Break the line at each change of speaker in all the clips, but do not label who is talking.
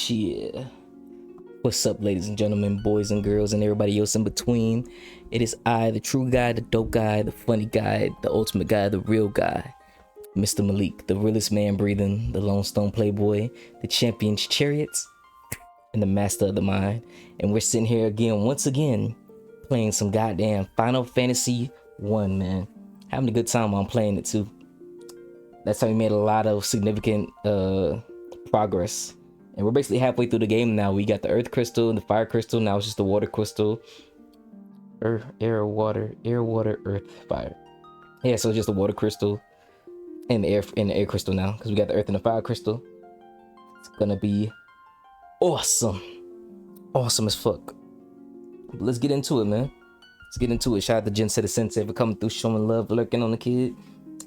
Yeah. What's up, ladies and gentlemen, boys and girls, and everybody else in between? It is I, the true guy, the dope guy, the funny guy, the ultimate guy, the real guy, Mr. Maalik, the realest man breathing, the Lone Stone Playboy, the champion's chariots, and the master of the mind. And we're sitting here again, once again, playing some goddamn Final Fantasy 1, man. Having a good time while I'm playing it too. That's how we made a lot of significant progress. And we're basically halfway through the game now. We got the earth crystal and the fire crystal. Now it's just the water crystal. Air, water, earth, fire. Yeah, so it's just the water crystal and the air crystal now. Because we got the earth and the fire crystal. It's gonna be awesome. Awesome as fuck. But let's get into it, man. Let's get into it. Shout out to Jen Seta Sensei for coming through, showing love, lurking on the kid.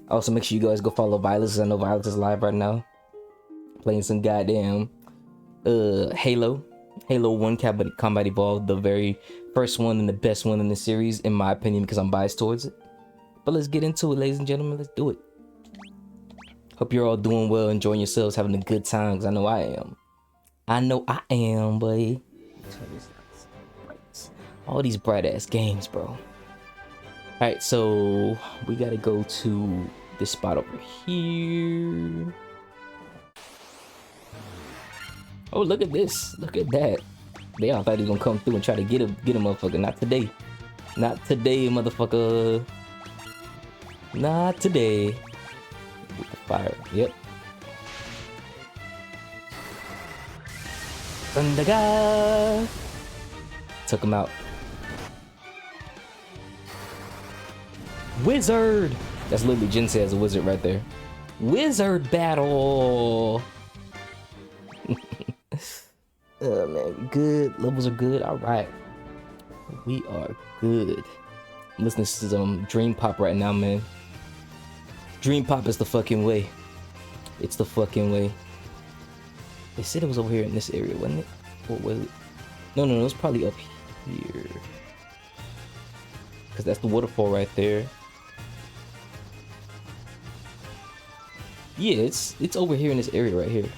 Also, make sure you guys go follow Violet. I know Violet is live right now. Playing some goddamn Halo 1 Combat Evolved, the very first one and the best one in the series, in my opinion, because I'm biased towards it. But let's get into it, ladies and gentlemen. Let's do it. Hope you're all doing well, enjoying yourselves, having a good time, because I know I am. I know I am, boy. All these bright ass games, bro. Alright, so we gotta go to this spot over here. Oh, look at this. Look at that. They all thought he was gonna come through and try to get a motherfucker. Not today. Not today, motherfucker. Not today. With the fire. Yep. Thunder God. Took him out. Wizard. That's literally Jinsei as a wizard right there. Wizard battle. Oh man, good. Levels are good. All right, we are good. I'm listening to some Dream Pop right now, man. Dream Pop is the fucking way. It's the fucking way. They said it was over here in this area, wasn't it? What was it? No, it was probably up here. Cause that's the waterfall right there. Yeah, it's over here in this area right here.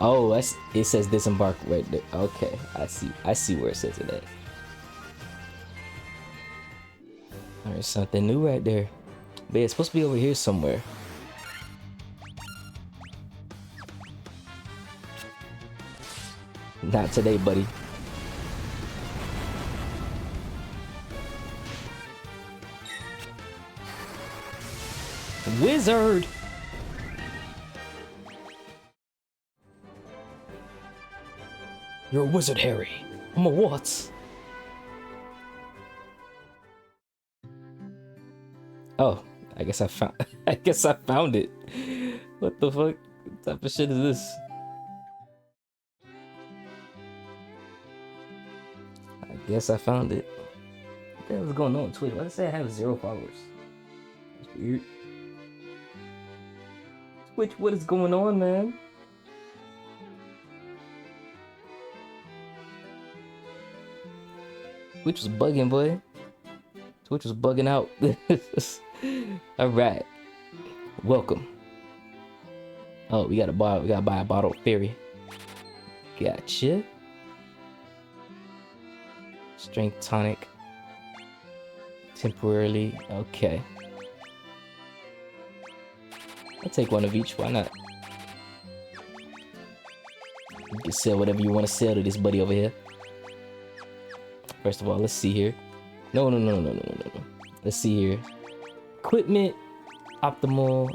Oh, it says disembark right there. Okay, I see where it says it at. There's something new right there. But yeah, it's supposed to be over here somewhere. Not today, buddy. Wizard! You're a wizard, Harry. I'm a what? Oh, I guess I found it. What the fuck? What type of shit is this? I guess I found it. What the hell is going on Twitter? Why does it say I have 0 followers? That's weird. Twitch, what is going on, man? Twitch was bugging, boy. Twitch was bugging out. Alright. Welcome. Oh, we gotta buy a bottle of fairy. Gotcha. Strength tonic. Temporarily. Okay. I'll take one of each, why not? You can sell whatever you want to sell to this buddy over here. First of all, let's see here. No. Let's see here. Equipment. Optimal.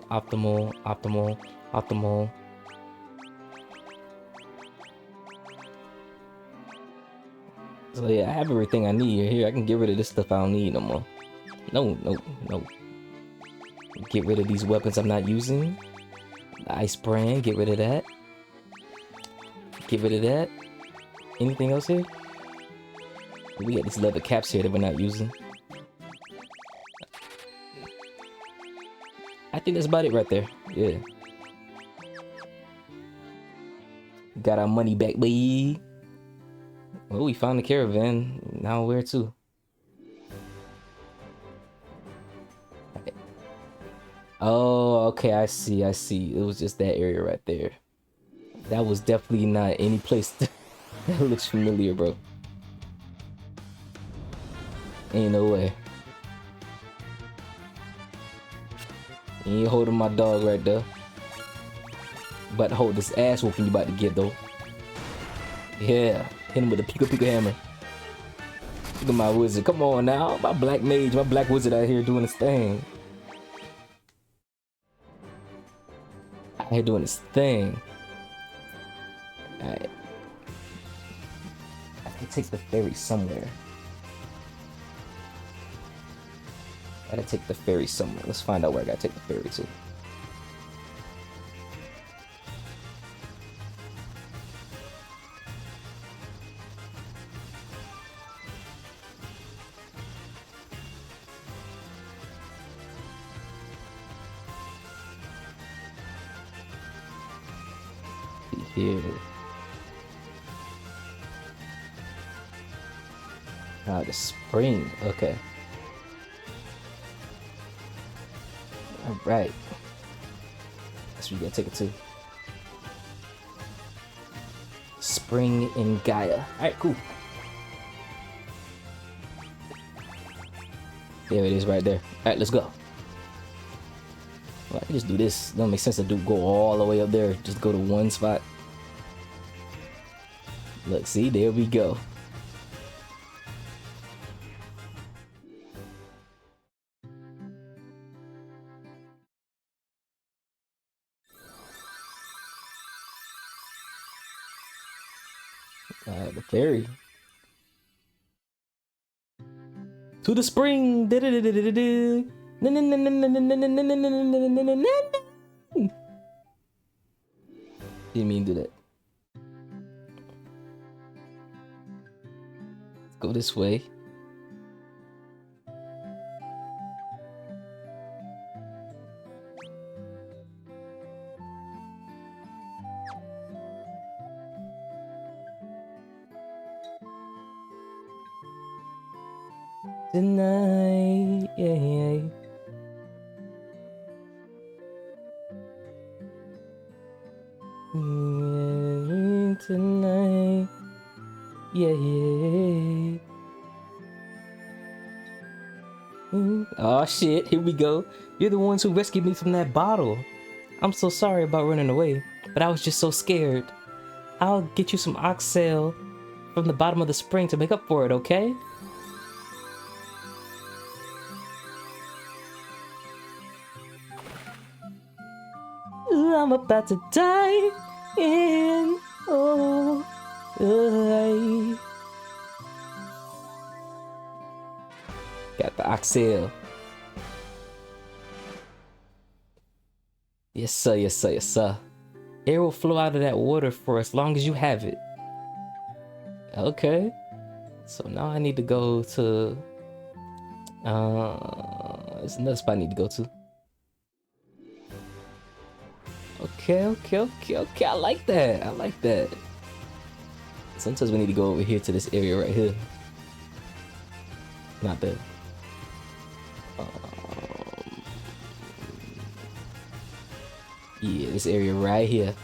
So yeah, I have everything I need here. I can get rid of this stuff I don't need no more. No. Get rid of these weapons I'm not using. The ice brand, get rid of that. Get rid of that. Anything else here? We got these leather caps here that we're not using. I think that's about it right there. Yeah. Got our money back, boy. Well, we found the caravan. Now where to? Oh, okay, I see, I see. It was just that area right there. That was definitely not any place that looks familiar, bro. Ain't no way. You ain't holding my dog right there. About to hold this ass whooping you about to get, though. Yeah, hit him with the Pika Pika hammer. Look at my wizard. Come on now. My black mage, my black wizard out here doing his thing. Out here doing his thing. Alright. I can take the ferry somewhere. I gotta take the ferry somewhere. Let's find out where I gotta take the ferry to. Here. Ah, the spring. Okay. Alright. That's where you gotta take it to. Spring in Gaia. Alright, cool. There it is right there. Alright, let's go. Well, I can just do this. Doesn't make sense to go all the way up there. Just go to one spot. Look, see, there we go. The ferry. To the spring. Didn't mean to do that. Let's go this way. Tonight, yeah. Tonight, yeah. Oh shit, here we go. You're the ones who rescued me from that bottle. I'm so sorry about running away, but I was just so scared. I'll get you some oxale from the bottom of the spring to make up for it, okay? Ooh, I'm about to die in got the oxale. Yes sir, yes sir, yes sir. Air will flow out of that water for as long as you have it. Okay. So now I need to go to there's another spot I need to go to. Okay. I like that. I like that. Sometimes we need to go over here to this area right here. Not that. Yeah, this area right here.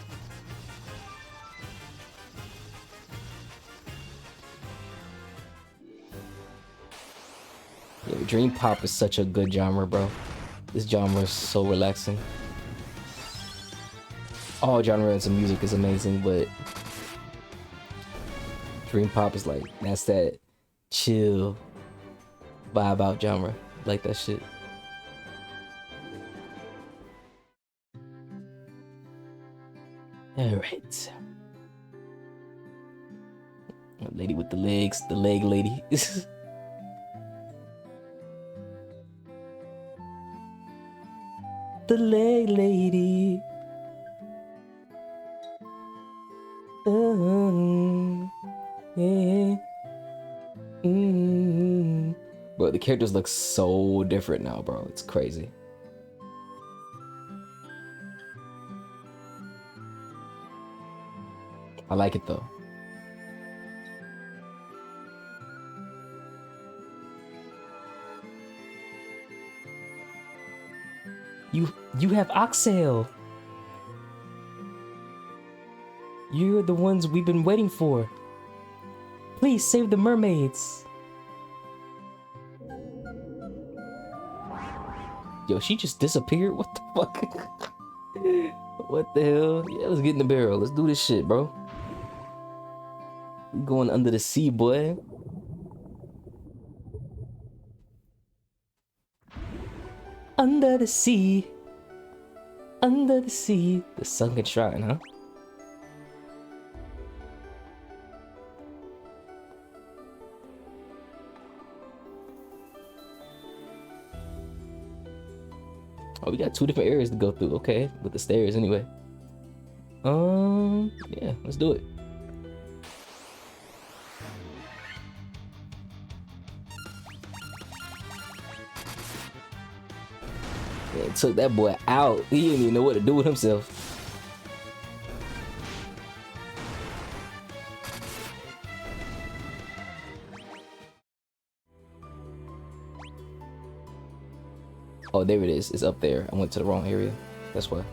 Yeah, Dream Pop is such a good genre, bro. This genre is so relaxing. All genres of music is amazing, but Dream Pop is like, that's that chill vibe out genre. Like that shit. Alright. Lady with the legs, the leg lady. The leg lady. Yeah. Bro, the characters look so different now, bro. It's crazy. I like it though. You have oxtail. You're the ones we've been waiting for. Please save the mermaids. Yo, she just disappeared? What the fuck? What the hell? Yeah, let's get in the barrel. Let's do this shit, bro. We going under the sea, boy. Under the sea. Under the sea. The sunken shrine, huh? Oh, we got 2 different areas to go through. Okay, with the stairs anyway. Yeah, let's do it. Yeah, took that boy out. He didn't even know what to do with himself. Oh, there it is. It's up there. I went to the wrong area. That's why.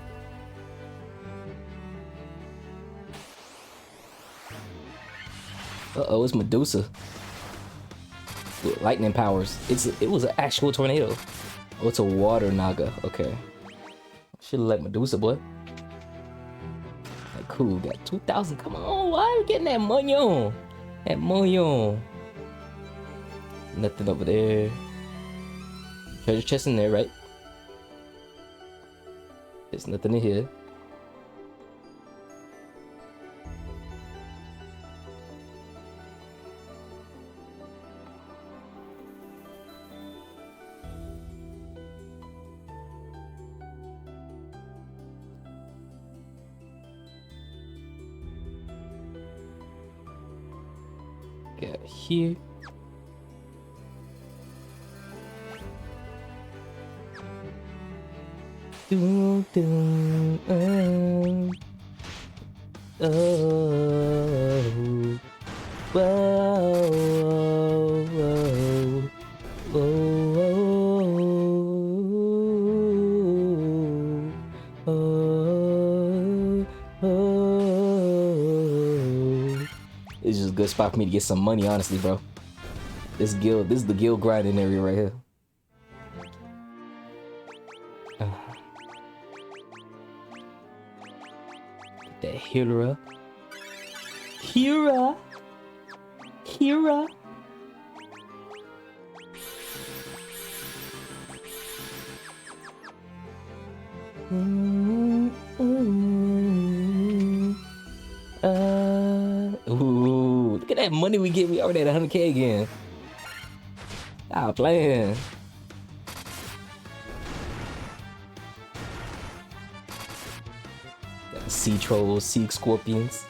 Uh-oh, it's Medusa. With lightning powers. It was an actual tornado. Oh, it's a water naga. Okay. Should've let Medusa, boy. Like, cool. Got 2,000. Come on. Why are you getting that money on? That money on. Nothing over there. Treasure chest in there, right? There's nothing in here. Got here. Dun, dun, oh, whoa, whoa, whoa, It's just a good spot for me to get some money, honestly, bro. This is the guild grinding area right here. That Hira. Ooh, look at that money we get. We already at 100K again. Ah, playing. Got the sea trolls, sea scorpions.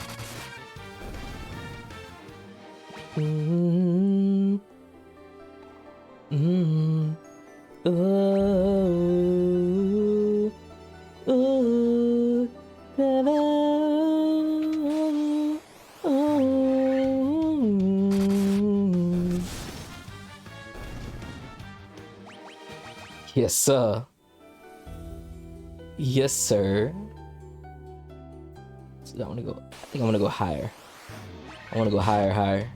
Yes, sir. Yes, sir. So I think I'm gonna go higher. I wanna go higher.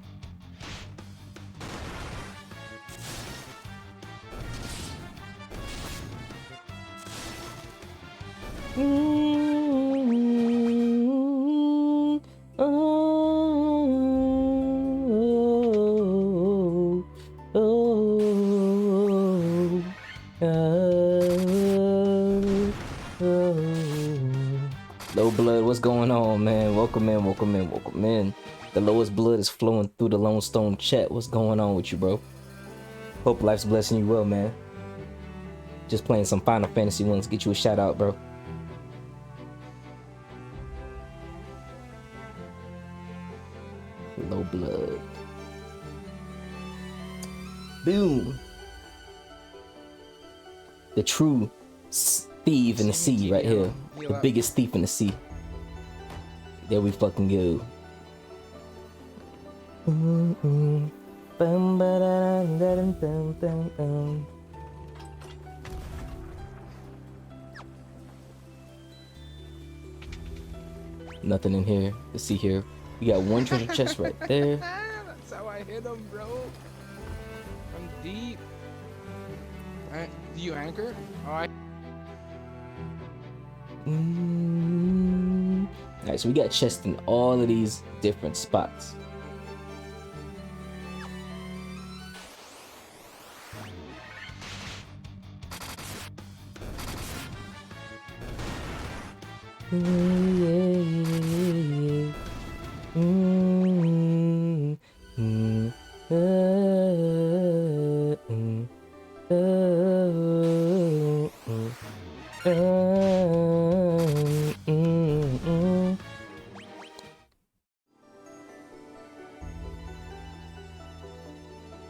Low blood, what's going on, man? Welcome in. The lowest blood is flowing through the Lone Stone chat. What's going on with you, bro? Hope life's blessing you well, man. Just playing some Final Fantasy ones. Get you a shout out, bro. Low blood. Boom. The true thief in the sea right here. The biggest thief in the sea. There we fucking go. Nothing in here. Let's see here. We got one treasure chest right there.
That's how I hit him, bro. From deep. Do you anchor? Oh,
Alright, so we got chests in all of these different spots.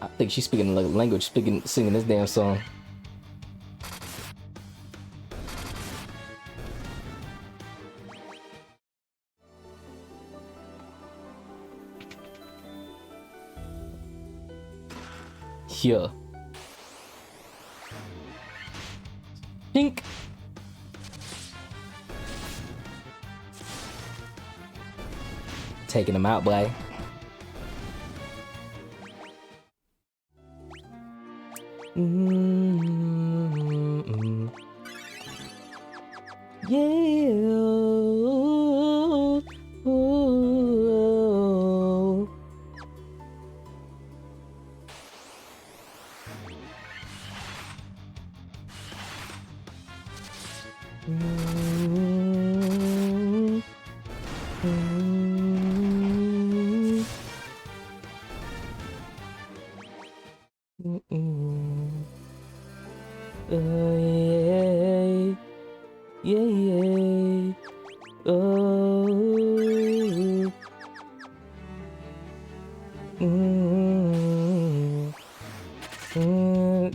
I think she's speaking like language, singing this damn song. Here. Pink. Taking them out, boy.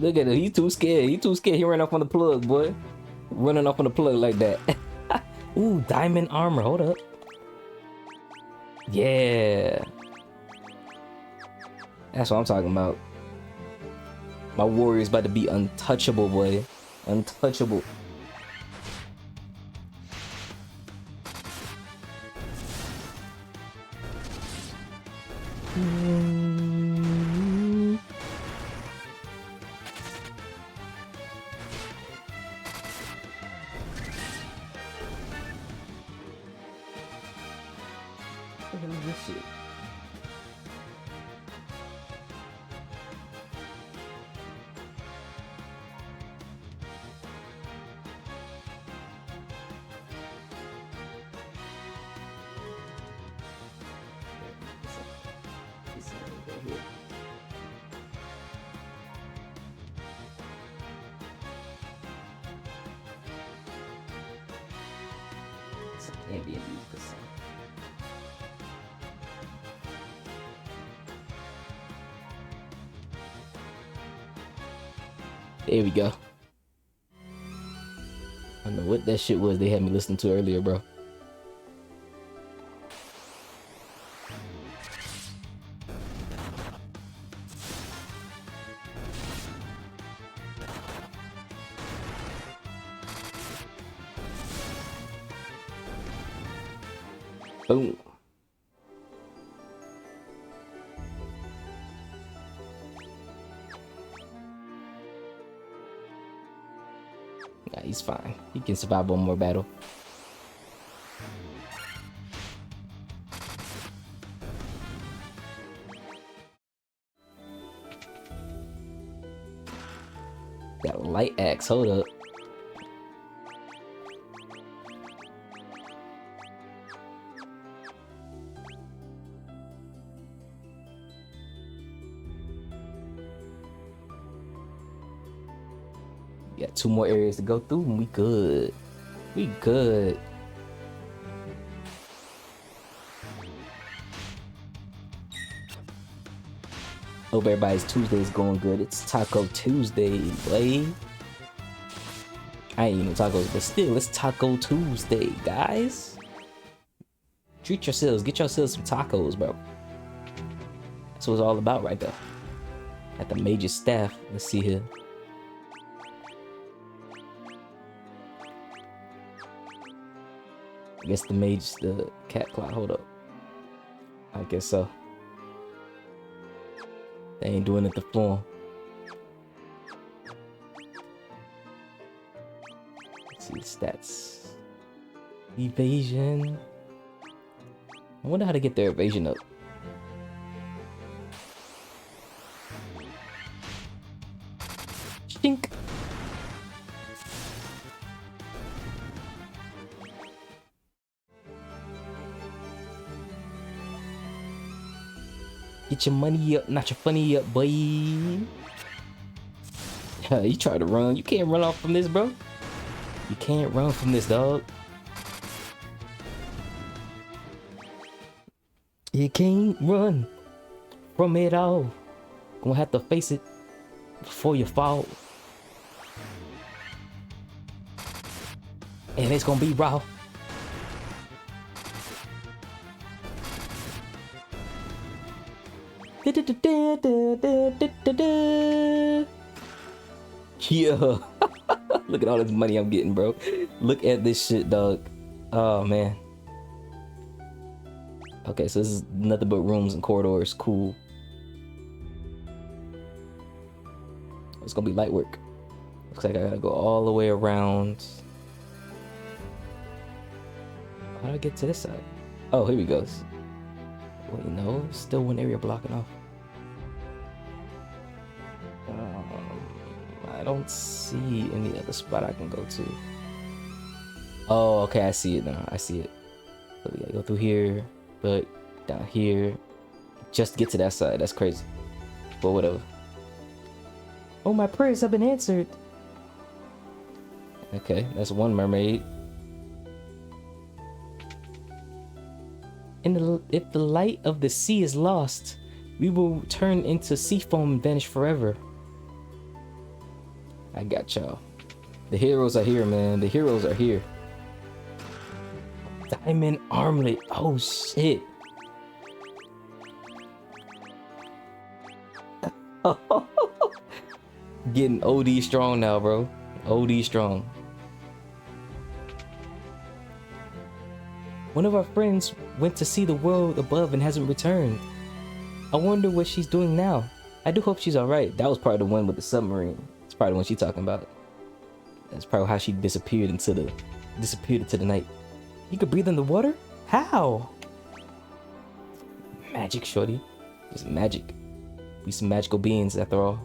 Look at it. He's too scared. He too scared. He ran off on the plug, boy. Running off on the plug like that. Ooh, diamond armor. Hold up. Yeah. That's what I'm talking about. My warrior's about to be untouchable, boy. Untouchable. What the hell is this shit? Ambient music or something. There we go. I don't know what that shit was they had me listen to earlier, bro. Boom. Yeah, he's fine. He can survive one more battle. Got a light axe. Hold up. Got 2 more areas to go through and we good. We good. Hope everybody's Tuesday is going good. It's Taco Tuesday, boy. I ain't eating tacos, but still, it's Taco Tuesday, guys. Treat yourselves. Get yourselves some tacos, bro. That's what it's all about right there. At the major staff. Let's see here. I guess the mage, the cat clock. Hold up. I guess so. They ain't doing it the form. Let's see the stats. Evasion. I wonder how to get their evasion up. Stink. Get your money up, not your funny up, boy. You try to run. You can't run off from this, bro. You can't run from this, dog. You can't run from it all. Gonna have to face it before you fall. And it's gonna be raw. Yeah. Look at all this money I'm getting, bro. Look at this shit, dog. Oh man. Okay, so this is nothing but rooms and corridors. Cool. It's gonna be light work. Looks like I gotta go all the way around. How do I get to this side? Oh, here we go. Wait, no, still one area blocking off. I don't see any other spot I can go to. Oh, okay, I see it now. I see it. So we gotta go through here, but down here, just to get to that side. That's crazy. But whatever. Oh, my prayers have been answered. Okay, that's one mermaid. If the light of the sea is lost, we will turn into sea foam and vanish forever. I got y'all. The heroes are here, man. The heroes are here. Diamond armlet. Oh, shit. Getting OD strong now, bro. OD strong. One of our friends went to see the world above and hasn't returned. I wonder what she's doing now. I do hope she's alright. That was probably the one with the submarine. It's probably the one she's talking about. That's probably how she disappeared into the night. You could breathe in the water? How? Magic, shorty. Just magic. We some magical beings after all.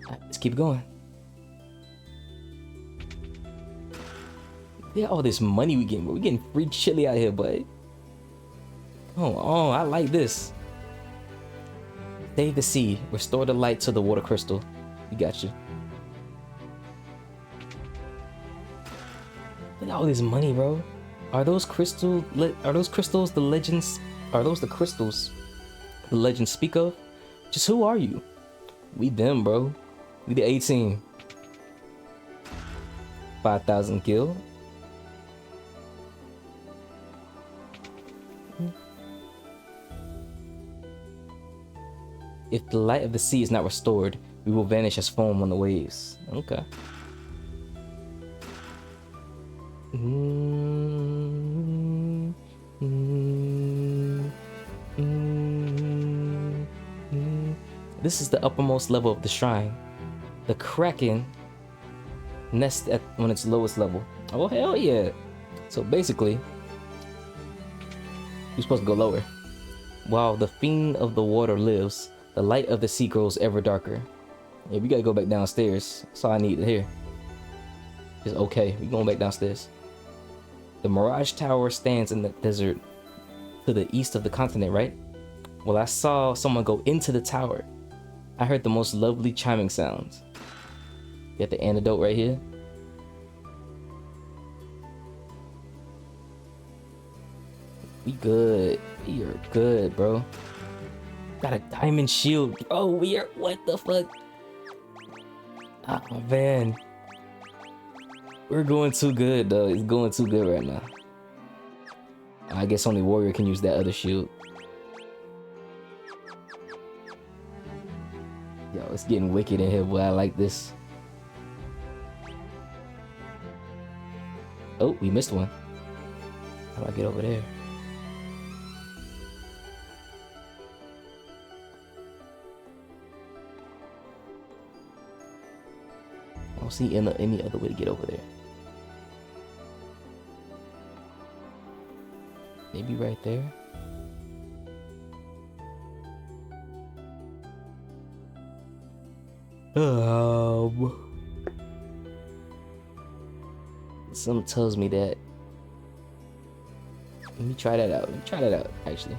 Alright, let's keep going. Yeah, all this money we getting, bro. We getting free chili out here, bud. Oh, I like this. Save the sea. Restore the light to the water crystal. We got you. Look at all this money, bro. Are those crystals the legends? Are those the crystals the legends speak of? Just who are you? We them, bro. We the 18. 5,000 gil. If the light of the sea is not restored, we will vanish as foam on the waves. Okay. This is the uppermost level of the shrine. The Kraken nests on its lowest level. Oh, hell yeah. So basically, you're supposed to go lower. While the fiend of the water lives, the light of the sea grows ever darker. Yeah, we gotta go back downstairs. That's all I need to hear. It's okay. We going back downstairs. The Mirage Tower stands in the desert to the east of the continent, right? Well, I saw someone go into the tower. I heard the most lovely chiming sounds. You got the antidote right here. We good. We are good, bro. Got a diamond shield. Oh, we are. What the fuck? Oh, man. We're going too good, though. It's going too good right now. I guess only warrior can use that other shield. Yo, it's getting wicked in here, boy. I like this. Oh, we missed one. How do I get over there? I don't see any other way to get over there. Maybe right there. Something tells me that. Let me try that out. Actually.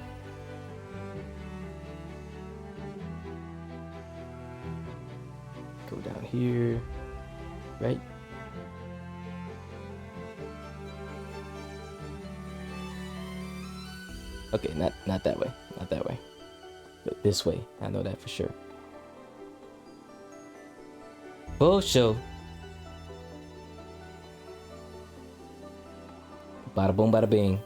Go down here. Right? Okay, not that way. Not that way. But this way. I know that for sure. Full show. Bada boom, bada bing.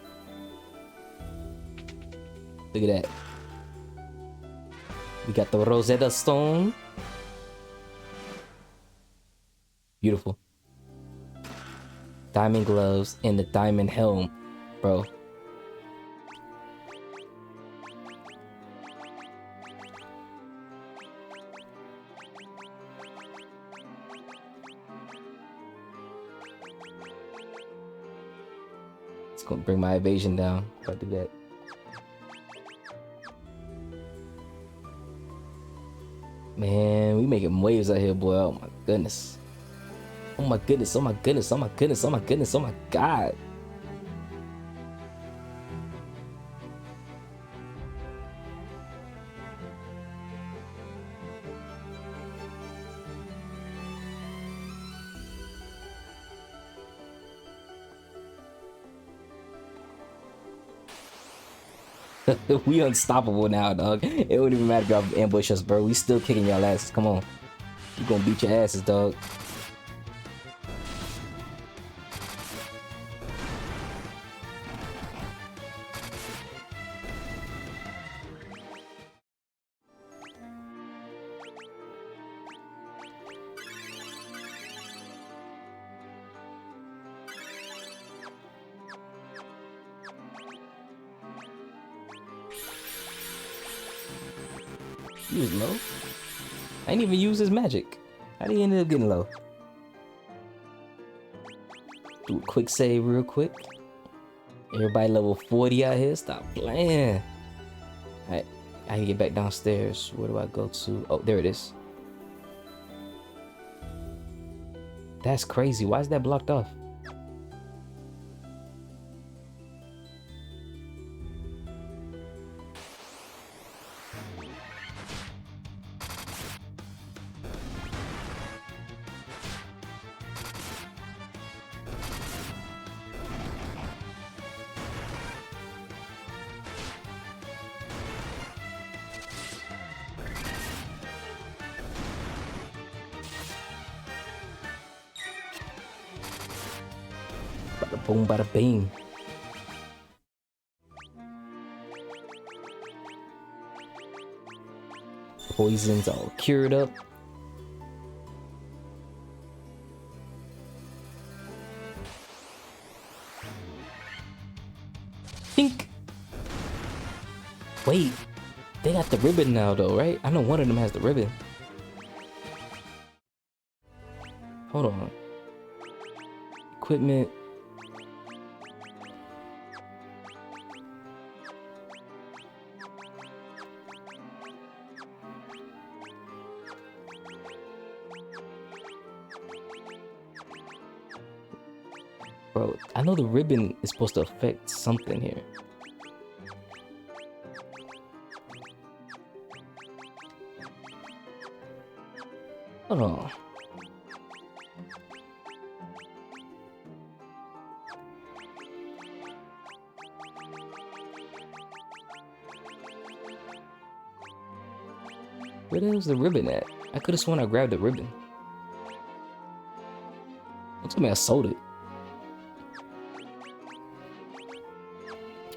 Look at that. We got the Rosetta Stone. Beautiful. Diamond gloves and the diamond helm, bro. It's gonna bring my evasion down if I do that. Man, we making waves out here, boy. Oh my goodness. Oh my goodness, oh my goodness, oh my goodness, oh my goodness, oh my god. We unstoppable now, dog. It wouldn't even matter if y'all ambush us, bro. We still kicking y'all asses. Come on. We gonna beat your asses, dog. He was low. I ain't even use his magic. How did he end up getting low? Do a quick save real quick. Everybody level 40 out here. Stop playing. Alright, I can get back downstairs. Where do I go to? Oh, there it is. That's crazy. Why is that blocked off? Bada boom, bada bing. Poison's all cured up. Think. Wait, they got the ribbon now though, right? I know one of them has the ribbon. Hold on. Equipment. Bro, I know the ribbon is supposed to affect something here. Hold on. Where the hell's the ribbon at? I could have sworn I grabbed the ribbon. Don't tell me I sold it.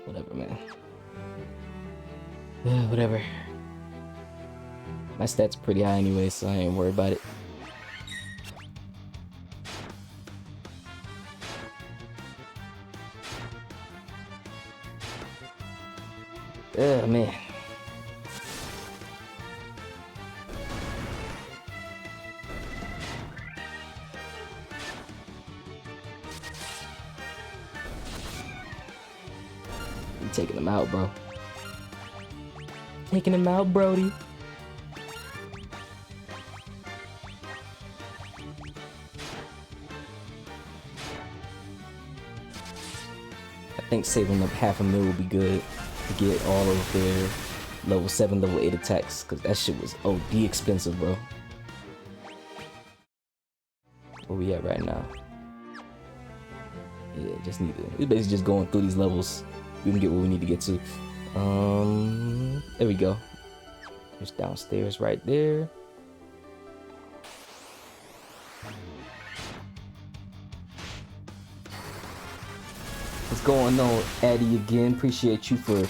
Whatever, man. Yeah, whatever. My stats pretty high anyway, so I ain't worried about it. Yeah, man. I'm taking him out, bro. Taking him out, Brody. I think saving up $500,000 would be good to get all of their level 7, level 8 attacks, because that shit was OD expensive, bro. Where we at right now? Yeah, just need to. It's basically just going through these levels. We can get what we need to get to. There we go. There's downstairs right there. What's going on, Addy? Again, appreciate you for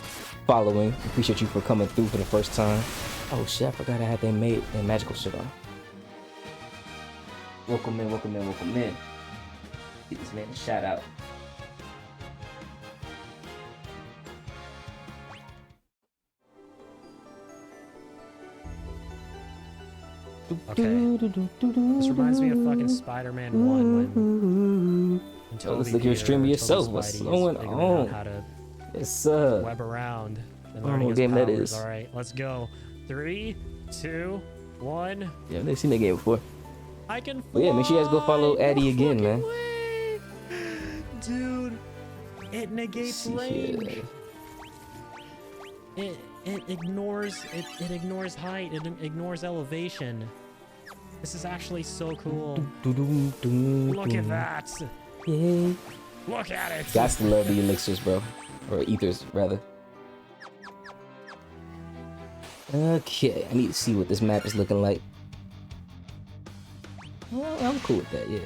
following. Appreciate you for coming through for the first time. Oh shit, I forgot I had that magical shit on. Welcome in, welcome in, welcome in. Get this man a shout out.
Okay. This reminds me of fucking Spider-Man 1 when
Oh, let's look at your stream yourself. What's going on?
How to
It's
web around and learning his
game
powers.
that is.
All right, let's go. 3, 2, 1.
Yeah, I've never seen that game before.
I can fly.
But yeah, make sure you guys go follow Addy again, man.
Way. Dude, it negates
See
range.
here.
It ignores height. It ignores elevation. This is actually so cool. Look at that.
Yeah.
Look at it.
Gots to love the elixirs, bro. Or ethers, rather. Okay, I need to see what this map is looking like. Well, I'm cool with that, yeah.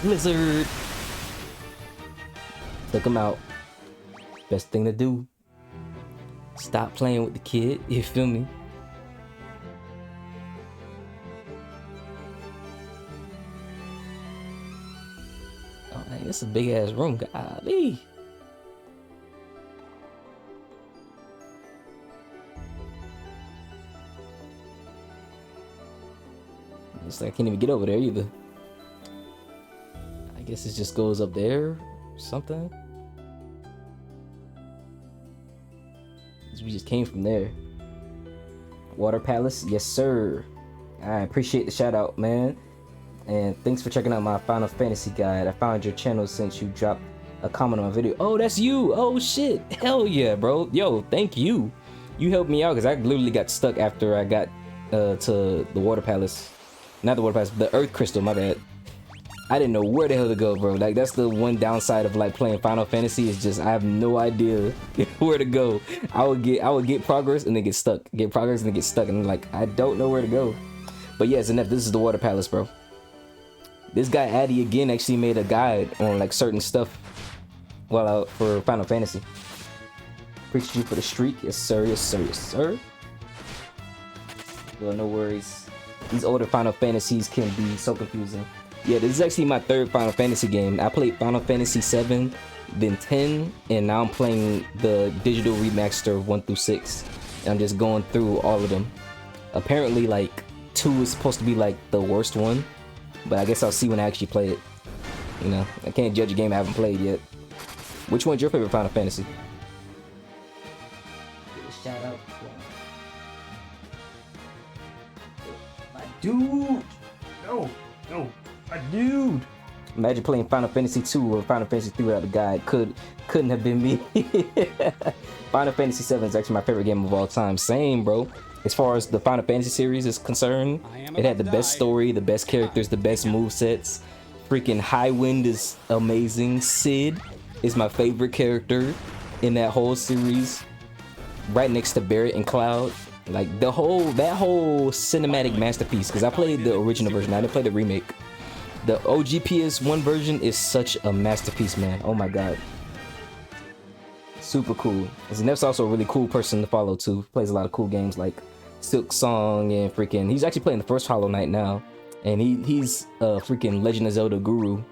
Lizard! Took him out. Best thing to do. Stop playing with the kid, you feel me? Oh man, this is a big ass room, golly. Looks like I can't even get over there either. I guess it just goes up there or something. We just came from there. Water Palace, yes sir. I appreciate the shout out, man. And thanks for checking out my Final Fantasy guide. I found your channel since you dropped a comment on my video. Oh, that's you. Oh shit. Hell yeah, bro. Yo, thank you. You helped me out because I literally got stuck after I got to the Water Palace. Not the Water Palace, the Earth Crystal, my bad. I didn't know where the hell to go, bro. Like, that's the one downside of like playing Final Fantasy, is just I have no idea where to go. I would get progress and then get stuck. Get progress and then get stuck, and like I don't know where to go. But yes, enough. This is the Water Palace, bro. This guy Addy again actually made a guide on like certain stuff while out for Final Fantasy. Appreciate you for the streak, yes sir, yes sir, yes sir. Well, no worries. These older Final Fantasies can be so confusing. Yeah, this is actually my third Final Fantasy game. I played Final Fantasy 7, then 10, and now I'm playing the digital remaster of 1 through 6. And I'm just going through all of them. Apparently, like, 2 is supposed to be like the worst one, but I guess I'll see when I actually play it. You know, I can't judge a game I haven't played yet. Which one's your favorite Final Fantasy? Shout out. My dude! No! Dude, imagine playing Final Fantasy 2 or Final Fantasy 3 without the guide. Couldn't have been me. Final Fantasy 7 is actually my favorite game of all time. Same, bro. As far as the Final Fantasy series is concerned, it had the best story, the best characters, the best movesets. Freaking Highwind is amazing. Sid is my favorite character in that whole series, right next to Barret and Cloud. Like that whole cinematic masterpiece. Because I played the original version, I didn't play the remake. The OG PS1 version is such a masterpiece, man. Oh my god. Super cool. And Neff's also a really cool person to follow too. Plays a lot of cool games like Silk Song and freaking. He's actually playing the first Hollow Knight now, and he's a freaking Legend of Zelda guru.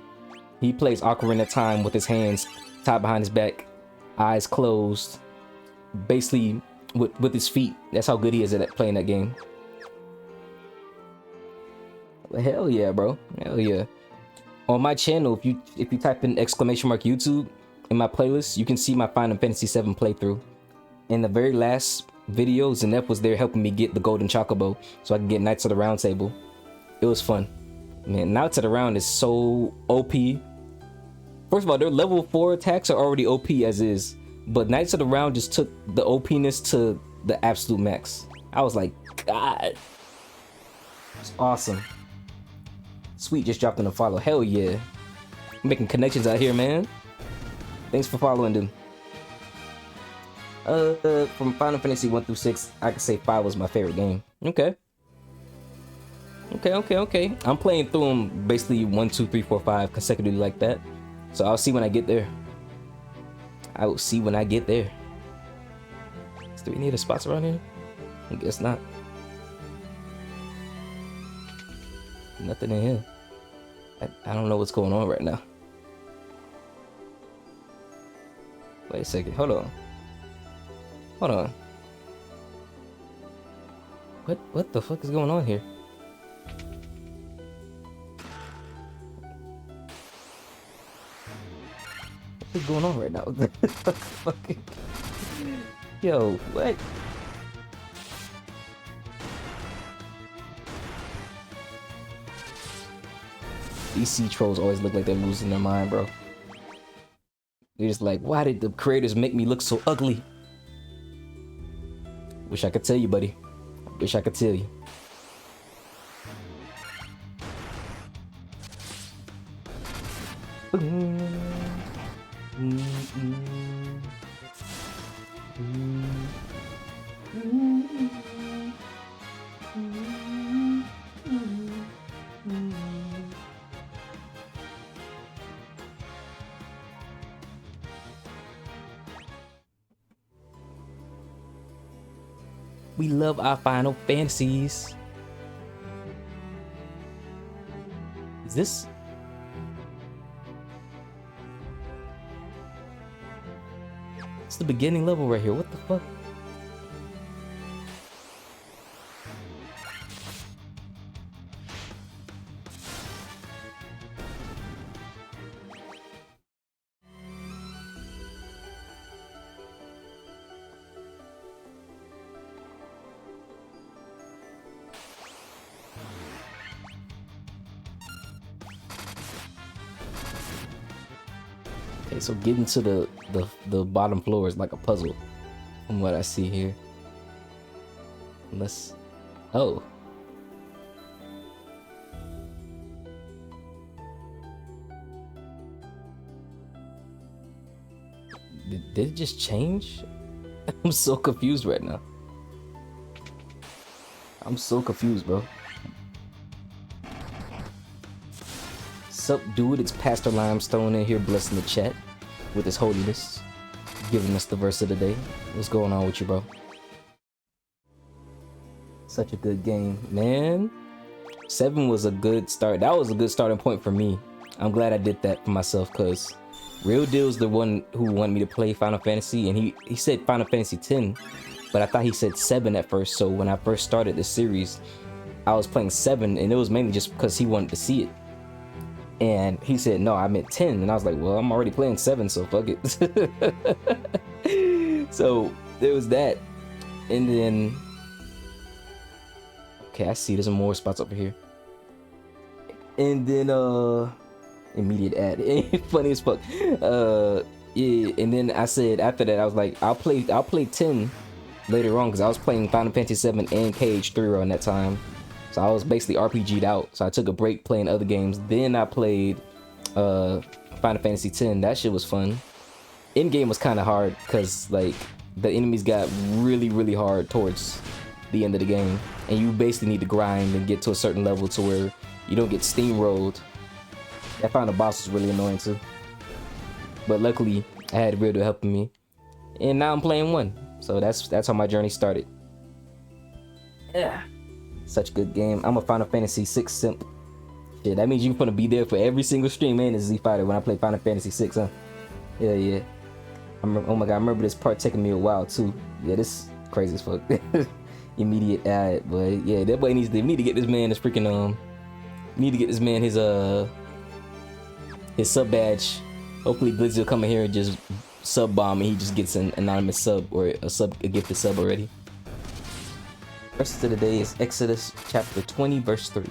He plays Ocarina of Time with his hands tied behind his back, eyes closed, basically with his feet. That's how good he is at playing that game. Hell yeah, bro. Hell yeah. On my channel, if you type in !YouTube in my playlist, you can see my Final Fantasy VII playthrough. In the very last video, Zenep was there helping me get the Golden Chocobo so I can get Knights of the Round Table. It was fun. Man, Knights of the Round is so OP. First of all, their level 4 attacks are already OP as is, but Knights of the Round just took the OPness to the absolute max. I was like, God. It's awesome. Sweet just dropped in a follow. Hell yeah. Making connections out here, man. Thanks for following them. From Final Fantasy 1 through 6, I could say 5 was my favorite game. Okay. Okay. I'm playing through them basically 1, 2, 3, 4, 5 consecutively like that. So I'll see when I get there. I will see when I get there. Do we need a spots around here? I guess not. Nothing in here. I don't know what's going on right now. Wait a second. Hold on. What the fuck is going on here? What's going on right now? Yo, what? DC trolls always look like they're losing their mind, bro. They're just like, why did the creators make me look so ugly? Wish I could tell you, buddy. Wish I could tell you. We love our Final Fantasies. Is this? It's the beginning level right here. What the fuck? Okay, so getting to the bottom floor is like a puzzle from what I see here. Unless, oh. Did it just change? I'm so confused right now. I'm so confused, bro. Sup, dude? It's Pastor Limestone in here blessing the chat with his holiness, giving us the verse of the day. What's going on with you, bro? Such a good game, man. 7 was a good start. That was a good starting point for me. I'm glad I did that for myself, because Real Deal's the one who wanted me to play Final Fantasy, and he said Final Fantasy 10, but I thought he said 7 at first. So when I first started this series, I was playing 7, and it was mainly just because he wanted to see it. And he said, no, I meant 10. And I was like, well, I'm already playing 7, so fuck it. So there was that. And then, okay, I see there's some more spots over here. And then, immediate ad. Funny as fuck. Yeah, and then I said after that, I was like, I'll play 10 later on, because I was playing Final Fantasy 7 and KH3 around that time. So I was basically RPG'd out. So I took a break playing other games. Then I played Final Fantasy 10. That shit was fun. In game was kind of hard because like the enemies got really, really hard towards the end of the game, and you basically need to grind and get to a certain level to where you don't get steamrolled. I found the boss was really annoying too. But luckily I had Riddle helping me, and now I'm playing 1. So that's how my journey started. Such a good game. I'm a Final Fantasy 6 simp. Yeah, that means you're gonna be there for every single stream and a Z Fighter when I play Final Fantasy 6, huh? Yeah, yeah. Oh my god, I remember this part taking me a while too. Yeah, this crazy as fuck. Immediate ad, but yeah, that boy needs to get this man his freaking need to get this man his sub badge. Hopefully Blizzy will come in here and just sub bomb and he just gets an anonymous sub or a gifted sub already. Rest of the day is Exodus chapter 20 verse 3.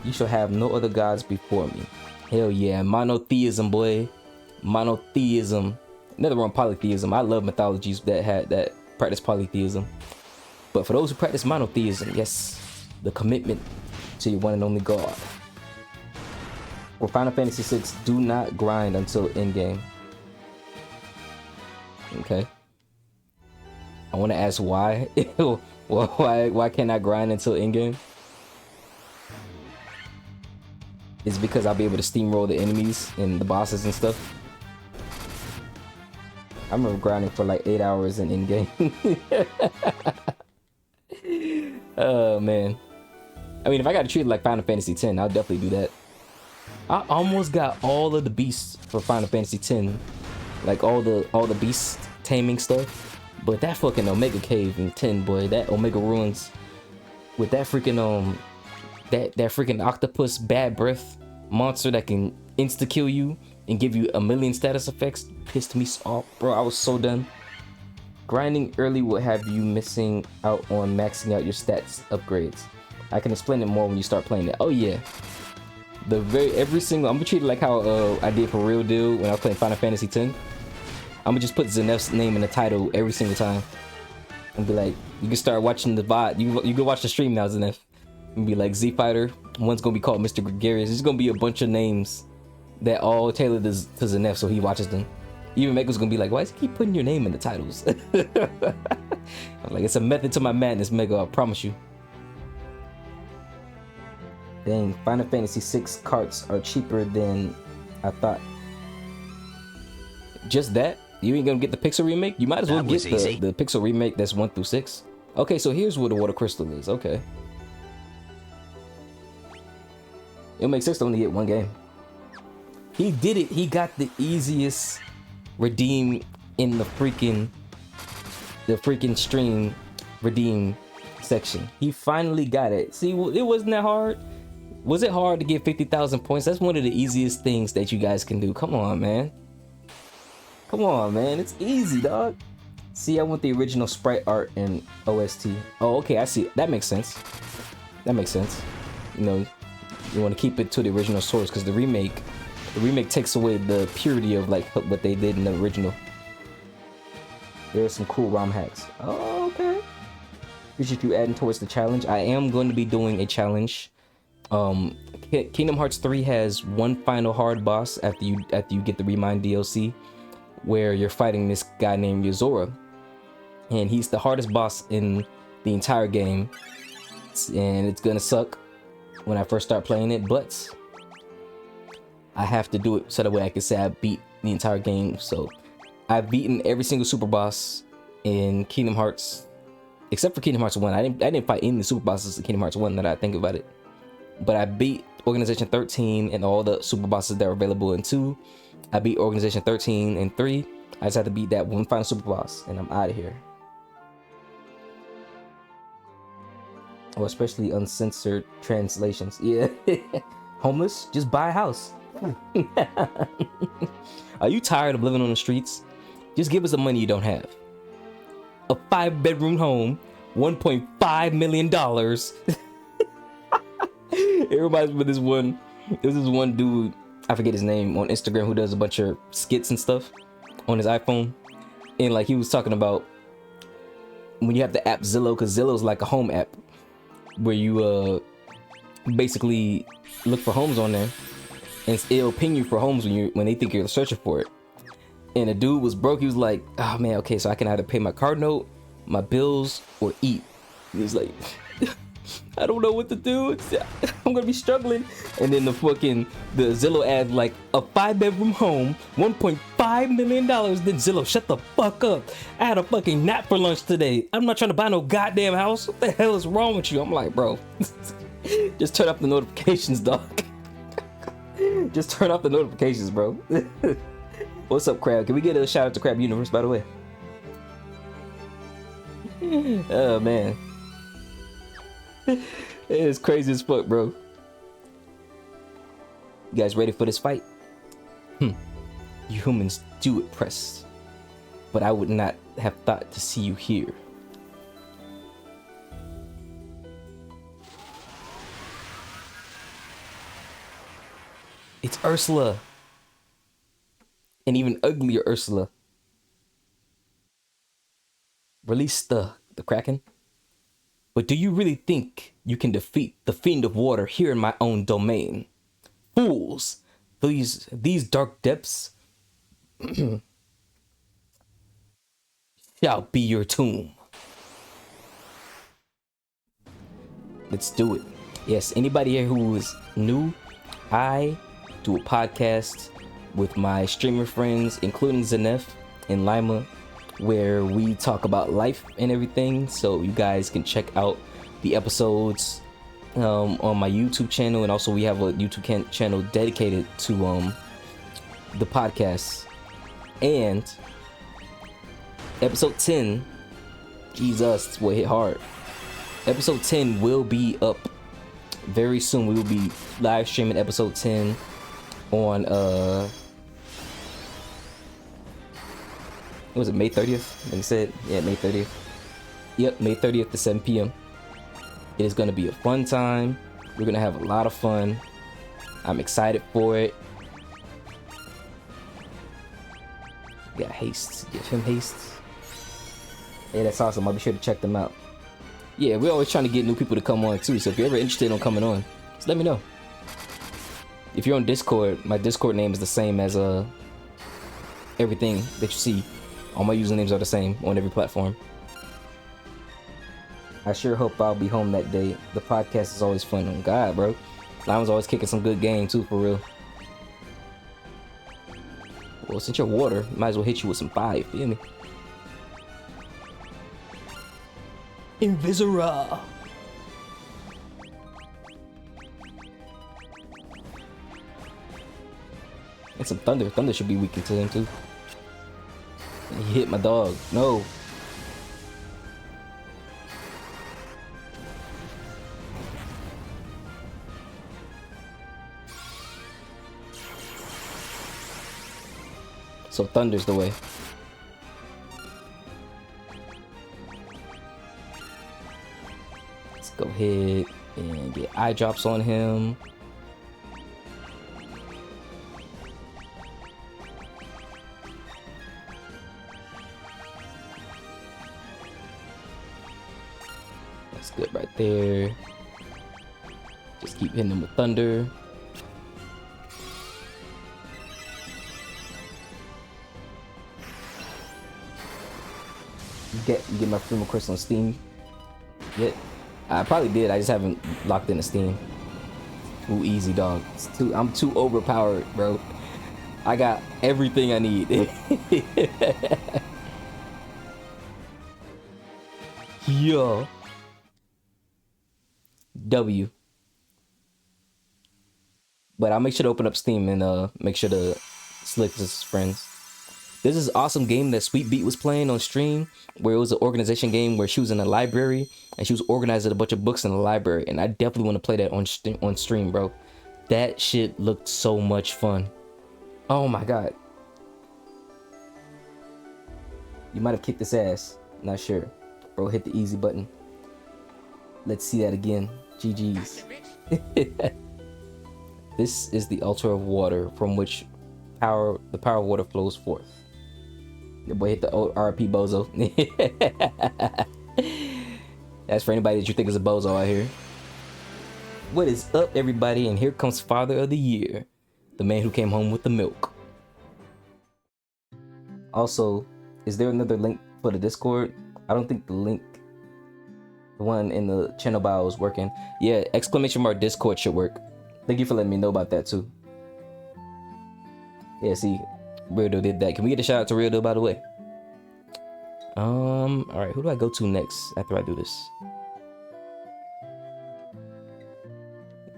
You shall have no other gods before me. Hell yeah, monotheism, boy. Monotheism. Nothing wrong with polytheism. I love mythologies that practice polytheism. But for those who practice monotheism, yes, the commitment to your one and only God. For Final Fantasy 6, do not grind until endgame. Okay. I want to ask why. Why can't I grind until endgame? It's because I'll be able to steamroll the enemies and the bosses and stuff. I remember grinding for like 8 hours in endgame. Oh man. I mean, if I gotta treat it like Final Fantasy X, I'll definitely do that. I almost got all of the beasts for Final Fantasy X, like all the beast taming stuff. But that fucking Omega Cave in 10, boy, that Omega Ruins with that freaking that freaking octopus bad breath monster that can insta kill you and give you a million status effects pissed me off, bro. I was so done. Grinding early will have you missing out on maxing out your stats upgrades. I can explain it more when you start playing it. Oh yeah, every single, I'm gonna treat it like how I did for Real Deal when I was playing Final Fantasy X. I'm gonna just put Zenef's name in the title every single time and be like, you can start watching the VOD. You can watch the stream now, Zenef, and be like, Z Fighter, one's gonna be called Mr. Gregarious. There's gonna be a bunch of names that all tailored to Zenef, so he watches them. Even Mega's gonna be like, why does he keep putting your name in the titles? I'm like, it's a method to my madness, Mega, I promise you. Dang, Final Fantasy 6 carts are cheaper than I thought. Just that? You ain't gonna get the Pixel remake? You might as well get the Pixel remake that's 1 through 6. Okay, so here's where the water crystal is. Okay. It'll make sense to only get one game. He did it. He got the easiest redeem in the freaking stream redeem section. He finally got it. See, it wasn't that hard. Was it hard to get 50,000 points? That's one of the easiest things that you guys can do. Come on, man. Come on, man. It's easy, dog. See, I want the original sprite art and OST. Oh, okay, I see. That makes sense. That makes sense. You know, you want to keep it to the original source because the remake takes away the purity of like what they did in the original. There's some cool ROM hacks. Oh, okay. Appreciate you adding towards the challenge. I am going to be doing a challenge. Kingdom Hearts 3 has one final hard boss after you get the Remind DLC, where you're fighting this guy named Yozora, and he's the hardest boss in the entire game, and it's gonna suck when I first start playing it, but I have to do it so that way I can say I beat the entire game. So I've beaten every single super boss in Kingdom Hearts except for Kingdom Hearts 1. I didn't fight any of the super bosses in Kingdom Hearts 1 that I think about it, but I beat Organization 13 and all the super bosses that are available in 2. I beat Organization 13 and 3. I just had to beat that one final super boss and I'm out of here. Oh, especially uncensored translations. Yeah. Homeless? Just buy a house. Are you tired of living on the streets? Just give us the money you don't have. A 5-bedroom home, $1.5 million. It reminds me of this one. There's this one dude, I forget his name, on Instagram who does a bunch of skits and stuff on his iPhone. And like he was talking about when you have the app Zillow, because Zillow's like a home app where you basically look for homes on there, and it'll ping you for homes when they think you're searching for it. And the dude was broke. He was like, oh man, okay, so I can either pay my car note, my bills, or eat. And he's like, I don't know what to do. I'm gonna be struggling. And then the Zillow ad, like, a 5-bedroom home, $1.5 $5 million. Then Zillow, shut the fuck up. I had a fucking nap for lunch today. I'm not trying to buy no goddamn house. What the hell is wrong with you? I'm like, bro, just turn off the notifications, dog. Just turn off the notifications, bro. What's up, Crab? Can we get a shout out to Crab Universe, by the way? Oh, man. It's crazy as fuck, bro. You guys ready for this fight? You humans do impress, but I would not have thought to see you here. It's Ursula. An even uglier Ursula. Release the Kraken. But do you really think you can defeat the Fiend of Water here in my own domain? Fools! These dark depths shall be your tomb. Let's do it. Yes, anybody here who is new, I do a podcast with my streamer friends, including Zenef and Lima, where we talk about life and everything. So you guys can check out the episodes on my YouTube channel, and also we have a YouTube channel dedicated to the podcast. And episode 10, Jesus, this will hit hard. Episode 10 will be up very soon. We will be live streaming episode 10 on what was it, May 30th? Like I said, yeah, May 30th. Yep, May 30th to 7 p.m. It is going to be a fun time. We're going to have a lot of fun. I'm excited for it. Got haste. Give him haste. Yeah, that's awesome. I'll be sure to check them out. Yeah, we're always trying to get new people to come on too. So if you're ever interested in coming on, just let me know. If you're on Discord, my Discord name is the same as everything that you see. All my usernames are the same on every platform. I sure hope I'll be home that day. The podcast is always fun. Oh God, bro. Lime's always kicking some good game too, for real. Well, since you're water, might as well hit you with some fire, feel me? Invisora. And some thunder. Thunder should be weakened to him too. He hit my dog. No. So thunder's the way. Let's go ahead and get eye drops on him. That's good right there. Just keep hitting him with thunder. You get my Freeman Crystal on Steam yet? I probably did. I just haven't locked into Steam. Ooh, easy, dog. I'm too overpowered, bro. I got everything I need. Yo. W. But I'll make sure to open up Steam and make sure to select his friends. There's this awesome game that Sweet Beat was playing on stream, where it was an organization game where she was in a library and she was organizing a bunch of books in the library, and I definitely want to play that on stream, bro. That shit looked so much fun. Oh my God. You might have kicked his ass. Not sure. Bro, hit the easy button. Let's see that again. GG's. This is the altar of water from which the power of water flows forth. Your boy hit the RP bozo. That's for anybody that you think is a bozo out here. What is up, everybody? And here comes Father of the Year, the man who came home with the milk. Also, is there another link for the Discord? I don't think the one in the channel bio is working. Yeah, ! Discord should work. Thank you for letting me know about that too. Yeah, see, Real Deal did that. Can we get a shout out to Real Deal, by the way? All right, who do I go to next after I do this?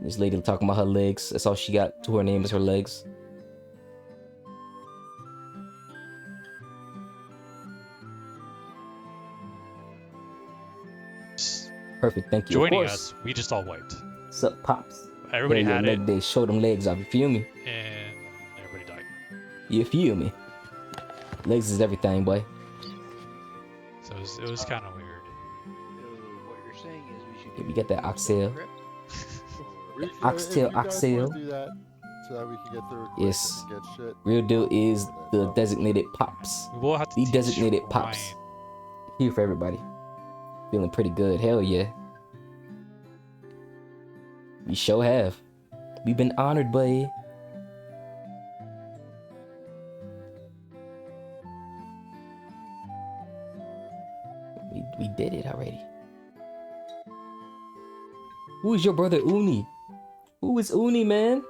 This lady talking about her legs. That's all she got to her name is her legs. Perfect, thank you.
Joining us, we just all wiped.
Sup, pops?
Everybody
Yeah,
had
leg
it,
day. Show them legs off. You feel me?
and everybody died.
You feel me? Legs is everything, boy.
So it was kind of weird.
What you're saying is we should.
Yeah, we got that oxtail.
Oxtail,
oxtail.
Do that so that we can get through it
Yes.
and get shit.
Real Deal is the designated pops.
We will have to
The
teach
designated
Ryan.
pops. Here for everybody. Feeling pretty good. Hell yeah. We sure have. We've been honored, buddy. We did it already. Who is your brother Uni? Who is Uni, man?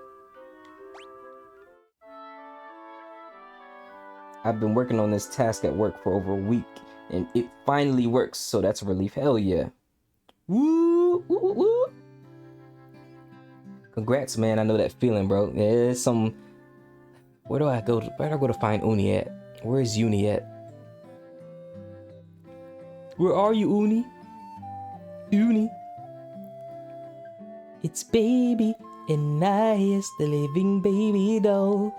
I've been working on this task at work for over a week, and it finally works, so that's a relief. Hell yeah. Woo, woo, woo, woo. Congrats, man. I know that feeling, bro. There's some... Where do I go to find Uni at? Where is Uni at? Where are you, Uni? Uni. It's baby, and I is the living baby doll.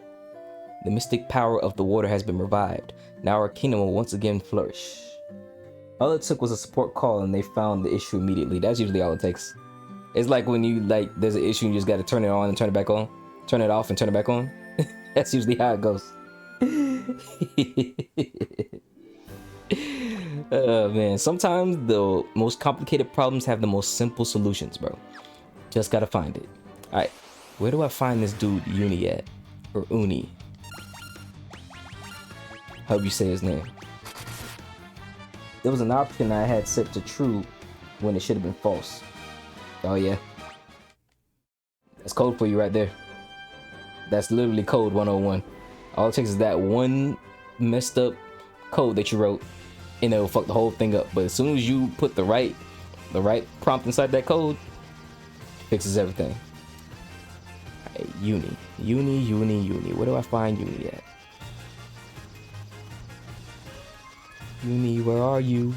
The mystic power of the water has been revived. Now our kingdom will once again flourish. All it took was a support call and they found the issue immediately. That's usually all it takes. It's like when you there's an issue and you just gotta turn it on and turn it back on. Turn it off and turn it back on. That's usually how it goes. Man, sometimes the most complicated problems have the most simple solutions, bro. Just gotta find it. Alright, where do I find this dude Uni at? Or Uni? Hope you say his name. There was an option I had set to true when it should have been false. Oh yeah. That's code for you right there. That's literally code 101. All it takes is that one messed up code that you wrote and it'll fuck the whole thing up. But as soon as you put the right prompt inside that code, it fixes everything. Alright, Uni. Where do I find Uni at? Uni, where are you?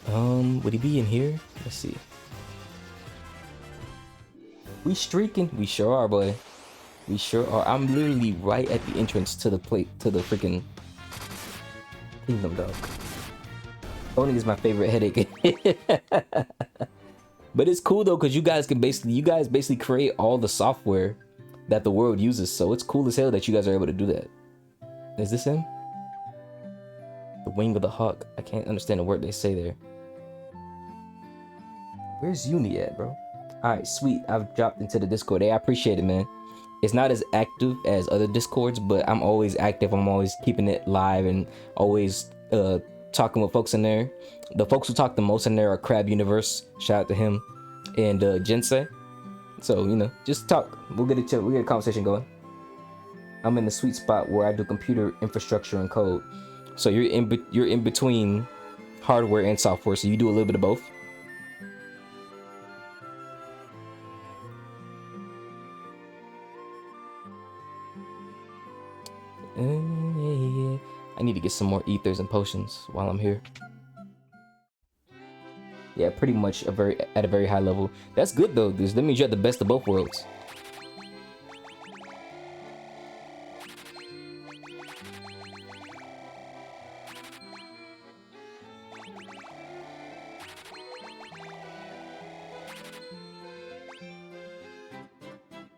Would he be in here? Let's see. We streaking? We sure are, boy. We sure are. I'm literally right at the entrance to the freaking kingdom, dog. Owning is my favorite headache. But it's cool though, cause you guys basically create all the software that the world uses. So it's cool as hell that you guys are able to do that. Is this him? The wing of the hawk. I can't understand the word they say there. Where's Uni at, bro? Alright, sweet. I've dropped into the Discord. Hey, I appreciate it, man. It's not as active as other Discords, but I'm always active. I'm always keeping it live and always talking with folks in there. The folks who talk the most in there are Crab Universe. Shout out to him. And Jinsei. So, you know, just talk. We'll get a conversation going. I'm in the sweet spot where I do computer infrastructure and code. So you're in between hardware and software, so you do a little bit of both. Yeah. I need to get some more ethers and potions while I'm here. Yeah, pretty much at a very high level. That's good though, because that means you have the best of both worlds.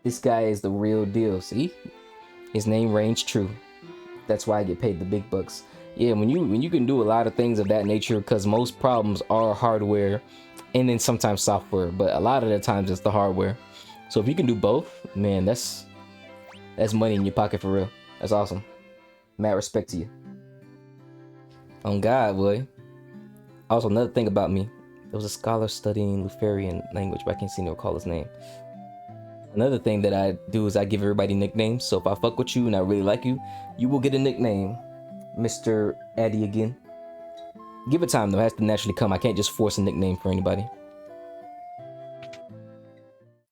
This guy is the real deal, see? His name reigns true. That's why I get paid the big bucks. Yeah, when you can do a lot of things of that nature, because most problems are hardware and then sometimes software, but a lot of the times it's the hardware. So if you can do both, man, that's money in your pocket for real. That's awesome. Mad respect to you. On God, boy. Also, another thing about me, there was a scholar studying Luciferian language, but I can't seem to recall his name. Another thing that I do is I give everybody nicknames. So if I fuck with you and I really like you, you will get a nickname, Mr. Addy again. Give it time though; it has to naturally come. I can't just force a nickname for anybody.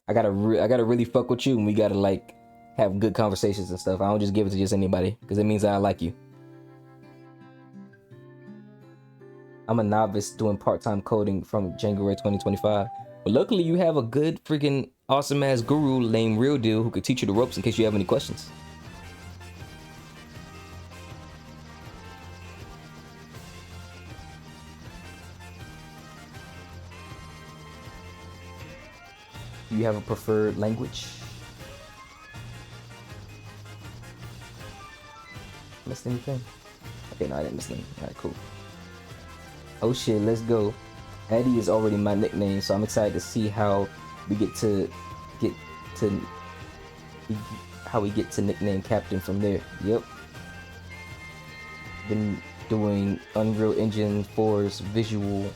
I gotta really fuck with you, and we gotta like have good conversations and stuff. I don't just give it to just anybody because it means that I like you. I'm a novice doing part-time coding from January 2025. But luckily you have a good freaking awesome ass guru named Real Deal who could teach you the ropes in case you have any questions. Do you have a preferred language? Missed anything? Okay, no, I didn't miss anything. Alright, cool. Oh shit, let's go. Addy is already my nickname, so I'm excited to see how we get to nickname Captain from there. Yep. Been doing Unreal Engine 4's visual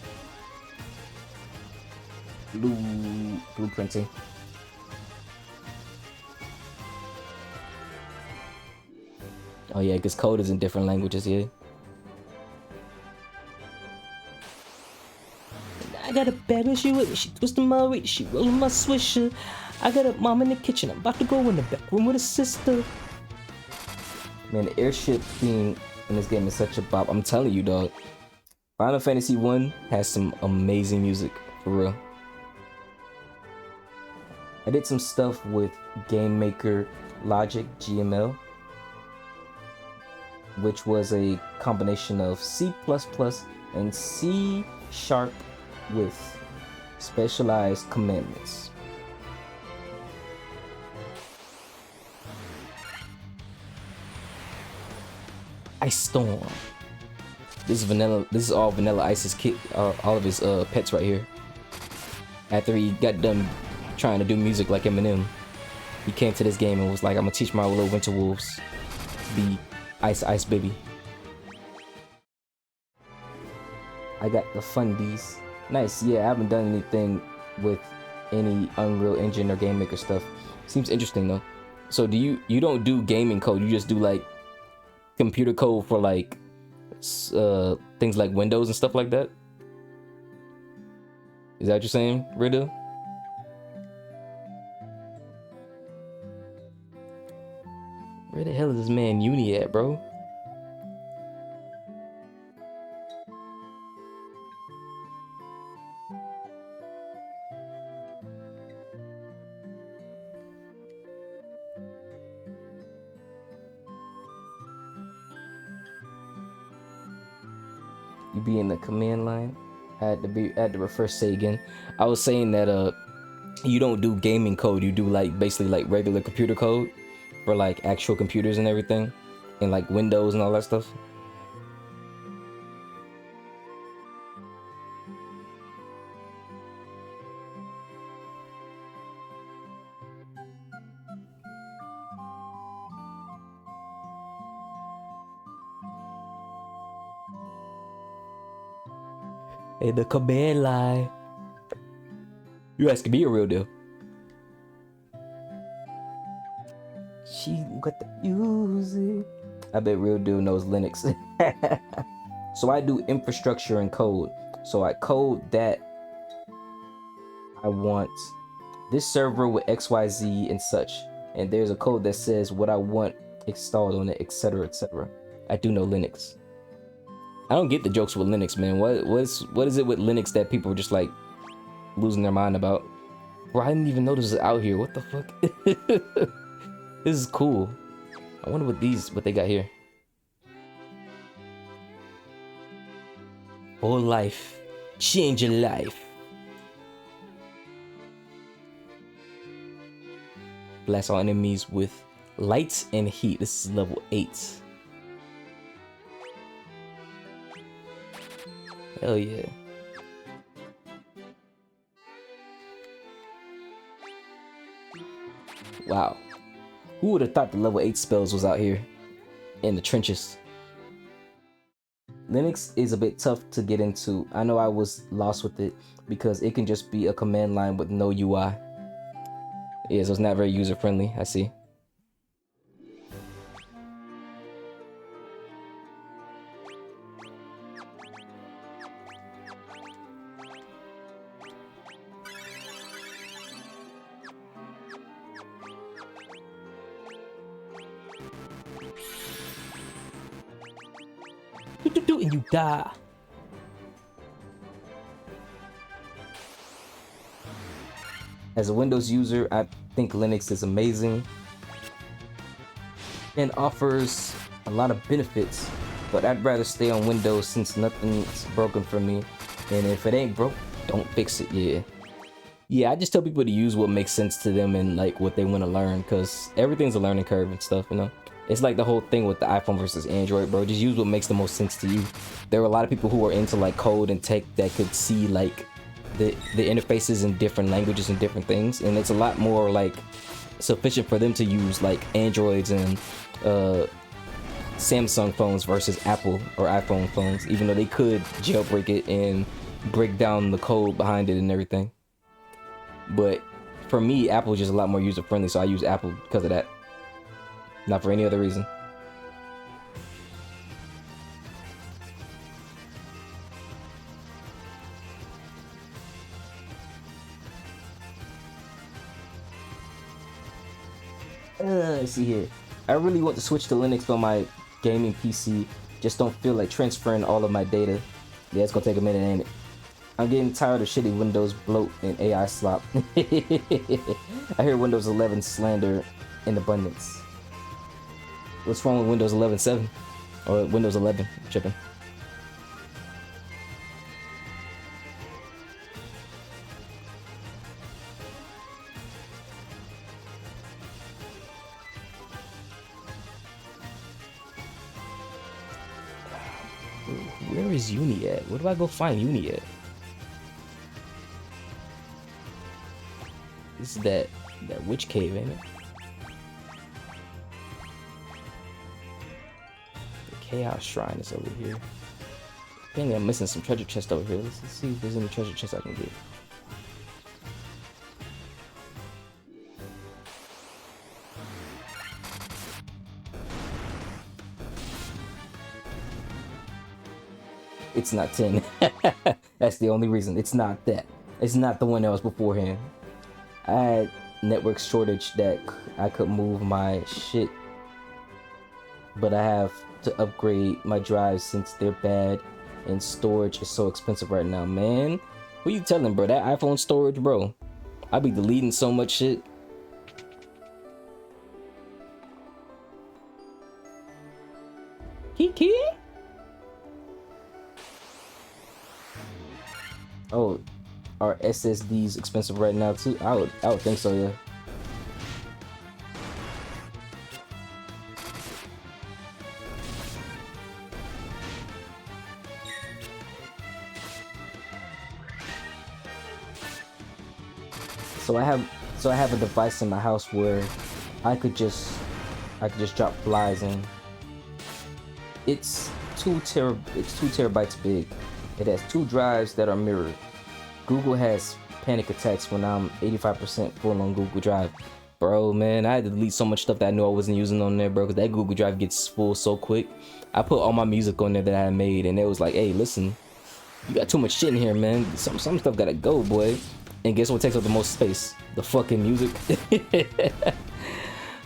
blueprinting. Oh yeah, because code is in different languages, yeah. I got a bad when she with me. She twisting my weight. She rolling my swisher. I got a mom in the kitchen. I'm about to go in the back room with a sister. Man, the airship theme in this game is such a bop. I'm telling you, dog. Final Fantasy 1 has some amazing music, for real. I did some stuff with Game Maker Logic GML, which was a combination of C++ and C# with specialized commandments. Ice Storm. This is all Vanilla Ice's kit, all of his pets right here. After he got done trying to do music like Eminem, he came to this game and was like, I'm gonna teach my little winter wolves to be Ice Baby. I got the fundies. Nice, yeah, I haven't done anything with any Unreal Engine or Game Maker stuff. Seems interesting though. So do you don't do gaming code, you just do like computer code for like things like Windows and stuff like that? Is that what you're saying, Rida? Where the hell is this man Uni at, bro? You be in the command line. I had to reverse say again. I was saying that you don't do gaming code, you do like basically like regular computer code for like actual computers and everything, and like Windows and all that stuff. Hey, the command line. You asking me a real deal? She got the music. I bet Real Deal knows Linux. So I do infrastructure and code. So I code that I want this server with XYZ and such. And there's a code that says what I want installed on it, etc., etc. I do know Linux. I don't get the jokes with Linux, man. What is it with Linux that people are just like losing their mind about? Bro, I didn't even know this was out here. What the fuck? This is cool. I wonder what they got here. Whole life. Change your life. Blast all enemies with light and heat. This is level 8. Hell yeah. Wow. Who would have thought the level 8 spells was out here in the trenches? Linux is a bit tough to get into. I know I was lost with it because it can just be a command line with no UI. Yeah, so it's not very user friendly. I see. And you die. As a Windows user, I think Linux is amazing and offers a lot of benefits, but I'd rather stay on Windows since nothing's broken for me. And if it ain't broke, don't fix it. Yeah, I just tell people to use what makes sense to them and like what they want to learn, because everything's a learning curve and stuff, you know. It's like the whole thing with the iPhone versus Android, bro. Just use what makes the most sense to you. There were a lot of people who are into like code and tech that could see like the interfaces in different languages and different things, and it's a lot more like sufficient for them to use like Androids and Samsung phones versus Apple or iPhone phones, even though they could jailbreak it and break down the code behind it and everything. But for me, Apple is just a lot more user friendly, so I use Apple because of that. Not for any other reason. Let's see here. I really want to switch to Linux on my gaming PC. Just don't feel like transferring all of my data. Yeah, it's gonna take a minute, ain't it? I'm getting tired of shitty Windows bloat and AI slop. I hear Windows 11 slander in abundance. What's wrong with Windows 11.7? Or Windows 11? Tripping. Where is Uni at? Where do I go find Uni at? This is that witch cave, ain't it? The Chaos Shrine is over here. I think I'm missing some treasure chest over here. Let's see if there's any treasure chest I can get. It's not 10. That's the only reason. It's not that. It's not the one that was beforehand. I had network shortage that I could move my shit, but I have to upgrade my drives since they're bad and storage is so expensive right now. Man, who you telling, bro? That iPhone storage, bro. I be deleting so much shit. Kiki? Oh, are SSDs expensive right now too? I would think so, yeah. So I have a device in my house where I could just drop flies in. It's 2 terabytes big. It has 2 drives that are mirrored. Google has panic attacks when I'm 85% full on Google Drive. Bro, man, I had to delete so much stuff that I knew I wasn't using on there, bro, because that Google Drive gets full so quick. I put all my music on there that I had made, and it was like, hey, listen, you got too much shit in here, man. Some stuff gotta go, boy. And guess what takes up the most space? The fucking music.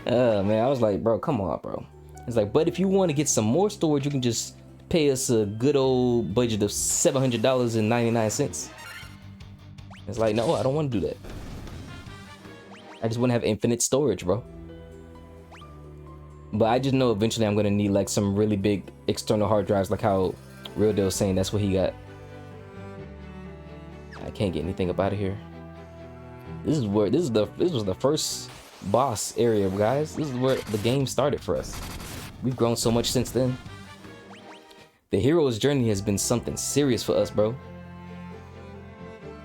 Man, I was like, bro, come on, bro. It's like, but if you want to get some more storage, you can just pay us a good old budget of $700.99. It's like, no, I don't want to do that. I just want to have infinite storage, bro. But I just know eventually I'm gonna need like some really big external hard drives, like how Real Deal's saying that's what he got. I can't get anything up out of here. This was the first boss area, guys. This is where the game started for us. We've grown so much since then. The hero's journey has been something serious for us, bro.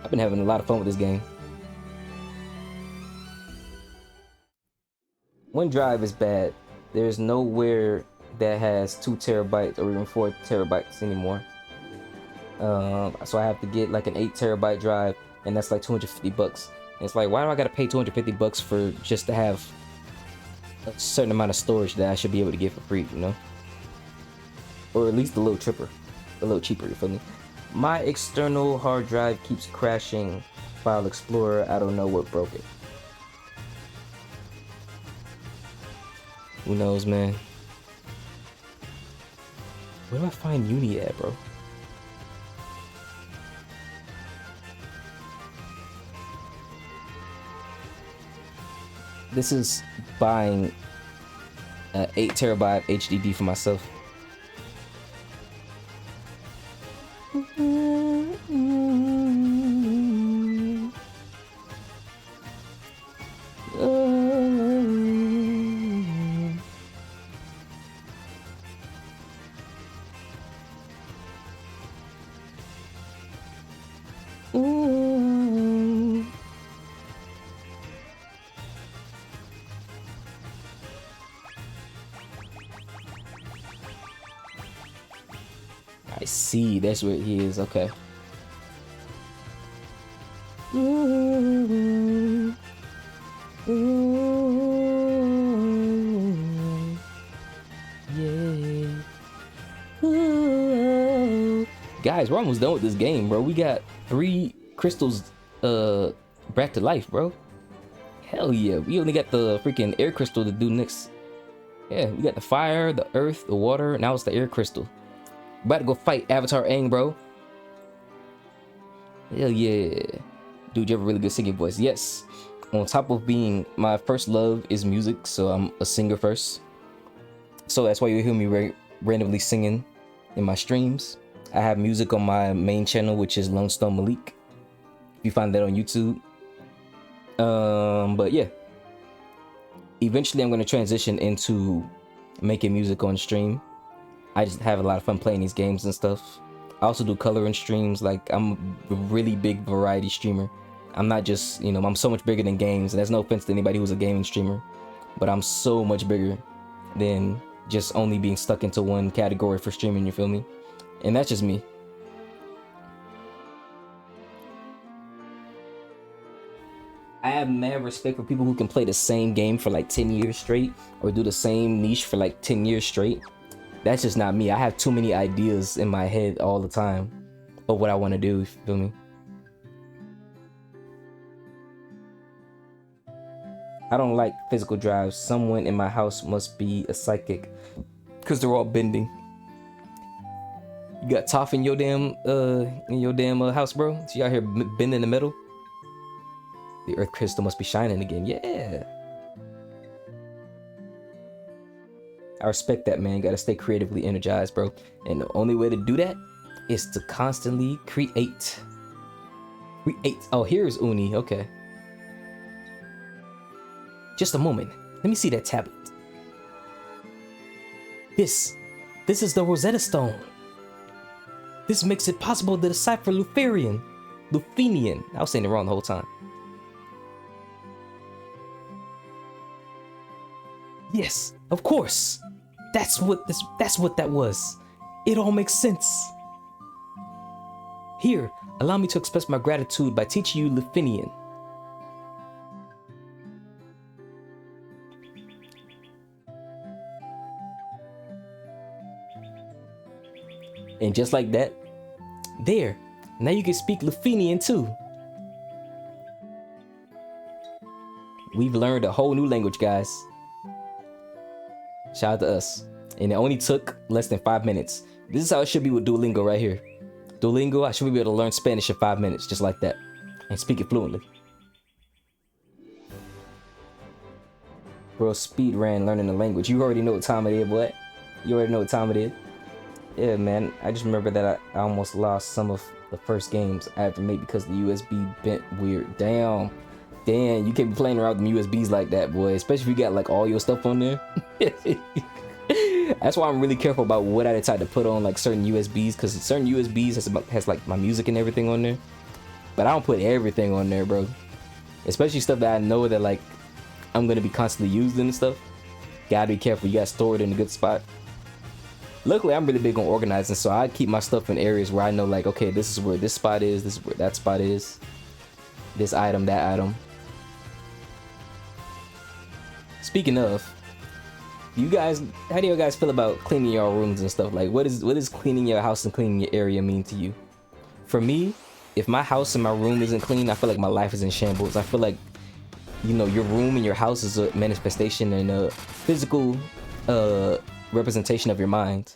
I've been having a lot of fun with this game. One drive is bad. There's nowhere that has 2 terabytes or even 4 terabytes anymore. So I have to get like an 8 terabyte drive, and that's like $250. It's like, why do I gotta pay 250 bucks for just to have a certain amount of storage that I should be able to get for free, you know? Or at least a little cheaper, you feel me? My external hard drive keeps crashing. File Explorer, I don't know what broke it. Who knows, man? Where do I find Uni at, bro? This is buying an 8 terabyte HDD for myself. I see, that's where he is, okay. Yeah. Guys, we're almost done with this game, bro. We got 3 crystals back to life, bro. Hell yeah. We only got the freaking air crystal to do next. Yeah, we got the fire, the earth, the water, now it's the air crystal. About to go fight Avatar Aang, bro. Hell yeah. Dude, you have a really good singing voice. Yes. On top of being my first love is music, so I'm a singer first. So that's why you hear me randomly singing in my streams. I have music on my main channel, which is Lone Star Maalik. You find that on YouTube. But yeah. Eventually I'm going to transition into making music on stream. I just have a lot of fun playing these games and stuff. I also do coloring streams. Like, I'm a really big variety streamer. I'm not just, you know, I'm so much bigger than games. And there's no offense to anybody who's a gaming streamer, but I'm so much bigger than just only being stuck into one category for streaming, you feel me? And that's just me. I have mad respect for people who can play the same game for like 10 years straight or do the same niche for like 10 years straight. That's just not me. I have too many ideas in my head all the time of what I want to do, you feel me? I don't like physical drives. Someone in my house must be a psychic because they're all bending. You got Toph in your damn house, bro? So you out here bending the metal? The earth crystal must be shining again. Yeah. I respect that, man. Gotta stay creatively energized, bro. And the only way to do that is to constantly create. Oh, here's Uni. Okay. Just a moment. Let me see that tablet. This is the Rosetta Stone. This makes it possible to decipher Lufenian. I was saying it wrong the whole time. Yes, of course. That's what that was. It all makes sense. Here, allow me to express my gratitude by teaching you Lufenian. And just like that, there, now you can speak Lufenian too. We've learned a whole new language, guys. Shout out to us. And it only took less than 5 minutes. This is how it should be with Duolingo right here. Duolingo, I should be able to learn Spanish in 5 minutes, just like that. And speak it fluently. Bro, speed ran learning the language. You already know what time it is, boy. You already know what time it is. Yeah, man. I just remember that I almost lost some of the first games I ever made because the USB bent weird. Damn, you can't be playing around with them USBs like that, boy. Especially if you got like all your stuff on there. That's why I'm really careful about what I decide to put on like certain USBs, because certain USBs has like my music and everything on there. But I don't put everything on there, bro. Especially stuff that I know that like I'm gonna be constantly using and stuff. Gotta be careful. You gotta store it in a good spot. Luckily, I'm really big on organizing, so I keep my stuff in areas where I know, like, okay, this is where this spot is, this is where that spot is, this item, that item. Speaking of, how do you guys feel about cleaning your rooms and stuff? Like, what is cleaning your house and cleaning your area mean to you? For me, if my house and my room isn't clean, I feel like my life is in shambles. I feel like, you know, your room and your house is a manifestation and a physical representation of your mind.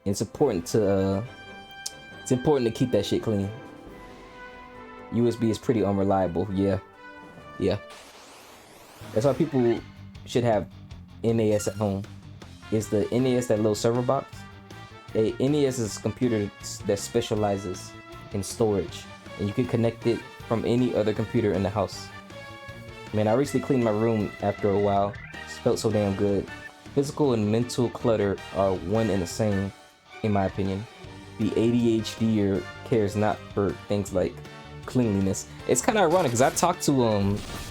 It's important to keep that shit clean. USB is pretty unreliable. Yeah. That's why people should have NAS at home. Is the NAS that little server box? A NAS is a computer that specializes in storage, and you can connect it from any other computer in the house. Man, I recently cleaned my room after a while. It felt so damn good. Physical and mental clutter are one and the same, in my opinion. The ADHDer cares not for things like cleanliness. It's kind of ironic because I talked to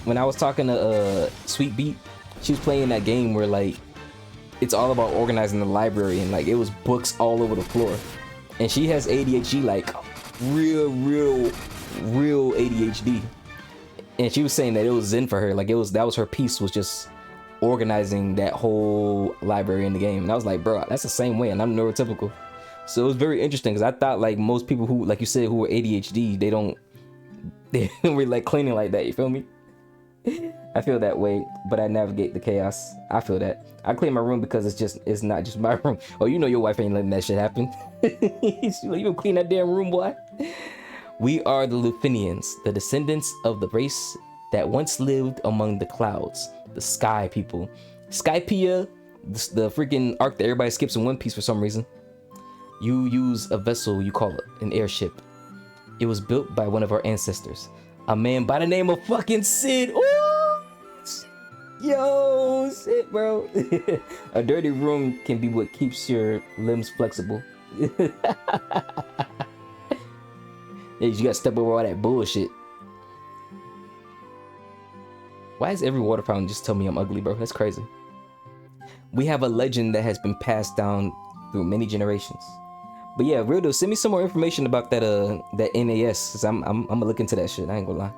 when I was talking to Sweet Beat, she was playing that game where like it's all about organizing the library and like it was books all over the floor, and she has ADHD, like real ADHD, and she was saying that it was zen for her. Like that was her piece, was just organizing that whole library in the game. And I was like, bro, that's the same way, and I'm neurotypical. So it was very interesting because I thought like most people who, like you said, who are ADHD, they don't really like cleaning like that. You feel me? I feel that way, but I navigate the chaos. I feel that. I clean my room because it's not just my room. Oh, you know your wife ain't letting that shit happen. She's like, you gonna clean that damn room, boy? We are the Lufinians, the descendants of the race that once lived among the clouds, the sky people. Skypea, the freaking arc that everybody skips in One Piece for some reason. You use a vessel, you call it an airship. It was built by one of our ancestors, a man by the name of fucking Sid. Ooh! Yo, Sid, bro. A dirty room can be what keeps your limbs flexible. Yeah, you gotta step over all that bullshit. Why does every water fountain just tell me I'm ugly, bro? That's crazy. We have a legend that has been passed down through many generations. But yeah, real deal, send me some more information about that NAS, cause I'm gonna look into that shit. I ain't gonna lie.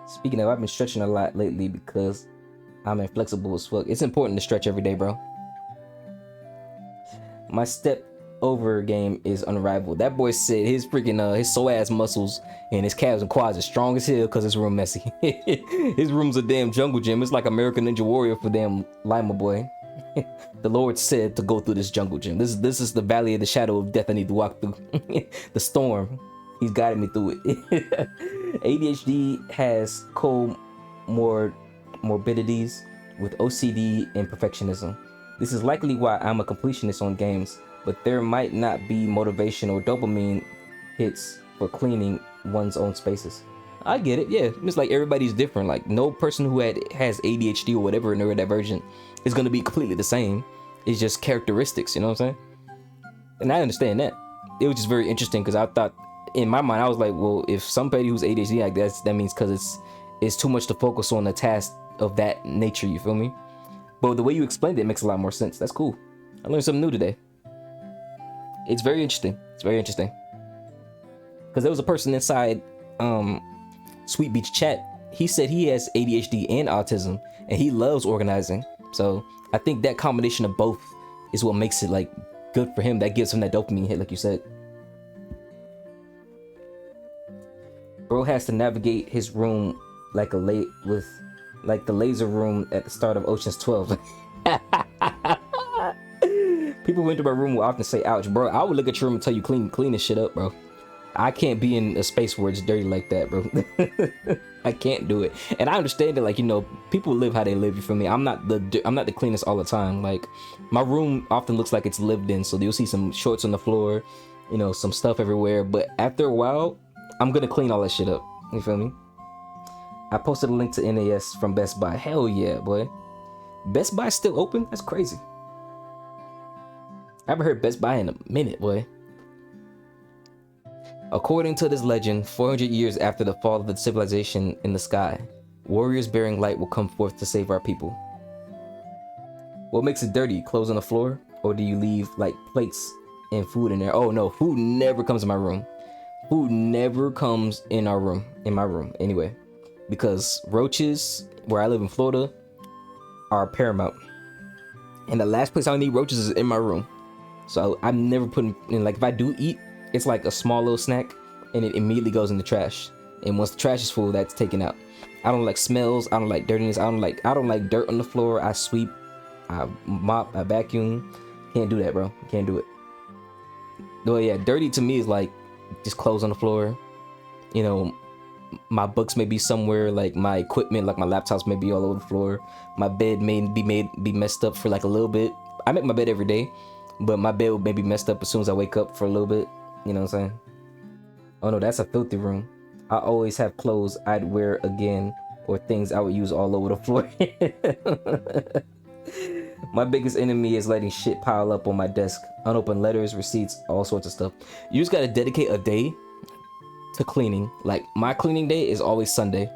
Speaking of, I've been stretching a lot lately because I'm inflexible as fuck. It's important to stretch every day, bro. My step over game is unrivaled. That boy said his freaking his so ass muscles and his calves and quads are strong as hell because his room messy. His room's a damn jungle gym. It's like American Ninja Warrior for damn Lima boy. The Lord said to go through this jungle gym. This is the valley of the shadow of death I need to walk through. The storm. He's guided me through it. ADHD has comorbidities with OCD and perfectionism. This is likely why I'm a completionist on games, but there might not be motivation or dopamine hits for cleaning one's own spaces. I get it, yeah. It's like everybody's different. Like no person who has ADHD or whatever neurodivergent is gonna be completely the same. It's just characteristics, you know what I'm saying? And I understand that. It was just very interesting because I thought, in my mind, I was like, well, if somebody who's ADHD like that means because it's too much to focus on a task of that nature, you feel me? But the way you explained it makes a lot more sense. That's cool. I learned something new today. It's very interesting. It's very interesting. Because there was a person inside Sweet Beach chat. He said he has ADHD and autism, and he loves organizing. So I think that combination of both is what makes it like good for him. That gives him that dopamine hit, like you said. Bro has to navigate his room like the laser room at the start of Ocean's 12. People who enter my room will often say, ouch, bro. I would look at your room and tell you clean this shit up, bro. I can't be in a space where it's dirty like that, bro. I can't do it. And I understand that, like, you know, people live how they live, you feel me? I'm not the cleanest all the time. Like, my room often looks like it's lived in, so you'll see some shorts on the floor, you know, some stuff everywhere. But after a while, I'm gonna clean all that shit up. You feel me? I posted a link to NAS from Best Buy. Hell yeah, boy. Best Buy's still open? That's crazy. I haven't heard Best Buy in a minute, boy. According to this legend, 400 years after the fall of the civilization in the sky, warriors bearing light will come forth to save our people. What makes it dirty? Clothes on the floor? Or do you leave like plates and food in there? Oh no, food never comes in my room. Food never comes in my room anyway. Because roaches, where I live in Florida, are paramount. And the last place I need roaches is in my room. So I'm never putting in, like, if I do eat, it's like a small little snack and it immediately goes in the trash. And once the trash is full, that's taken out. I don't like smells. I don't like dirtiness. I don't like dirt on the floor. I sweep, I mop, I vacuum. Can't do that, bro. Can't do it. Well, yeah, dirty to me is like just clothes on the floor. You know, my books may be somewhere, like my equipment, like my laptops may be all over the floor. My bed may be messed up for like a little bit. I make my bed every day, but my bed may be messed up as soon as I wake up for a little bit. You know what I'm saying? Oh no, that's a filthy room. I always have clothes I'd wear again or things I would use all over the floor. My biggest enemy is letting shit pile up on my desk. Unopened letters, receipts, all sorts of stuff. You just gotta dedicate a day to cleaning. Like, my cleaning day is always Sunday.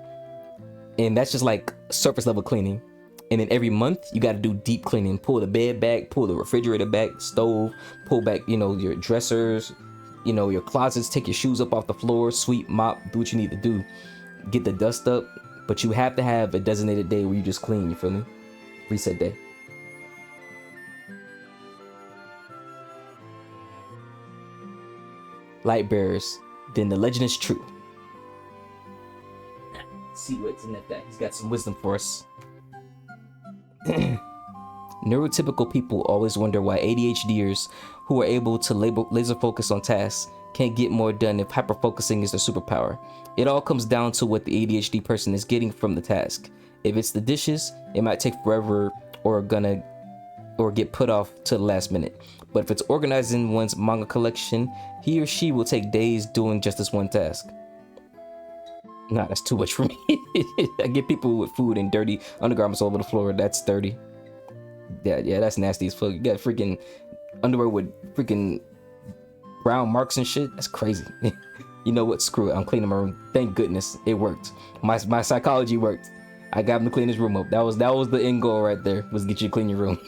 And that's just like surface level cleaning. And then every month, you gotta do deep cleaning. Pull the bed back, pull the refrigerator back, stove, pull back, you know, your dressers, you know, your closets, take your shoes up off the floor, sweep, mop, do what you need to do. Get the dust up. But you have to have a designated day where you just clean, you feel me? Reset day. Light bearers, then the legend is true. See what's in that. He's got some wisdom for us. Neurotypical people always wonder why ADHDers who are able to laser focus on tasks can't get more done if hyperfocusing is their superpower. It all comes down to what the ADHD person is getting from the task. If it's the dishes, it might take forever or get put off to the last minute. But if it's organizing one's manga collection, he or she will take days doing just this one task. Nah, that's too much for me. I get people with food and dirty undergarments all over the floor. That's dirty. Yeah, that's nasty as fuck. You got freaking underwear with freaking brown marks and shit. That's crazy. You know what? Screw it. I'm cleaning my room. Thank goodness it worked. My psychology worked. I got him to clean his room up. That was the end goal right there. Was get you to clean your room.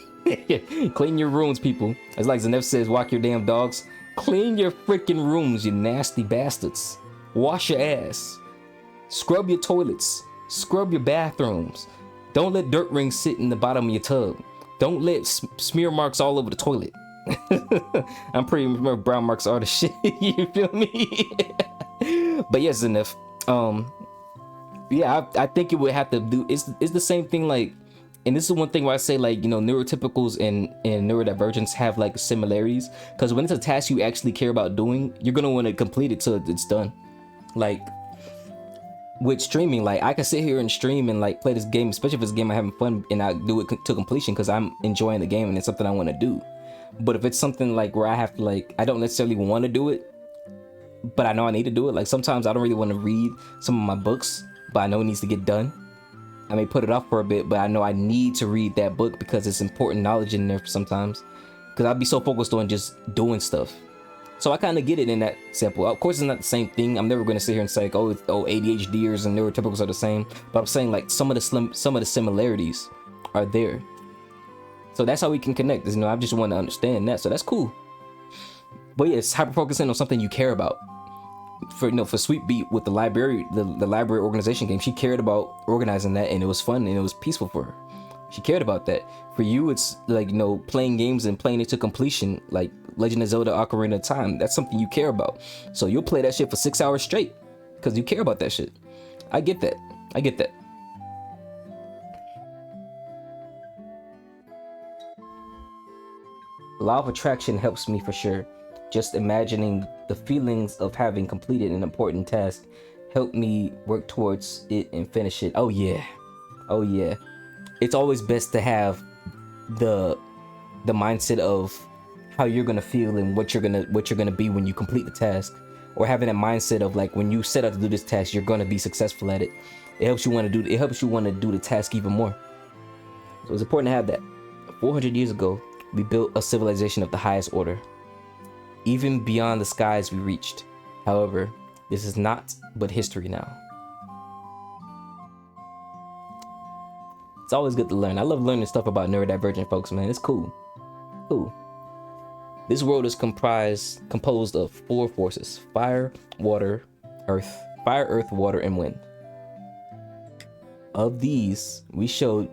Clean your rooms, people. As like Zanef says, walk your damn dogs. Clean your freaking rooms, you nasty bastards. Wash your ass. Scrub your toilets. Scrub your bathrooms. Don't let dirt rings sit in the bottom of your tub. Don't let smear marks all over the toilet. I'm pretty sure brown marks are the shit. You feel me? But yes, Zanef. Yeah, I think it would have to do. It's the same thing, like. And this is one thing where I say, like, you know, neurotypicals and neurodivergents have like similarities, because when it's a task you actually care about doing, you're gonna want to complete it till it's done. Like with streaming, like I can sit here and stream and like play this game, especially if it's a game I'm having fun, and I do it to completion because I'm enjoying the game and it's something I want to do. But if it's something like where I have to, like, I don't necessarily want to do it, but I know I need to do it. Like sometimes I don't really want to read some of my books, but I know it needs to get done. I may put it off for a bit, but I know I need to read that book because it's important knowledge in there sometimes. Because I'd be so focused on just doing stuff. So I kind of get it in that sample. Of course, it's not the same thing. I'm never going to sit here and say, like, oh, ADHDers and neurotypicals are the same. But I'm saying, like, some of the similarities are there. So that's how we can connect. You know, I just want to understand that. So that's cool. But yeah, it's hyper focusing on something you care about. For Sweet Beat with the library, the library organization game, she cared about organizing that, and it was fun and it was peaceful for her. She cared about that. For you, it's like, you know, playing games and playing it to completion, like Legend of Zelda Ocarina of Time. That's something you care about. So you'll play that shit for 6 hours straight because you care about that shit. I get that. Law of attraction helps me for sure. Just imagining the feelings of having completed an important task helped me work towards it and finish it. Oh yeah. It's always best to have the mindset of how you're gonna feel and what you're gonna be when you complete the task, or having that mindset of like when you set out to do this task, you're gonna be successful at it. It helps you want to do the task even more. So it's important to have that. 400 years ago, we built a civilization of the highest order. Even beyond the skies we reached. However, this is not but history now. It's always good to learn. I love learning stuff about neurodivergent folks, man. It's cool. This world is composed of 4 forces: fire, earth, water, and wind. Of these, we showed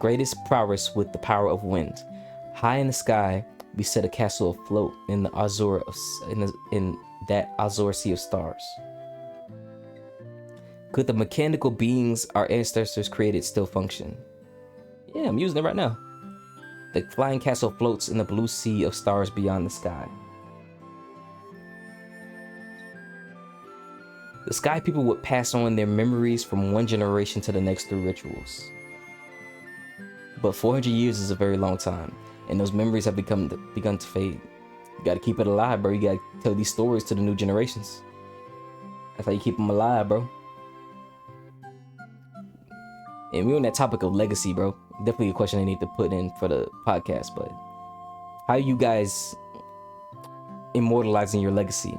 greatest prowess with the power of wind. High in the sky, we set a castle afloat in the azure in that azure sea of stars. Could the mechanical beings our ancestors created still function? Yeah, I'm using it right now. The flying castle floats in the blue sea of stars beyond the sky. The sky people would pass on their memories from one generation to the next through rituals. But 400 years is a very long time, and those memories have begun to fade. You gotta keep it alive, bro. You gotta tell these stories to the new generations. That's how you keep them alive, bro. And we're on that topic of legacy, bro. Definitely a question I need to put in for the podcast, but how are you guys immortalizing your legacy?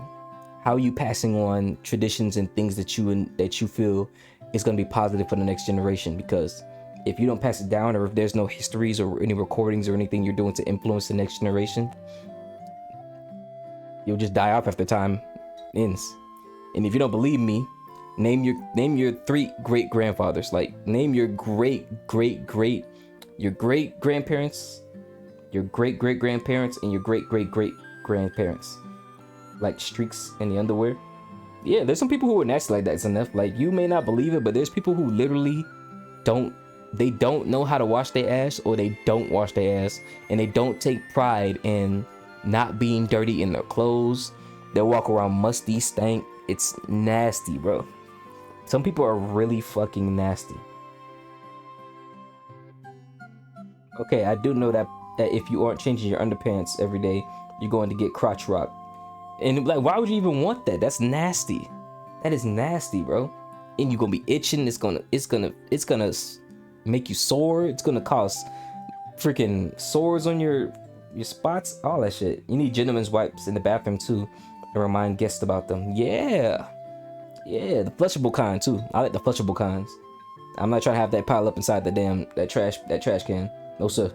How are you passing on traditions and things that you feel is going to be positive for the next generation? Because if you don't pass it down, or if there's no histories or any recordings or anything you're doing to influence the next generation, you'll just die off after time ends. And if you don't believe me, name your 3 great grandfathers. Like, name your great grandparents, your great great grandparents, and your great grandparents. Like streaks in the underwear. Yeah, there's some people who are nasty like that. It's enough. Like, you may not believe it, but there's people who literally don't know how to wash their ass, or they don't wash their ass, and they don't take pride in not being dirty in their clothes. They'll walk around musty, stank. It's nasty, bro. Some people are really fucking nasty. Okay, I do know that if you aren't changing your underpants every day, you're going to get crotch rock. And like, why would you even want that? That's nasty. That is nasty, bro. And you're gonna be itching. It's gonna make you sore. It's gonna cause freaking sores on your spots. All that shit. You need gentlemen's wipes in the bathroom too, and remind guests about them. Yeah, the flushable kind too. I like the flushable kinds. I'm not trying to have that pile up inside that trash can. No sir.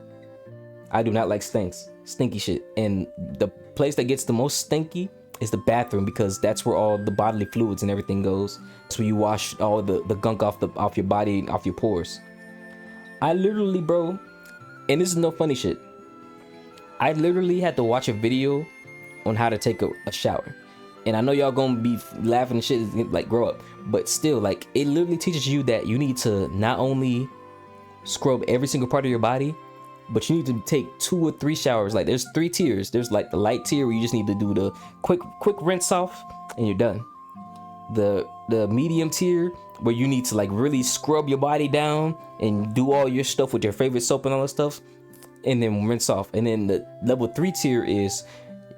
I do not like stinky shit. And the place that gets the most stinky is the bathroom, because that's where all the bodily fluids and everything goes. That's where you wash all the gunk off your body, off your pores. I literally, bro, and this is no funny shit, I literally had to watch a video on how to take a shower. And I know y'all gonna be laughing and shit, like, grow up, but still, like, it literally teaches you that you need to not only scrub every single part of your body, but you need to take 2 or 3 showers. Like, there's 3 tiers. There's like the light tier where you just need to do the quick rinse off and you're done. The medium tier where you need to like really scrub your body down and do all your stuff with your favorite soap and all that stuff, and then rinse off. And then the level 3 tier is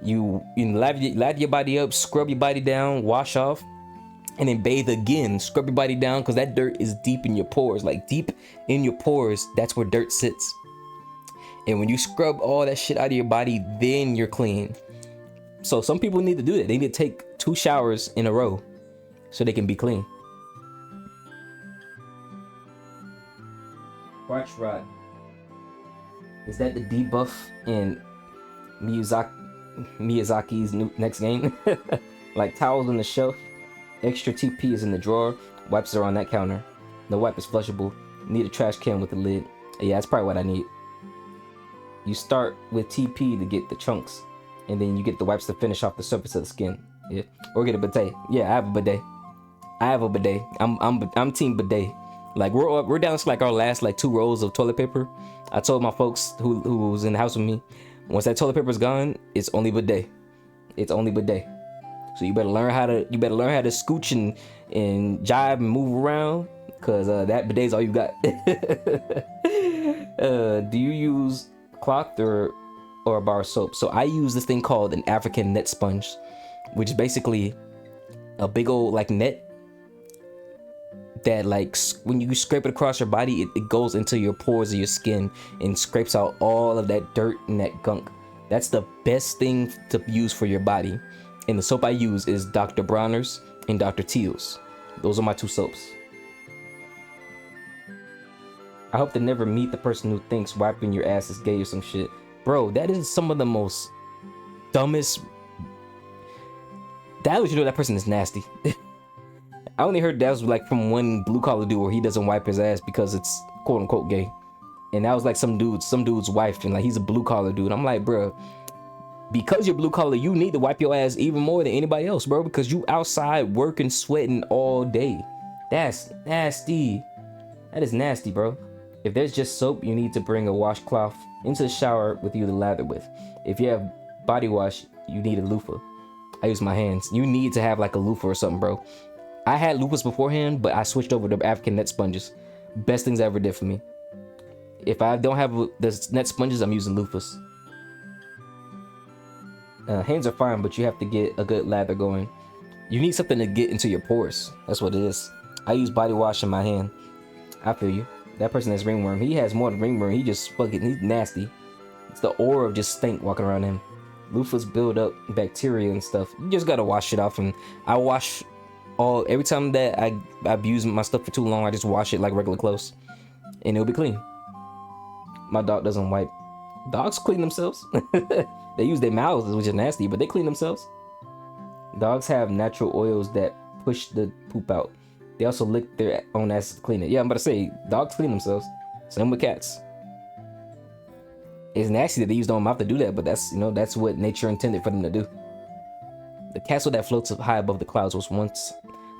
you lather your body up, scrub your body down, wash off, and then bathe again. Scrub your body down, because that dirt is deep in your pores. Like, deep in your pores, that's where dirt sits. And when you scrub all that shit out of your body, then you're clean. So some people need to do that. They need to take 2 showers in a row so they can be clean. Crotch rot. Is that the debuff in Miyazaki's next game? Like, towels on the shelf. Extra TP is in the drawer. Wipes are on that counter. The wipe is flushable. Need a trash can with a lid. Yeah, that's probably what I need. You start with TP to get the chunks, and then you get the wipes to finish off the surface of the skin. Yeah, or get a bidet. Yeah, I have a bidet. I'm team bidet. Like, we're down to like our last like 2 rolls of toilet paper. I told my folks who was in the house with me, once that toilet paper's gone, it's only bidet. It's only bidet. So you better learn how to scooch and jive and move around, cause that bidet's all you got. Do you use cloth or a bar of soap? So I use this thing called an African net sponge, which is basically a big old like net that, like, when you scrape it across your body, it goes into your pores of your skin and scrapes out all of that dirt and that gunk. That's the best thing to use for your body. And the soap I use is Dr. Bronner's and Dr. Teal's. Those are my 2 soaps. I hope to never meet the person who thinks wiping your ass is gay or some shit. Bro, that is some of the most dumbest... That lets you know that person is nasty. I only heard that was like from one blue collar dude where he doesn't wipe his ass because it's quote unquote gay. And that was like some dude's wife, and like he's a blue collar dude. I'm like, bro, because you're blue collar, you need to wipe your ass even more than anybody else, bro, because you outside working, sweating all day. That's nasty. That is nasty, bro. If there's just soap, you need to bring a washcloth into the shower with you to lather with. If you have body wash, you need a loofah. I use my hands. You need to have like a loofah or something, bro. I had loofahs beforehand, but I switched over to African net sponges. Best things I ever did for me. If I don't have the net sponges, I'm using loofahs. Hands are fine, but you have to get a good lather going. You need something to get into your pores. That's what it is. I use body wash in my hand. I feel you. That person has ringworm. He has more than ringworm. He just fucking, he's nasty. It's the aura of just stink walking around him. Loofahs build up bacteria and stuff. You just gotta wash it off. And I wash every time that I've used my stuff for too long, I just wash it like regular clothes. And it'll be clean. My dog doesn't wipe. Dogs clean themselves. They use their mouths, which is nasty, but they clean themselves. Dogs have natural oils that push the poop out. They also lick their own asses to clean it. Yeah, I'm about to say, dogs clean themselves. Same with cats. It's nasty that they use their own mouth to do that, but that's, that's what nature intended for them to do. The castle that floats high above the clouds was once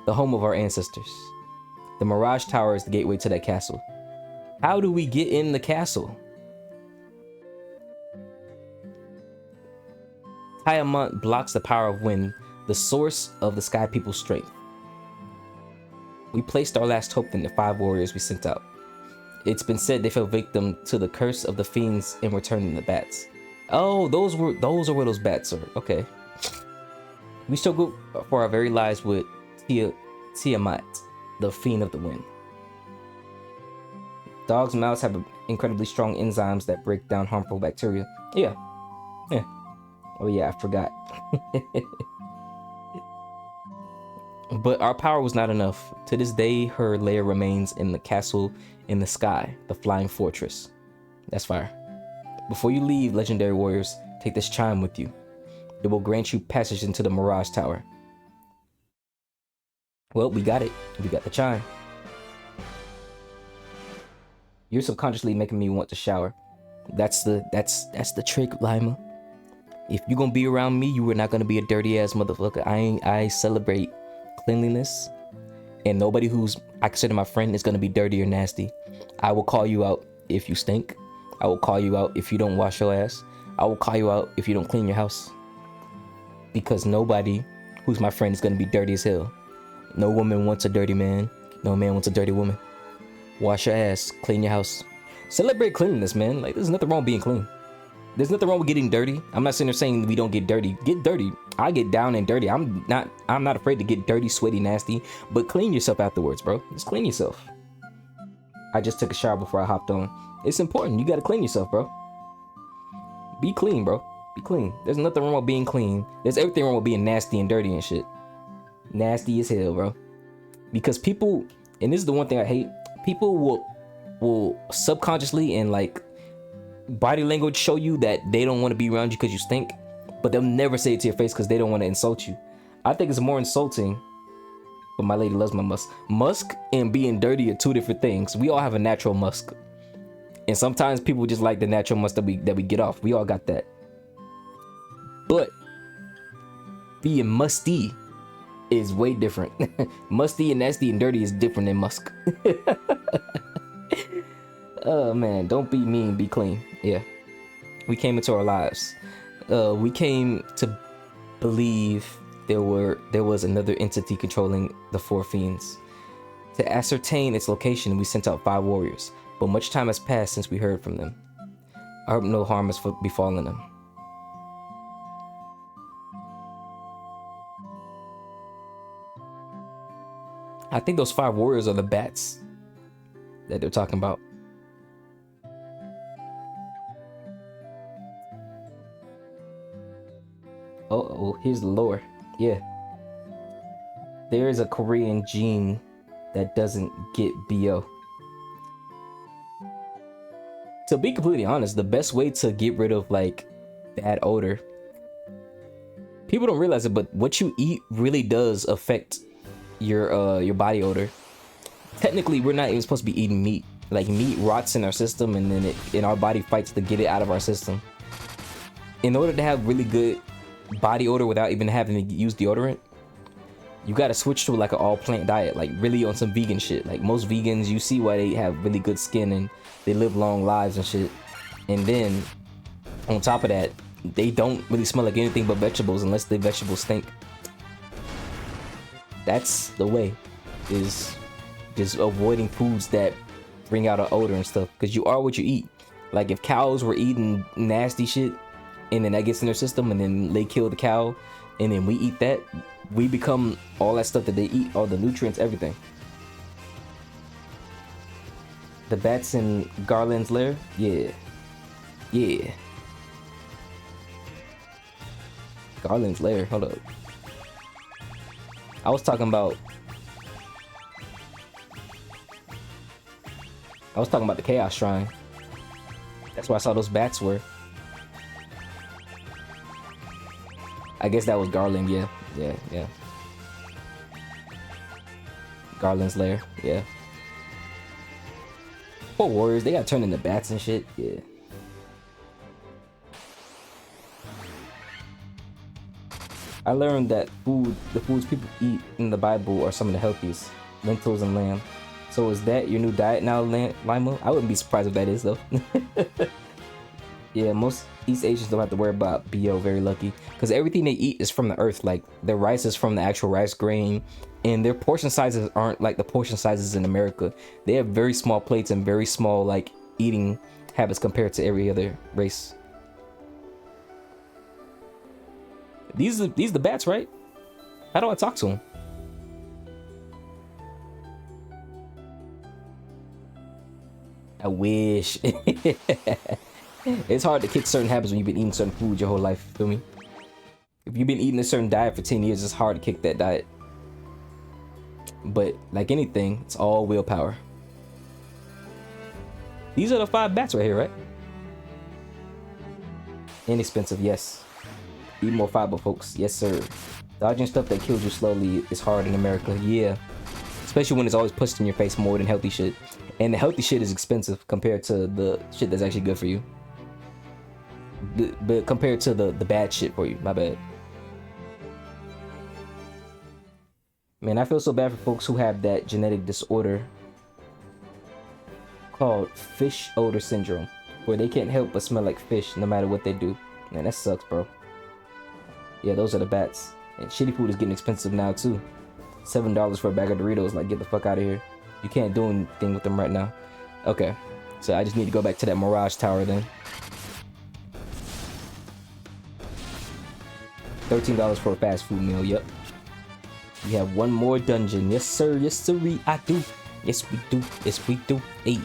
the home of our ancestors. The Mirage Tower is the gateway to that castle. How do we get in the castle? Tiamat blocks the power of wind, the source of the Sky People's strength. We placed our last hope in the 5 warriors we sent out. It's been said they fell victim to the curse of the fiends in returning the bats. Oh, those are where those bats are. Okay. We struggled for our very lives with Tiamat, the fiend of the wind. Dogs' mouths have incredibly strong enzymes that break down harmful bacteria. Yeah. Oh yeah, I forgot. But our power was not enough. To this day, her lair remains in the castle in the sky, the flying fortress. That's fire. Before you leave, legendary warriors, take this chime with you. It will grant you passage into the Mirage Tower. Well, we got it. We got the chime. You're subconsciously making me want to shower. That's the trick, Lima. If you're gonna be around me, you are not gonna be a dirty ass motherfucker. I celebrate cleanliness, and nobody who's I consider my friend is gonna be dirty or nasty. I will call you out if you stink. I will call you out if you don't wash your ass. I will call you out if you don't clean your house. Because nobody who's my friend is gonna be dirty as hell. No woman wants a dirty man. No man wants a dirty woman. Wash your ass, clean your house. Celebrate cleanliness, man. Like, there's nothing wrong with being clean. There's nothing wrong with getting dirty. I'm not sitting there saying we don't get dirty. Get dirty. I get down and dirty. I'm not afraid to get dirty, sweaty, nasty. But clean yourself afterwards, bro. Just clean yourself. I just took a shower before I hopped on. It's important. You gotta clean yourself, bro. Be clean, bro. Be clean. There's nothing wrong with being clean. There's everything wrong with being nasty and dirty and shit. Nasty as hell, bro. Because people, and this is the one thing I hate, people will subconsciously and like body language show you that they don't want to be around you because you stink, but they'll never say it to your face because they don't want to insult you. I think it's more insulting, but my lady loves my musk. Musk and being dirty are two different things. We all have a natural musk, and sometimes people just like the natural musk that we get off. We all got that, but being musty is way different. Musty and nasty and dirty is different than musk. Oh man, don't be mean, be clean. Yeah. We came into our lives. We came to believe there was another entity controlling the 4 fiends. To ascertain its location, we sent out 5 warriors, but much time has passed since we heard from them. I hope no harm has befallen them. I think those 5 warriors are the bats that they're talking about. Oh, here's the lore. Yeah. There is a Korean gene that doesn't get BO. To be completely honest, the best way to get rid of like bad odor, people don't realize it, but what you eat really does affect your body odor. Technically, we're not even supposed to be eating meat. Like meat rots in our system, and then in our body fights to get it out of our system. In order to have really good body odor without even having to use deodorant, you gotta switch to like an all plant diet, like really on some vegan shit. Like most vegans, you see why they have really good skin and they live long lives and shit. And then on top of that, they don't really smell like anything but vegetables unless the vegetables stink. That's the way, is just avoiding foods that bring out an odor and stuff, because you are what you eat. Like if cows were eating nasty shit and then that gets in their system and then they kill the cow and then we eat that, we become all that stuff that they eat, all the nutrients, everything. The bats in Garland's lair? Yeah. Yeah. Garland's lair, hold up. I was talking about the Chaos Shrine. That's where I saw those bats were. I guess that was Garland, yeah. Yeah. Garland's lair, yeah. Poor warriors, they got turned into bats and shit, yeah. I learned that the foods people eat in the Bible are some of the healthiest. Lentils and lamb. So is that your new diet now, Lima? I wouldn't be surprised if that is, though. Yeah, most East Asians don't have to worry about BO, very lucky. Because everything they eat is from the earth. Like, their rice is from the actual rice grain. And their portion sizes aren't like the portion sizes in America. They have very small plates and very small, like, eating habits compared to every other race. These the bats, right? How do I talk to them? I wish. It's hard to kick certain habits when you've been eating certain foods your whole life, feel me? If you've been eating a certain diet for 10 years, it's hard to kick that diet. But like anything, it's all willpower. These are the 5 bats right here, right? Inexpensive, yes. Eat more fiber, folks. Yes, sir. Dodging stuff that kills you slowly is hard in America, yeah. Especially when it's always pushed in your face more than healthy shit. And the healthy shit is expensive compared to the shit that's actually good for you. But compared to the bad shit for you, my bad. Man, I feel so bad for folks who have that genetic disorder called fish odor syndrome, where they can't help but smell like fish no matter what they do. Man, that sucks, bro. Yeah, those are the bats. And shitty food is getting expensive now too. $7 for a bag of Doritos, like get the fuck out of here. You can't do anything with them right now. Okay, so I just need to go back to that Mirage Tower then. $13 for a fast food meal, yep. We have one more dungeon. Yes sir, yes sirree, I do. Yes we do, yes we do. Hey.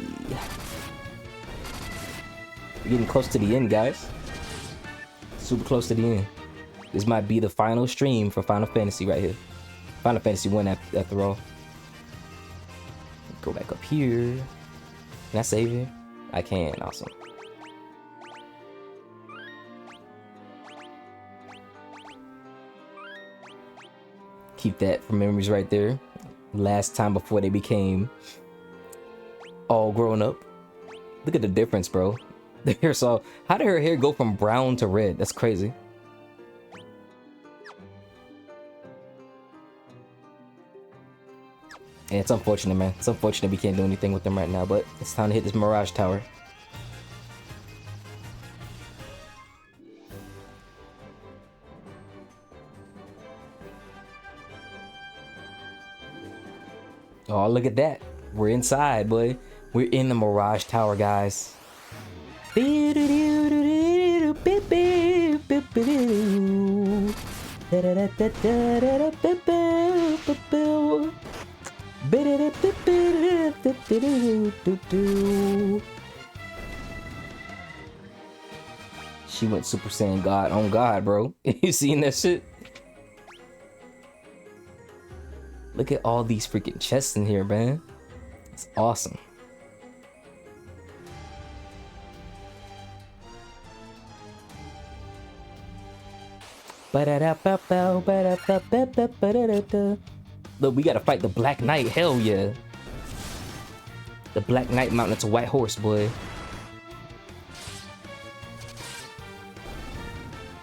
We're getting close to the end, guys. Super close to the end. This might be the final stream for Final Fantasy right here. Final Fantasy 1 after all. Go back up here. Can I save it? I can, awesome. Keep that for memories right there. Last time before they became all grown up. Look at the difference, bro. The hair saw. How did her hair go from brown to red? That's crazy. Yeah, it's unfortunate, man. It's unfortunate we can't do anything with them right now, but it's time to hit this Mirage Tower. Oh, look at that. We're inside, boy. We're in the Mirage Tower, guys. She went Super Saiyan God on God, bro. You seen that shit? Look at all these freaking chests in here, man. It's awesome. Look, we gotta fight the Black Knight. Hell yeah. Look at all these freaking chests in here, man. It's awesome. Look at all these freaking chests in here, man. It's awesome. Look, we gotta fight the Black Knight. Hell yeah. The Black Knight mounted a white horse, boy.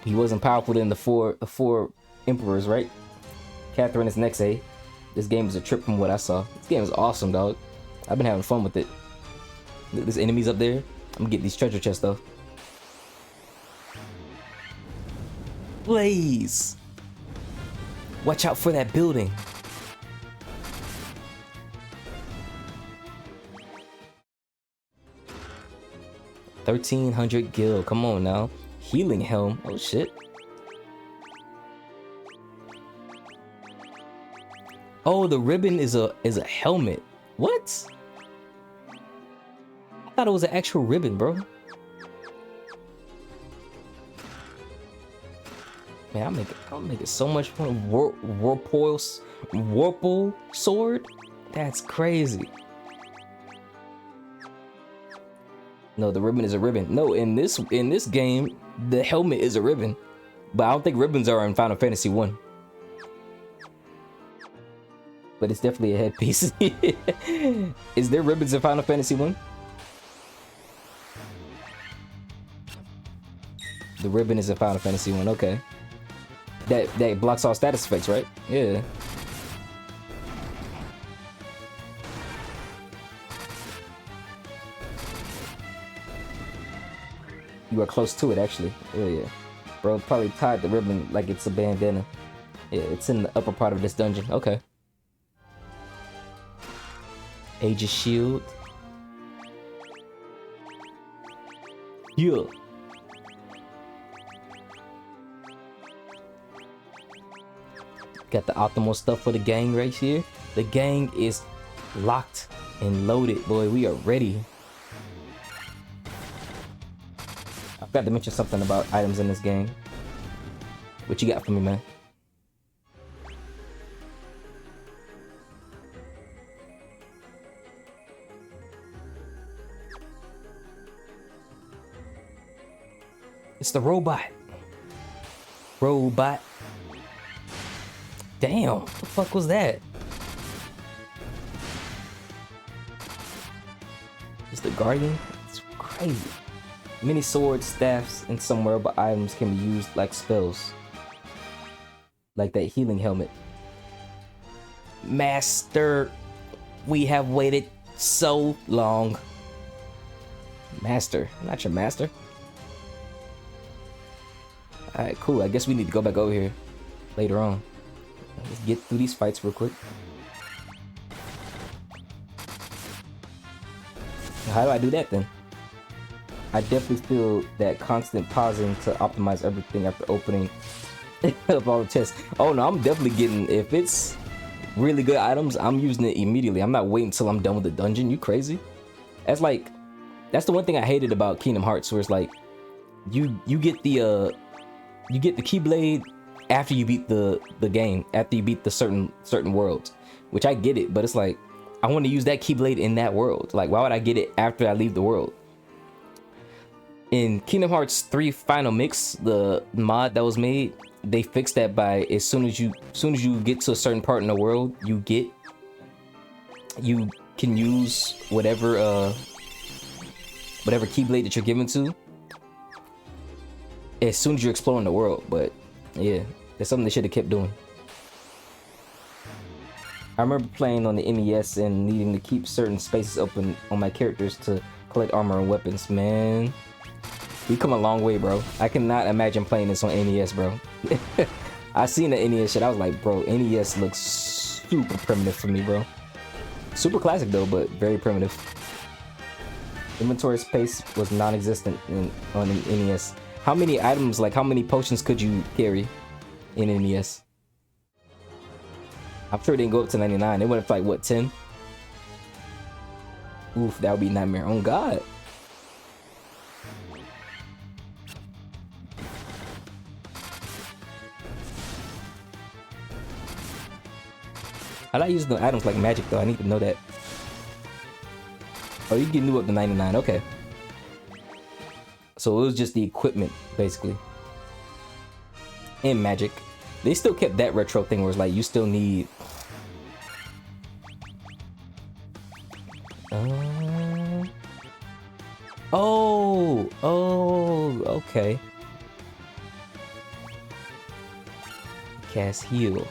He wasn't powerful than the four emperors, right? Catherine is next, eh? This game is a trip from what I saw. This game is awesome, dog. I've been having fun with it. Look, there's enemies up there. I'm gonna get these treasure chests, though. Blaze! Watch out for that building. $1,300 gil. Come on now. Healing helm. Oh shit. Oh, the ribbon is a helmet. What? I thought it was an actual ribbon, bro. Man, I'll make it so much fun. Warple sword? That's crazy. No, the ribbon is a ribbon. No, in this game, the helmet is a ribbon. But I don't think ribbons are in Final Fantasy 1. But it's definitely a headpiece. Is there ribbons in Final Fantasy 1? The ribbon is in Final Fantasy 1, okay. That blocks all status effects, right? Yeah. You are close to it, actually. Yeah. Bro probably tied the ribbon like it's a bandana. Yeah, it's in the upper part of this dungeon. Okay. Aegis shield. Yeah. Got the optimal stuff for the gang right here. The gang is locked and loaded, boy. We are ready. I forgot to mention something about items in this game. What you got for me, man? It's the robot. Robot. Damn, what the fuck was that? It's the Guardian? It's crazy. Many swords, staffs, and some wearable items can be used like spells. Like that healing helmet. Master, we have waited so long. Master, not your master. Alright, cool. I guess we need to go back over here later on. Let's get through these fights real quick. How do I do that then? I definitely feel that constant pausing to optimize everything after opening up all the chests. Oh no, I'm definitely getting, if it's really good items, I'm using it immediately. I'm not waiting until I'm done with the dungeon. You crazy? That's the one thing I hated about Kingdom Hearts, where it's like you get the Keyblade after you beat the game, after you beat the certain worlds, which I get it, but it's like I want to use that Keyblade in that world. Like, why would I get it after I leave the world? In Kingdom Hearts 3 Final Mix, the mod that was made, they fixed that by as soon as you get to a certain part in the world, you can use whatever Keyblade that you're given to as soon as you're exploring the world. But yeah, that's something they should have kept doing. I remember playing on the NES and needing to keep certain spaces open on my characters to collect armor and weapons. Man, we come a long way, bro. I cannot imagine playing this on NES, bro. I seen the NES shit. I was like, bro, NES looks super primitive for me, bro. Super classic though, but very primitive. Inventory space was non-existent on the NES. How many items, like how many potions could you carry in NES? I'm sure it didn't go up to 99. It went up to like, what, 10? Oof, that would be nightmare. Oh, God. How do I use the items like magic, though? I need to know that. Oh, you can do up to 99. Okay. So it was just the equipment, basically. And magic. They still kept that retro thing where it's like, you still need... Oh, okay. Cast heal.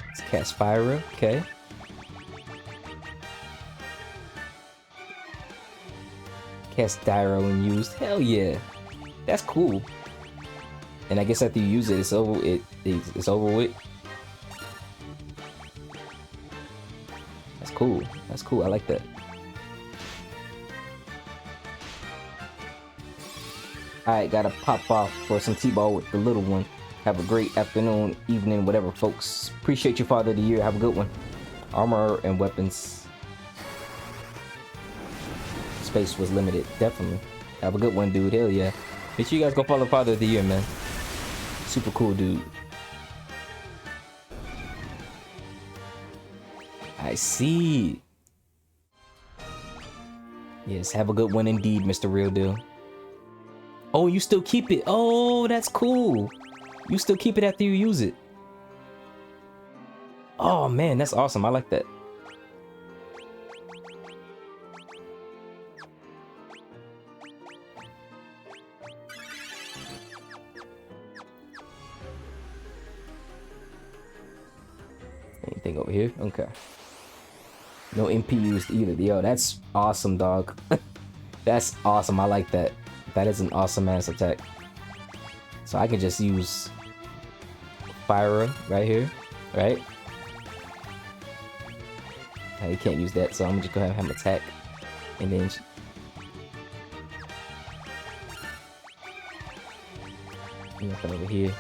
Let's cast Spyro, okay. Cast Dyro when used. Hell yeah. That's cool. And I guess after you use it, it's over with. That's cool. That's cool. I like that. Alright, gotta pop off for some T-ball with the little one. Have a great afternoon, evening, whatever, folks. Appreciate you, Father of the Year. Have a good one. Armor and weapons. Space was limited, definitely. Have a good one, dude. Hell yeah. Make sure you guys go follow Father of the Year, man. Super cool, dude. I see. Yes, have a good one indeed, Mr. Real Deal. Oh, you still keep it. Oh, that's cool. You still keep it after you use it. Oh man, that's awesome. I like that. Anything over here? Okay. No MP used either. Yo, that's awesome, dog. That's awesome. I like that. That is an awesome ass attack. So I can just use Spyro right here, right? You can't use that, so I'm just gonna have him attack, and then nothing over here.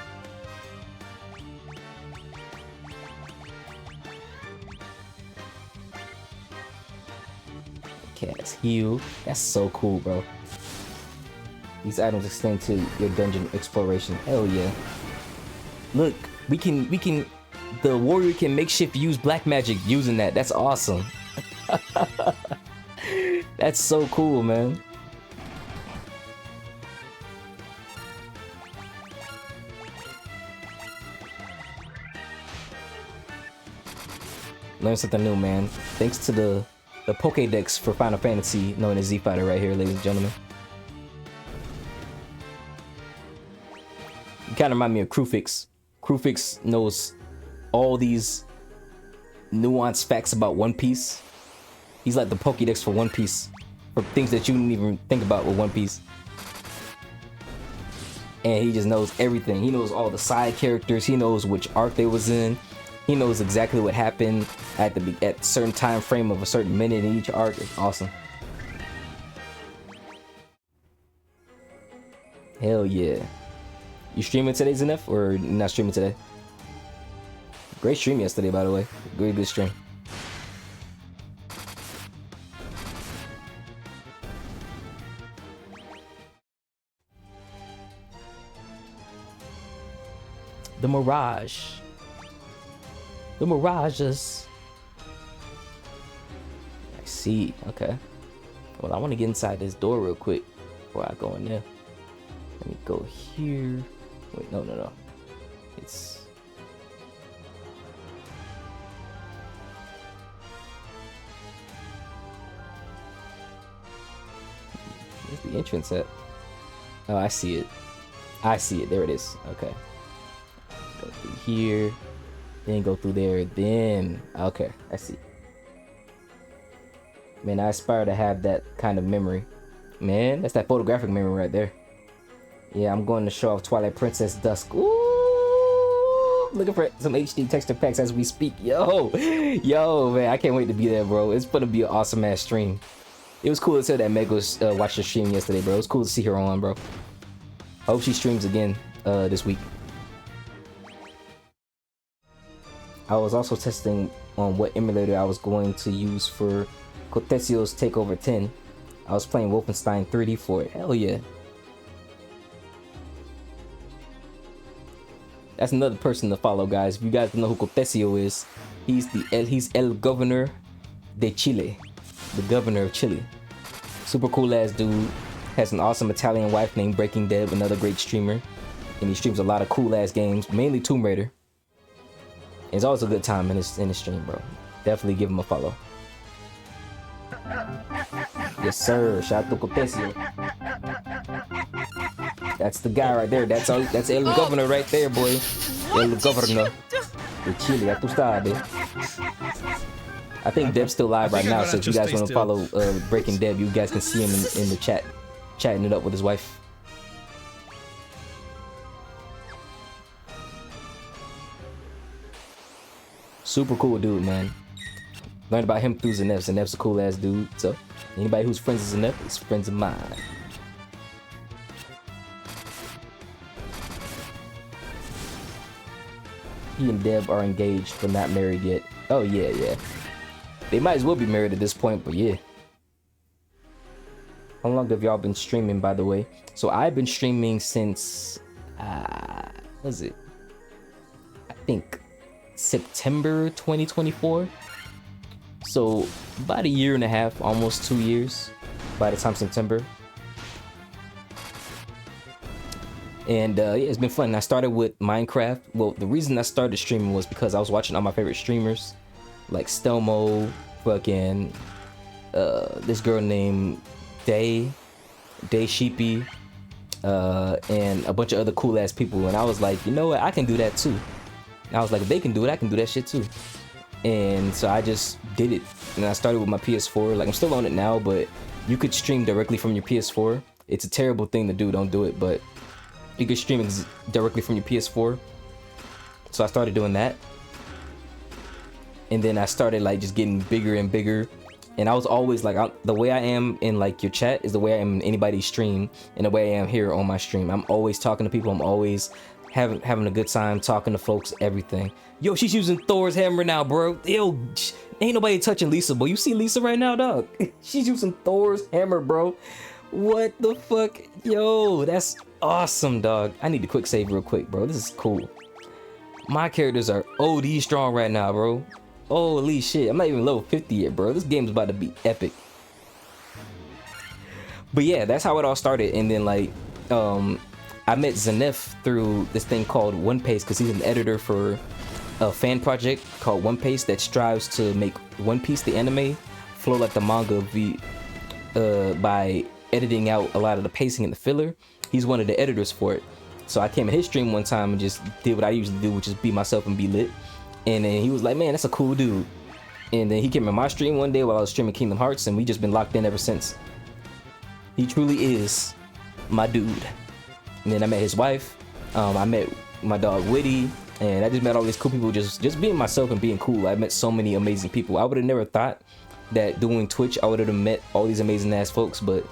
Cast heal. That's so cool, bro. These items extend to your dungeon exploration. Hell yeah. Look, we can the warrior can makeshift use black magic using that. That's awesome. That's so cool, man. Learn something new, man. Thanks to the Pokédex for Final Fantasy, known as Z Fighter right here, ladies and gentlemen. You kind of remind me of Crewfix. Crewfix knows all these nuanced facts about One Piece. He's like the Pokédex for One Piece, for things that you didn't even think about with One Piece. And he just knows everything. He knows all the side characters. He knows which arc they was in. He knows exactly what happened at a certain time frame of a certain minute in each arc. It's awesome. Hell yeah. You streaming today, Zenef, or not streaming today? Great stream yesterday, by the way. Very good stream. The Mirage. The Mirages. I see. Okay. Well, I want to get inside this door real quick before I go in there. Let me go here. Wait, no. It's... Where's the entrance at? Oh, I see it. I see it. There it is. Okay. Go through here. Then go through there. Then... Okay, I see. Man, I aspire to have that kind of memory. Man, that's that photographic memory right there. Yeah, I'm going to show off Twilight Princess Dusk. Ooh, looking for some HD texture packs as we speak. Yo, man, I can't wait to be there, bro. It's gonna be an awesome ass stream. It was cool to see that Meg was watched the stream yesterday, bro. It was cool to see her on, bro. I hope she streams again this week. I was also testing on what emulator I was going to use for Cortesio's Takeover 10. I was playing Wolfenstein 3D for it. Hell yeah. That's another person to follow, guys. If you guys don't know who Cortesio is, he's El Governor de Chile, the governor of Chile. Super cool ass dude. Has an awesome Italian wife named Breaking Deb, another great streamer, and he streams a lot of cool ass games, mainly Tomb Raider. And it's always a good time in his stream, bro. Definitely give him a follow. Yes, sir. Shout out to Cortesio. That's the guy right there. That's El Governor right there, boy. El Governor. De Chile, ya tú sabes. I think Deb's still live right now, so if you guys want to follow Breaking Deb, you guys can see him in the chat, chatting it up with his wife. Super cool dude, man. Learned about him through Zanef. Zanef's a cool ass dude, so anybody who's friends with Zanef is friends of mine. He and Deb are engaged but not married yet. Oh yeah, yeah. They might as well be married at this point, but yeah. How long have y'all been streaming, by the way? So I've been streaming since, what is it? I think September 2024. So about a year and a half, almost 2 years by the time September. And yeah, it's been fun. I started with Minecraft. Well, the reason I started streaming was because I was watching all my favorite streamers, like Stelmo, fucking this girl named Day Sheepy, and a bunch of other cool ass people. And I was like, you know what, I can do that too. And I was like, if they can do it, I can do that shit too. And so I just did it. And I started with my PS4. Like, I'm still on it now, but you could stream directly from your PS4. It's a terrible thing to do, don't do it, but you could stream directly from your PS4. So I started doing that. And then I started like just getting bigger and bigger. And I was always like, the way I am in like your chat is the way I am in anybody's stream, and the way I am here on my stream. I'm always talking to people. I'm always having a good time talking to folks, everything. Yo, she's using Thor's hammer now, bro. Yo, ain't nobody touching Lisa, boy. You see Lisa right now, dog? She's using Thor's hammer, bro. What the fuck? Yo, that's awesome, dog. I need to quick save real quick, bro. This is cool. My characters are OD strong right now, bro. Holy shit. I'm not even level 50 yet, bro. This game's about to be epic. But yeah, that's how it all started. And then like, I met Zanef through this thing called One Piece, because he's an editor for a fan project called One Piece that strives to make One Piece, the anime, flow like the manga by editing out a lot of the pacing and the filler. He's one of the editors for it. So I came in his stream one time and just did what I usually do, which is be myself and be lit. And then he was like, man, that's a cool dude. And then he came in my stream one day while I was streaming Kingdom Hearts, and we just been locked in ever since. He truly is my dude. And then I met his wife. I met my dog Witty, and I just met all these cool people just being myself and being cool. I met so many amazing people. I would have never thought that doing Twitch I would have met all these amazing ass folks, but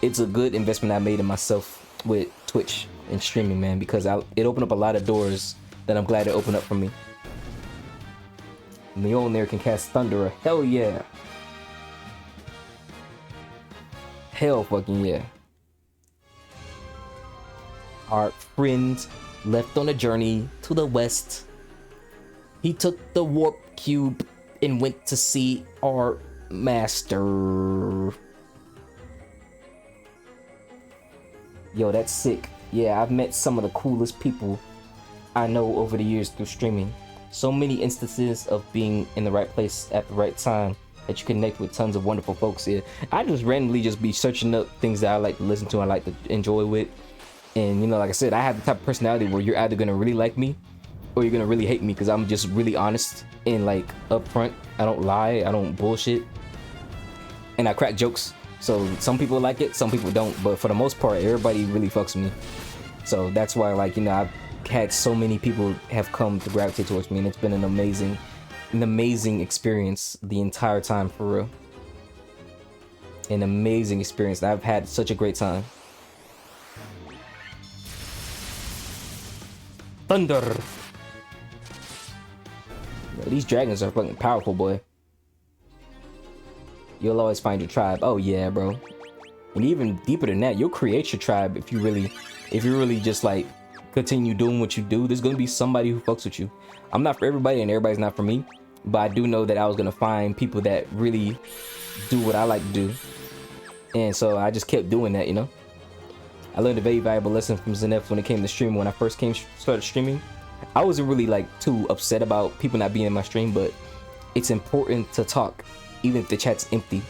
it's a good investment I made in myself with Twitch and streaming, man, because it opened up a lot of doors that I'm glad it opened up for me. Mjolnir can cast Thunderer. Hell yeah. Hell fucking yeah. Our friend left on a journey to the west. He took the warp cube and went to see our master. Yo, that's sick. Yeah, I've met some of the coolest people I know over the years through streaming. So many instances of being in the right place at the right time that you connect with tons of wonderful folks here. I just randomly just be searching up things that I like to listen to, I like to enjoy with. And you know, like I said, I have the type of personality where you're either gonna really like me or you're gonna really hate me, because I'm just really honest and like upfront. I don't lie, I don't bullshit, and I crack jokes. So some people like it, some people don't, but for the most part, everybody really fucks with me. So that's why, like, you know, I've had so many people have come to gravitate towards me, and it's been an amazing experience the entire time, for real. An amazing experience. I've had such a great time. Thunder. Yo, these dragons are fucking powerful, boy. You'll always find your tribe. Oh yeah, bro. And even deeper than that, you'll create your tribe if you really just like continue doing what you do. There's gonna be somebody who fucks with you. I'm not for everybody and everybody's not for me, but I do know that I was gonna find people that really do what I like to do. And so I just kept doing that, you know. I learned a very valuable lesson from Zanef when it came to streaming. When I first started streaming, I wasn't really like too upset about people not being in my stream, but it's important to talk even if the chat's empty,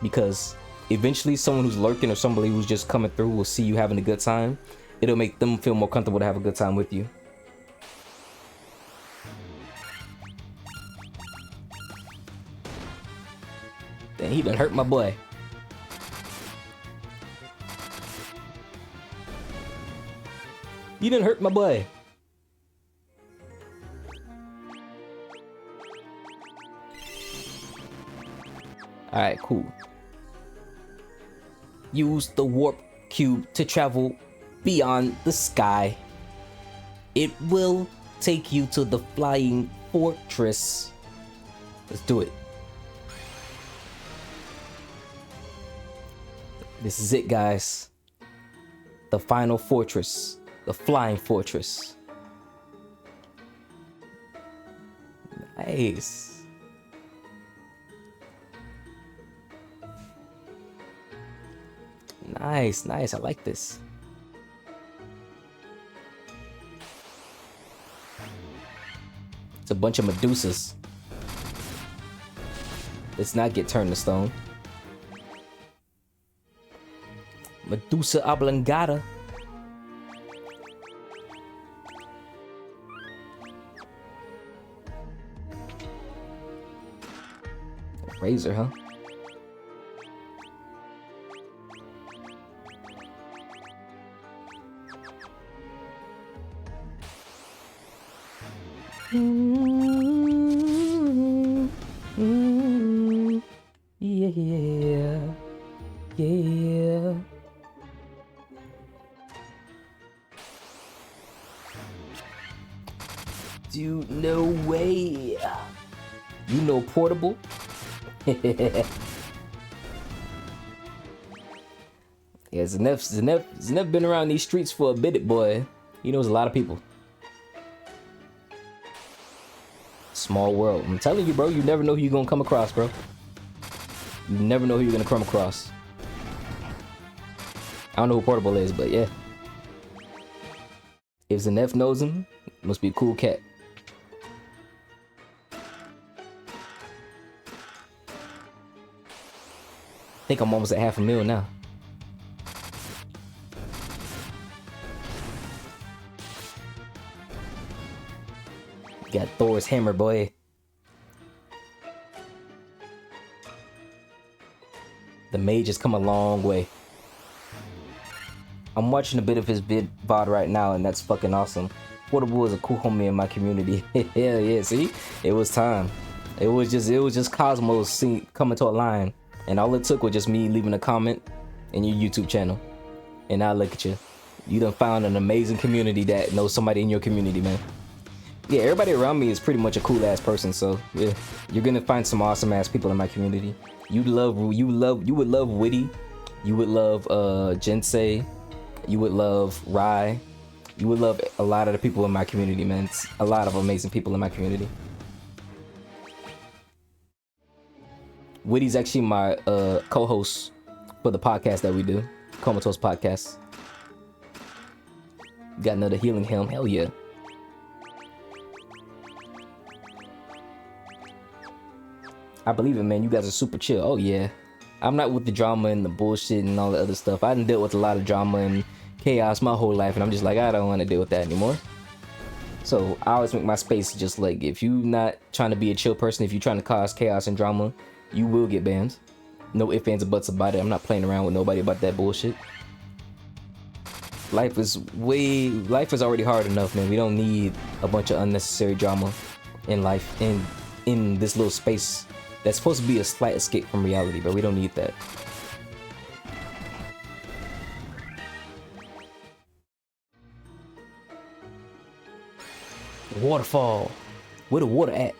because eventually someone who's lurking or somebody who's just coming through will see you having a good time. It'll make them feel more comfortable to have a good time with you. Damn, he done hurt my boy. You done hurt my boy. Alright, cool. Use the warp cube to travel beyond the sky. It will take you to the flying fortress. Let's do it. This is it, guys. The final fortress. The flying fortress. Nice. Nice, nice. I like this. It's a bunch of Medusas. Let's not get turned to stone. Medusa oblongata. Razor, huh? Yeah, yeah. Dude, no way. You know Portable? Yeah, Zanef been around these streets for a bit, boy. He knows a lot of people. Small world. I'm telling you, bro, you never know who you're gonna come across, bro. You never know who you're gonna come across. I don't know who Portable is, but yeah. If Zanef knows him, must be a cool cat. I think I'm almost at $500,000 now. Got Thor's hammer, boy. The mage has come a long way. I'm watching a bit of his VOD right now, and that's fucking awesome. Portable is a cool homie in my community. Hell yeah, see? It was time. It was just Cosmos coming to a line. And all it took was just me leaving a comment in your YouTube channel. And now look at you. You done found an amazing community that knows somebody in your community, man. Yeah, everybody around me is pretty much a cool ass person, so yeah. You're gonna find some awesome ass people in my community. You would love Witty. You would love Jinsei. You would love Rai. You would love a lot of the people in my community, man. It's a lot of amazing people in my community. Witty's actually my co-host for the podcast that we do, Comatose Podcast. Got another healing helm, hell yeah. I believe it, man. You guys are super chill. Oh yeah. I'm not with the drama and the bullshit and all the other stuff. I done dealt with a lot of drama and chaos my whole life, and I'm just like, I don't want to deal with that anymore. So I always make my space just like, if you not trying to be a chill person, if you're trying to cause chaos and drama, you will get banned. No ifs, ands, or buts about it. I'm not playing around with nobody about that bullshit. Life is already hard enough, man. We don't need a bunch of unnecessary drama in life, in this little space that's supposed to be a slight escape from reality, but we don't need that. Waterfall. Where the water at?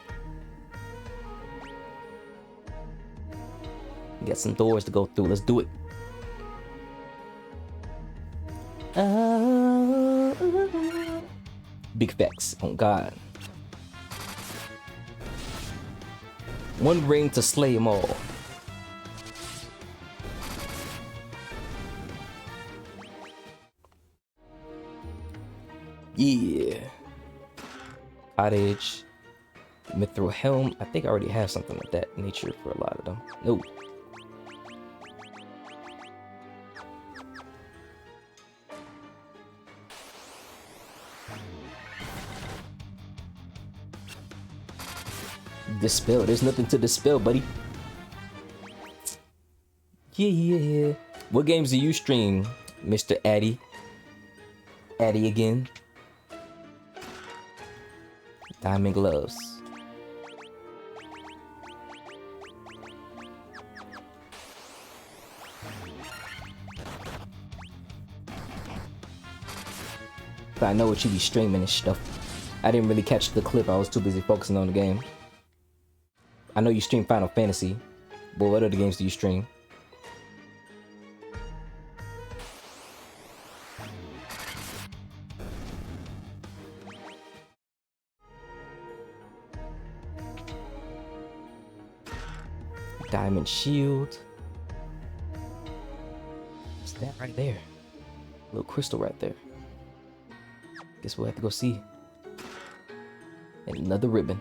We got some doors to go through. Let's do it. Big facts. Oh God. One ring to slay them all. Yeah. Cottage. Mithril helm. I think I already have something like that nature for a lot of them. No. Dispel. There's nothing to dispel, buddy. Yeah. What games do you stream, Mr. Addy? Addy again. Diamond gloves. I know what you be streaming and stuff. I didn't really catch the clip. I was too busy focusing on the game. I know you stream Final Fantasy, but what other games do you stream? Diamond shield. What's that right there? Little crystal right there. Guess we'll have to go see. And another ribbon.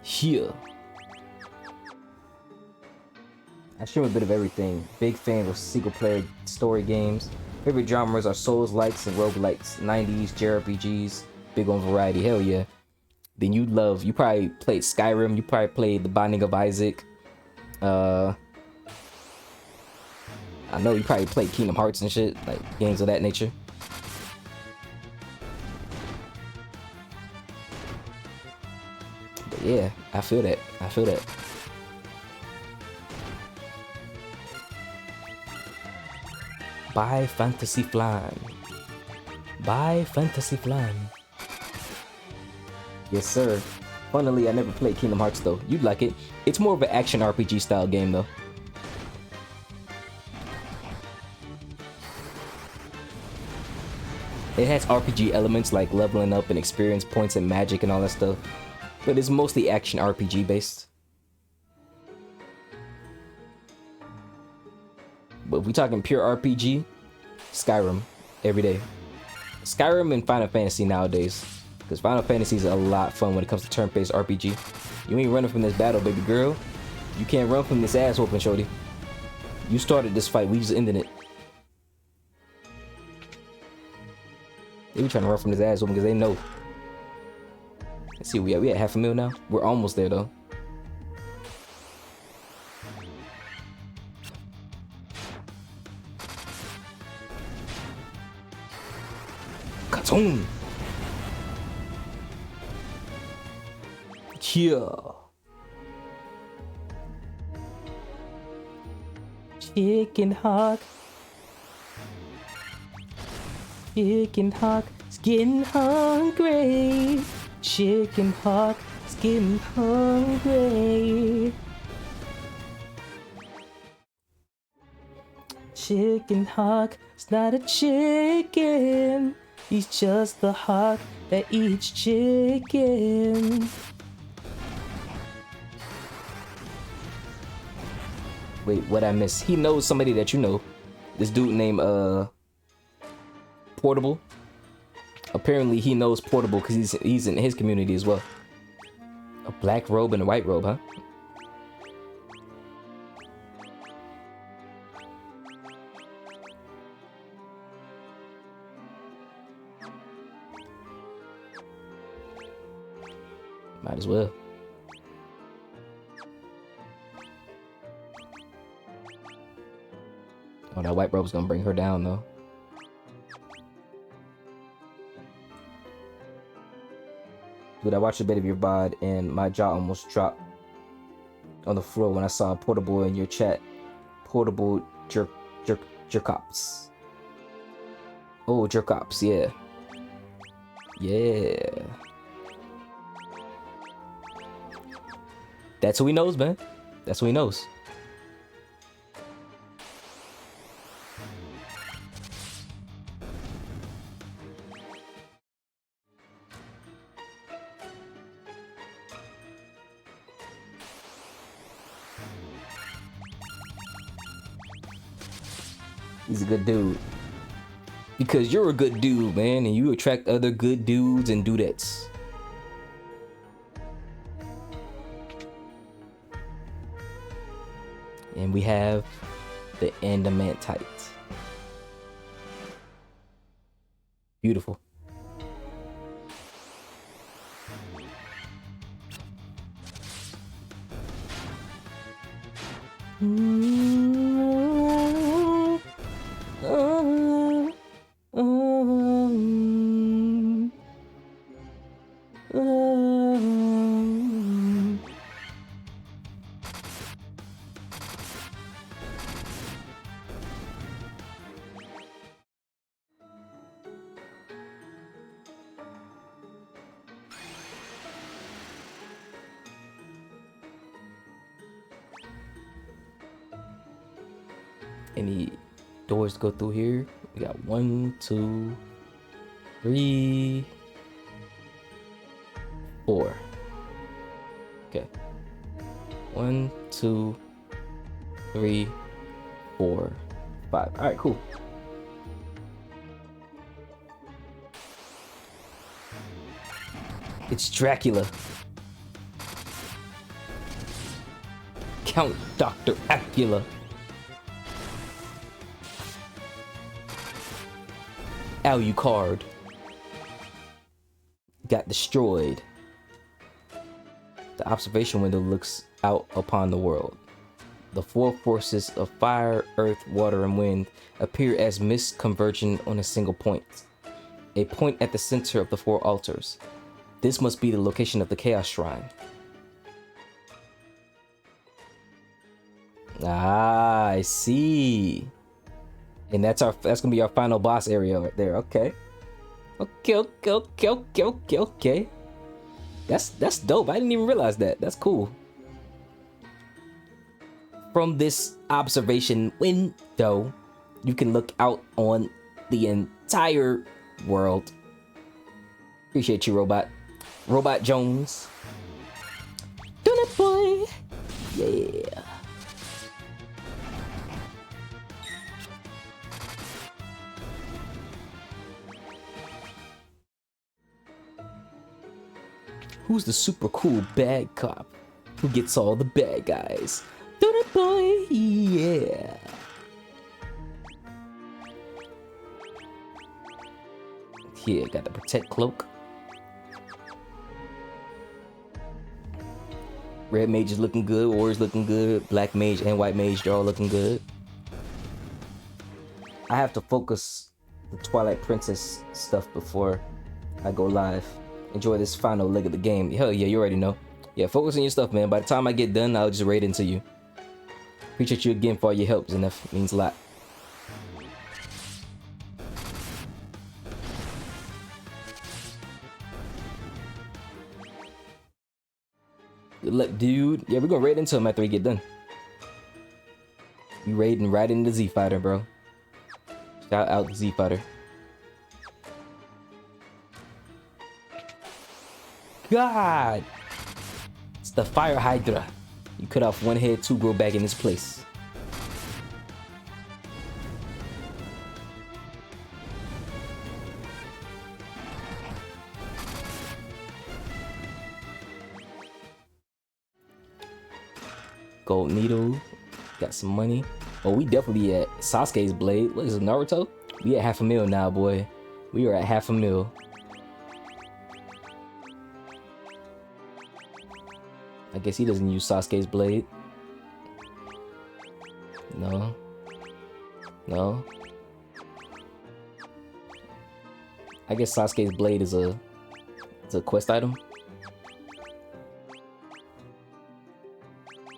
Here. I stream a bit of everything. Big fan of single player story games. Favorite genres are Souls-likes and roguelikes. 90s, JRPGs. Big on variety. Hell yeah. Then you probably played Skyrim. You probably played The Binding of Isaac. I know you probably played Kingdom Hearts and shit, like games of that nature. But yeah, I feel that. Buy Fantasy Flan. Yes, sir. Funnily, I never played Kingdom Hearts though. You'd like it. It's more of an action RPG style game though. It has RPG elements like leveling up and experience points and magic and all that stuff, but it's mostly action RPG based. But if we're talking pure RPG, Skyrim every day. Skyrim and Final Fantasy nowadays, because Final Fantasy is a lot of fun when it comes to turn-based RPG. You ain't running from this battle, baby girl. You can't run from this ass whooping, shorty. You started this fight, we just ended it. They be trying to run from this ass whooping because they know. Let's see, we at half a mil now. We're almost there though. Katoon. Yeah. Chicken hawk. Chicken hawk is getting hungry. Chicken hawk is getting hungry. Chicken hawk is not a chicken. He's just the hawk that eats chicken. Wait, what I miss? He knows somebody that you know. This dude named Portable. Apparently he knows Portable because he's in his community as well. A black robe and a white robe, huh? Might as well. Oh, that white robe's gonna bring her down though. Dude, I watched a bit of your VOD and my jaw almost dropped on the floor when I saw Portable in your chat. Portable jerkops. Oh, jerkops, yeah. Yeah. That's who he knows, man. That's who he knows. He's a good dude. Because you're a good dude, man, and you attract other good dudes and dudettes. And we have the Andamantite. Beautiful. Any doors to go through here? We got 1, 2, 3, 4. Okay. 1, 2, 3, 4, 5. All right, cool. It's Dracula. Count Dr. Acula. Alucard got destroyed. The observation window looks out upon the world. The four forces of fire, earth, water, and wind appear as mist converging on a single point. A point at the center of the four altars. This must be the location of the Chaos Shrine. Ah, I see. And that's gonna be our final boss area right there. Okay. Okay. That's dope. I didn't even realize that. That's cool. From this observation window, you can look out on the entire world. Appreciate you, Robot. Robot Jones. Do it, boy. Yeah. Who's the super cool bad cop who gets all the bad guys? Do it, boy. Yeah. Here, got the protect cloak. Red mage is looking good, warrior's looking good, black mage and white mage, they're all looking good. I have to focus the Twilight Princess stuff before I go live. Enjoy this final leg of the game. Hell yeah, you already know. Yeah, focus on your stuff, man. By the time I get done, I'll just raid into you. Appreciate you again for all your help, Zenith. Means a lot. Good luck, dude. Yeah, we're gonna raid into him after we get done. You raiding right into Z Fighter, bro. Shout out Z Fighter. God! It's the Fire Hydra. You cut off one head, two grow back in its place. Gold needle. Got some money. Oh, we definitely at Sasuke's blade. What is it, Naruto? We at 500,000 now, boy. We are at 500,000. I guess he doesn't use Sasuke's blade. No. No. I guess Sasuke's blade is a quest item.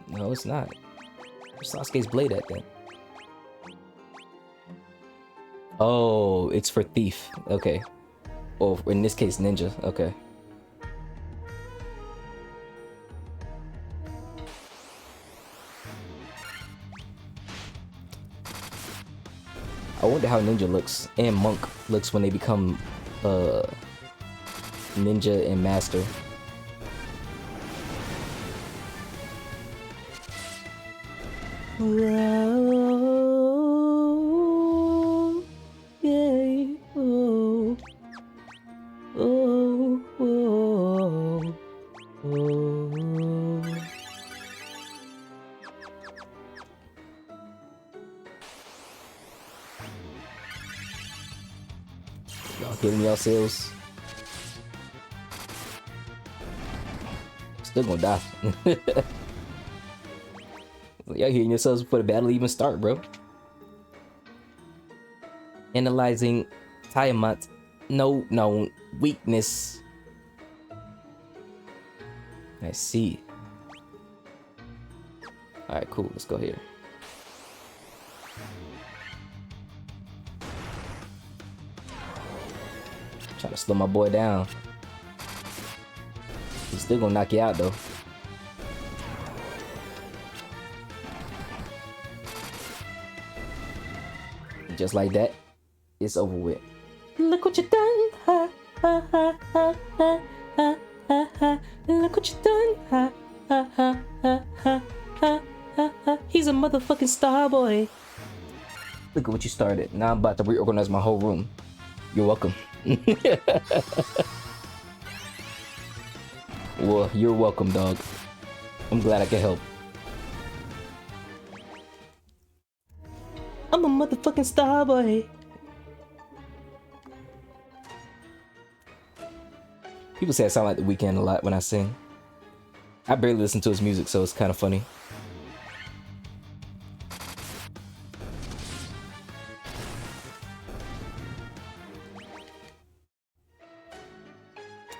No, it's not. Where's Sasuke's blade at then? Oh, it's for thief. Okay. Or in this case, ninja. Okay. I wonder how ninja looks and monk looks when they become ninja and master. Oh, yeah, oh, oh, oh, oh. Y'all killing yourselves. Still gonna die. Y'all hearing yourselves before the battle even start, bro. Analyzing Tiamat. No known weakness. I see. Alright, cool. Let's go here. Trying to slow my boy down. He's still gonna knock you out though. Just like that, it's over with. Look what you done. Ha, ha, ha, ha, ha, ha, ha, ha. Look what you done. Ha, ha, ha, ha, ha, ha, ha, ha. He's a motherfucking star boy. Look at what you started. Now I'm about to reorganize my whole room. You're welcome. Well, you're welcome, dog. I'm glad I can help. I'm a motherfucking star boy. People say I sound like The Weeknd a lot when I sing. I barely listen to his music, so it's kind of funny.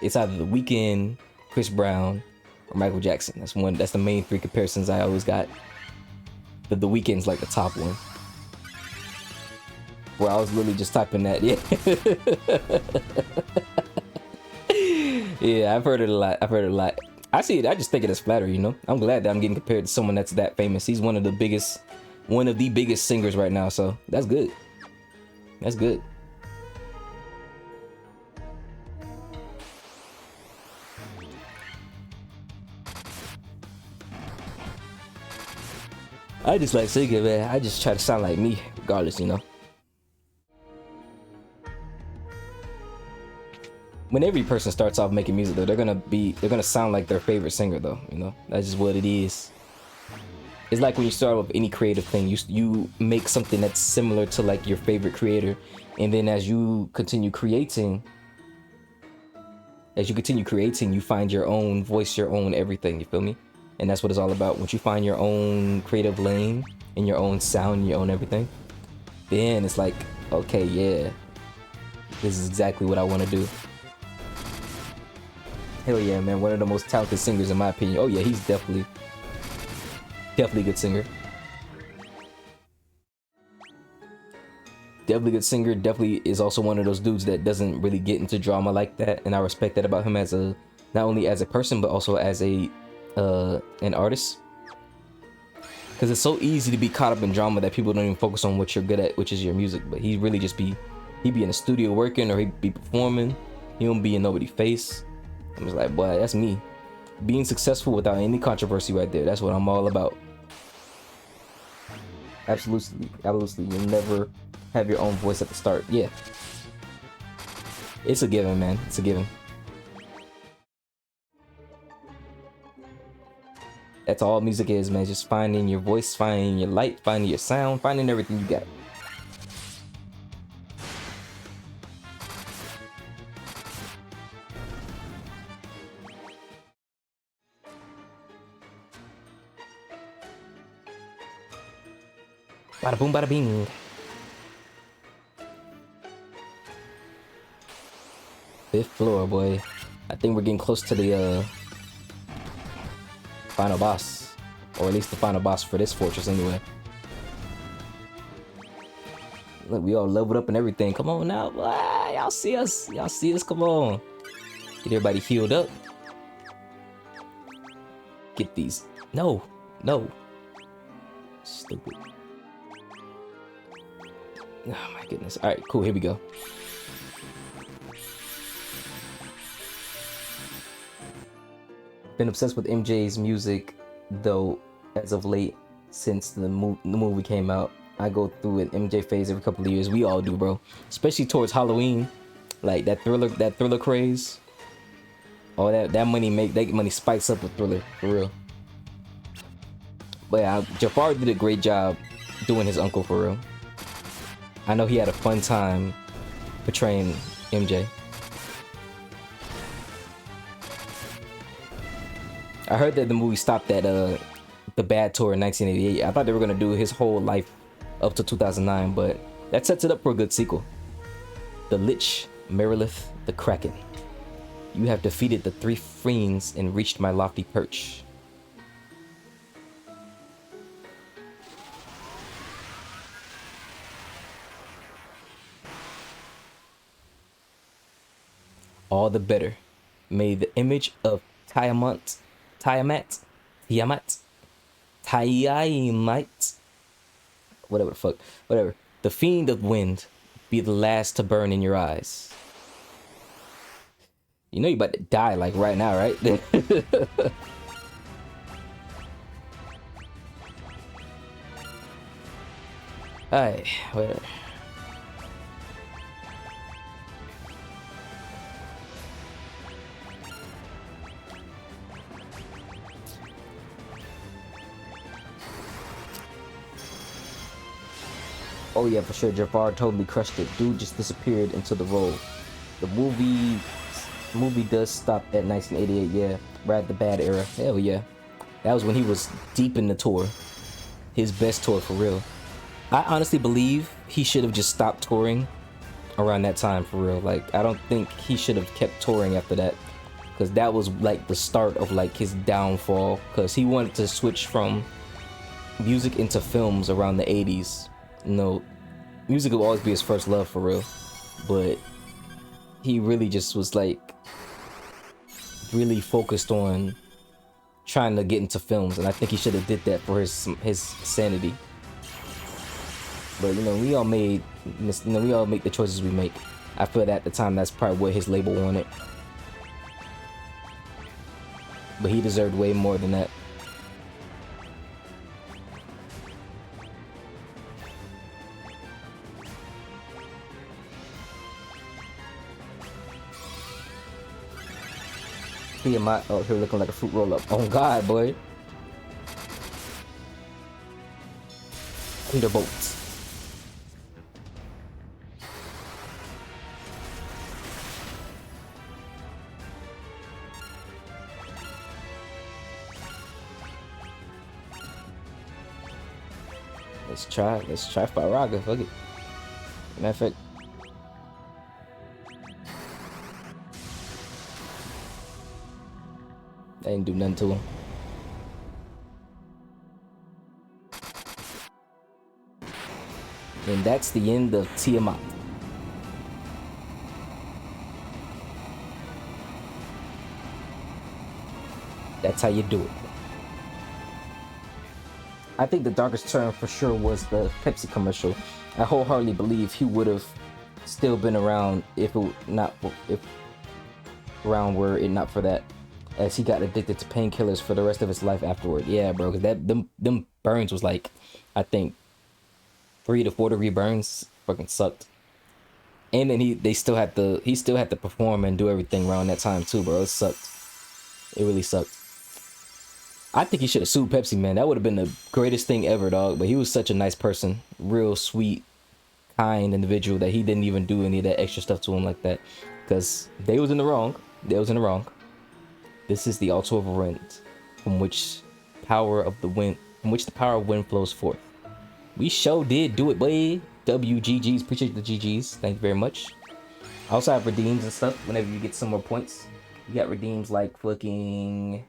It's either The Weeknd, Chris Brown, or Michael Jackson. That's the main three comparisons I always got. But The Weeknd's like the top one. Where I was literally just typing that, yeah. Yeah, I've heard it a lot. I see it, I just think it as flattery, you know? I'm glad that I'm getting compared to someone that's that famous. He's one of the biggest singers right now, so that's good. That's good. I just like singing, man. I just try to sound like me, regardless, you know? When every person starts off making music though, they're gonna sound like their favorite singer though, you know? That's just what it is. It's like when you start with any creative thing, you make something that's similar to like your favorite creator, and then as you continue creating, you find your own voice, your own everything, you feel me? And that's what it's all about. Once you find your own creative lane and your own sound, your own everything, then it's like, okay, yeah, this is exactly what I want to do. Hell yeah, man. One of the most talented singers in my opinion. Oh yeah, he's definitely a good singer. Definitely good singer. Definitely is also one of those dudes that doesn't really get into drama like that, and I respect that about him as not only as a person but also as an artist. Because it's so easy to be caught up in drama that people don't even focus on what you're good at, which is your music. But he really just be in the studio working, or he'd be performing. He won't be in nobody's face. I'm just like, boy, that's me. Being successful without any controversy right there. That's what I'm all about. Absolutely. You'll never have your own voice at the start. Yeah. It's a given, man. It's a given. That's all music is, man. Just finding your voice, finding your light, finding your sound, finding everything you got. Bada boom, bada bing. Fifth floor, boy. I think we're getting close to the final boss, or at least the final boss for this fortress, anyway. Look, we all leveled up and everything. Come on now, boy. Y'all see us? Y'all see us? Come on. Get everybody healed up. Get these. No. Stupid. Oh my goodness. Alright, cool, here we go. Been obsessed with MJ's music though as of late, since the movie came out. I go through an MJ phase every couple of years. We all do, bro. Especially towards Halloween. Like that thriller craze. Oh, that money spikes up with Thriller, for real. But yeah, Jafar did a great job doing his uncle, for real. I know he had a fun time portraying MJ. I heard that the movie stopped at the bad tour in 1988. I thought they were gonna do his whole life up to 2009, but that sets it up for a good sequel. The Lich, Merilith, the Kraken. You have defeated the 3 fiends and reached my lofty perch. All the better. May the image of Tiamat, whatever the fuck, whatever. The fiend of wind be the last to burn in your eyes. You know you about to die like right now, right? Alright, whatever. Oh yeah, for sure. Jafar totally crushed it. Dude just disappeared into the role. The movie does stop at 1988. Yeah, right at the bad era. Hell yeah, that was when he was deep in the tour, his best tour for real. I honestly believe he should have just stopped touring around that time for real. Like I don't think he should have kept touring after that, because that was like the start of like his downfall. Because he wanted to switch from music into films around the 80s. You know, music will always be his first love for real, but he really just was like really focused on trying to get into films, and I think he should have did that for his sanity. But you know, we all make the choices we make. I feel that at the time that's probably what his label wanted, but he deserved way more than that. Tiamat out here looking like a fruit roll up. Oh God, boy. Thunderbolts. Let's try Faraga. Fuck it. Matter of fact. That didn't do nothing to him. And that's the end of Tiamat. That's how you do it. I think the darkest turn for sure was the Pepsi commercial. I wholeheartedly believe he would have still been around if around were it not for that, as he got addicted to painkillers for the rest of his life afterward. Yeah, bro, because them burns was like, I think 3 to 4 degree burns. Fucking sucked. And then he still had to perform and do everything around that time too, bro. It sucked. It really sucked. I think he should have sued Pepsi, man. That would have been the greatest thing ever, dog. But he was such a nice person, real sweet, kind individual, that he didn't even do any of that extra stuff to him like that, because they was in the wrong. This is the altar of wind, from which the power of wind flows forth. We sure did do it, boy. WGGs, appreciate the GGs. Thank you very much. I also have redeems and stuff whenever you get some more points. You got redeems like fucking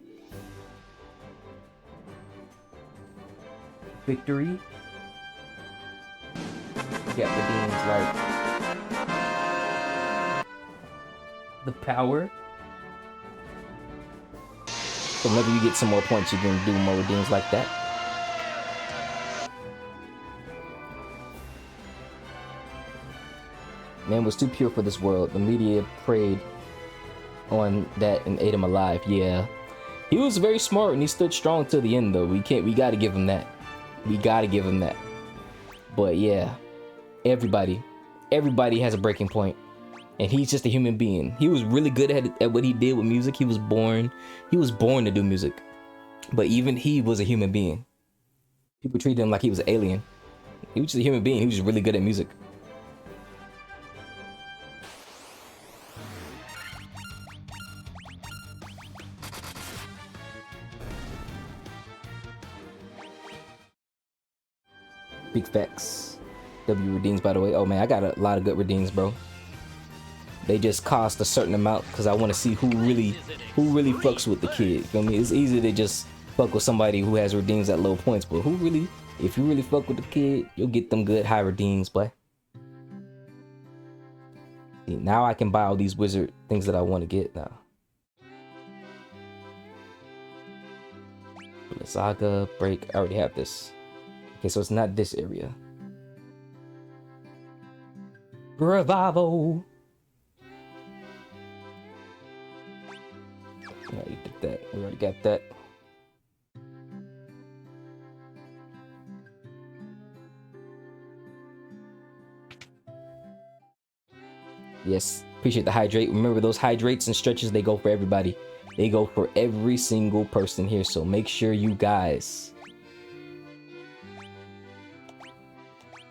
victory. You got redeems like the power. So whenever you get some more points, you can do more redeems like that. Man was too pure for this world. The media preyed on that and ate him alive. Yeah, he was very smart and he stood strong till the end, though. We gotta give him that. But yeah, everybody has a breaking point, and he's just a human being. He was really good at what he did with music. He was born to do music, but even he was a human being. People treated him like he was an alien. He was just a human being. He was just really good at music. Big facts. W redeems, by the way. Oh man, I got a lot of good redeems, bro. They just cost a certain amount because I want to see who really fucks with the kid. You feel me? It's easy to just fuck with somebody who has redeems at low points, but if you really fuck with the kid, you'll get them good high redeems, boy. See, now I can buy all these wizard things that I want to get now. Saga, break, I already have this. Okay, so it's not this area. Bravo! We already did that. We already got that. Yes, appreciate the hydrate. Remember, those hydrates and stretches, they go for everybody. They go for every single person here, so make sure you guys...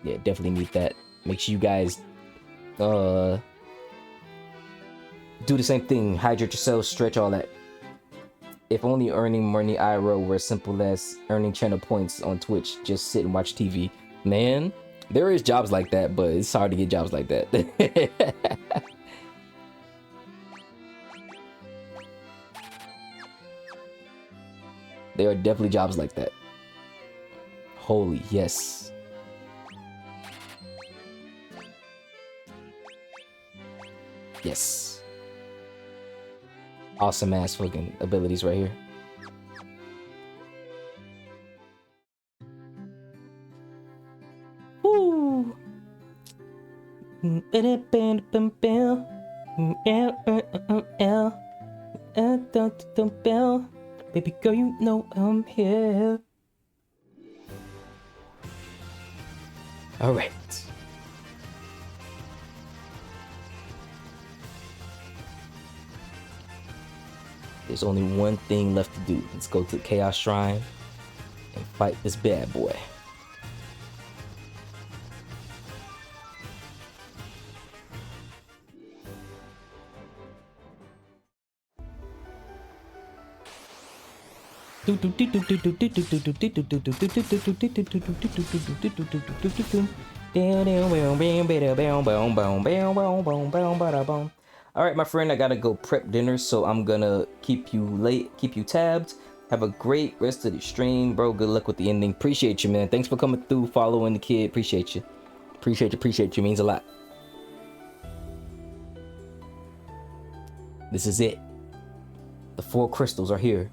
Yeah, definitely need that. Make sure you guys do the same thing. Hydrate yourself, stretch, all that. If only earning money IRL were as simple as earning channel points on Twitch, just sit and watch TV. Man, there is jobs like that, but it's hard to get jobs like that. There are definitely jobs like that. Holy, yes. Yes. Awesome ass fucking abilities right here. Woo! Baby girl, you know I'm here. All right. There's only one thing left to do. Let's go to the Chaos Shrine and fight this bad boy. All right, my friend, I gotta go prep dinner, so I'm gonna keep you tabbed. Have a great rest of the stream, bro. Good luck with the ending. Appreciate you, man. Thanks for coming through, following the kid. Appreciate you. Appreciate you. Means a lot. This is it. The 4 crystals are here.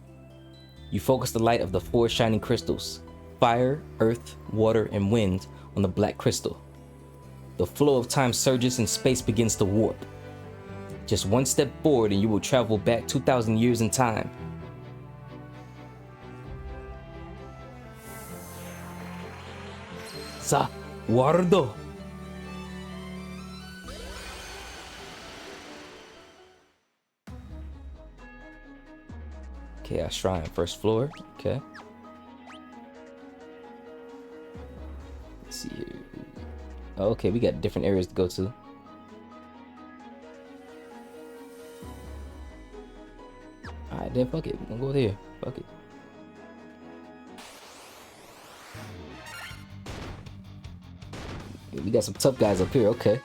You focus the light of the 4 shining crystals, fire, earth, water, and wind, on the black crystal. The flow of time surges and space begins to warp. Just one step forward and you will travel back 2,000 years in time. Sa guardo. Chaos Shrine, first floor. Okay. Let's see here. Okay, we got different areas to go to. Alright, then fuck it. We're gonna go there. Fuck it. We got some tough guys up here. Okay.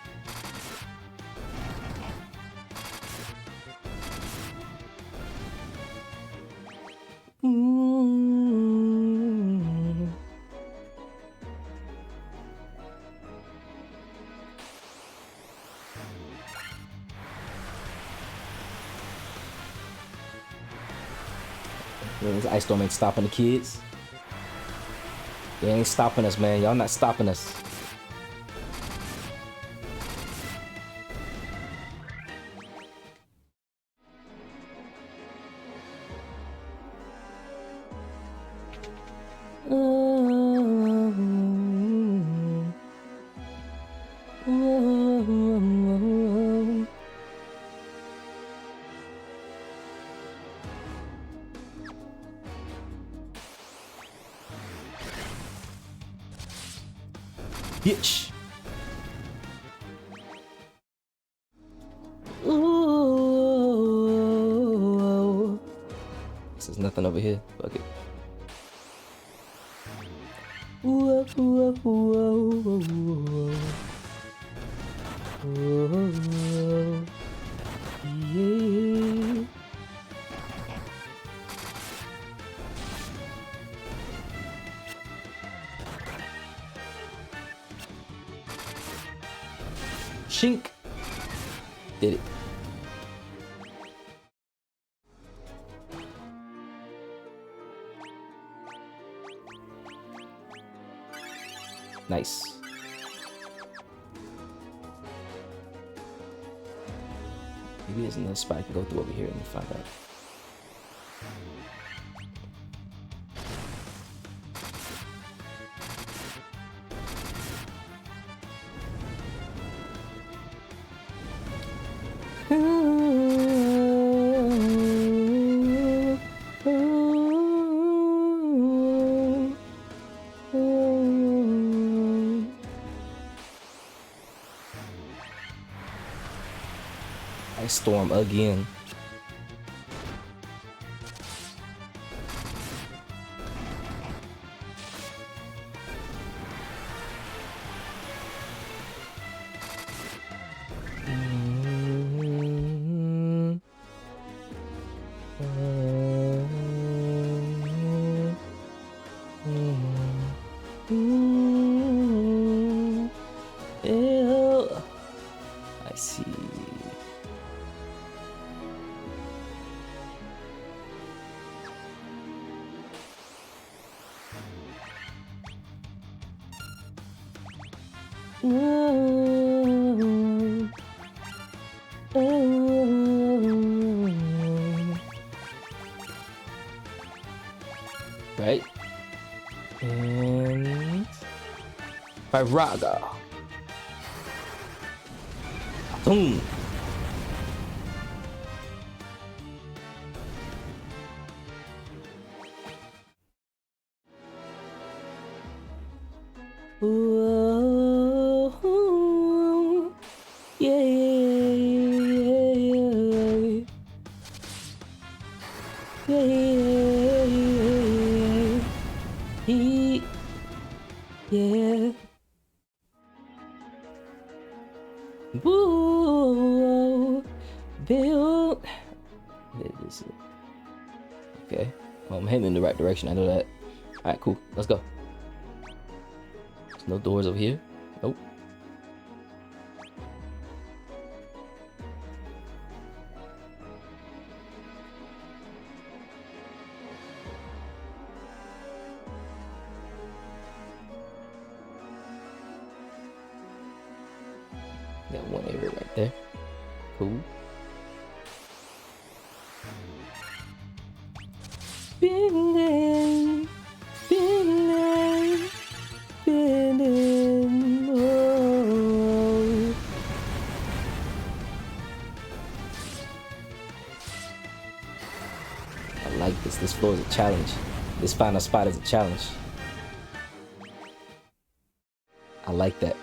This ice storm ain't stopping the kids. They ain't stopping us, man. Y'all not stopping us. Bitch. Ooh. This is nothing over here. Fuck it. Whoa, whoa, whoa, whoa. Whoa. Yeah. Shink. Did it. Nice. Maybe there's another spot I can go through over here and find out. Ice storm again. I see. Right? And Viraga. Boom. Whoa. Yeah, yeah, yeah, yeah, yeah. Whoa, Bill. This is okay. Well, I'm heading in the right direction. I know that. All right, cool. Let's go. There's no doors over here. Nope. Got one area right there. Cool. Spinning, spinning, spinning. Oh. I like this. This floor is a challenge. This final spot is a challenge. I like that.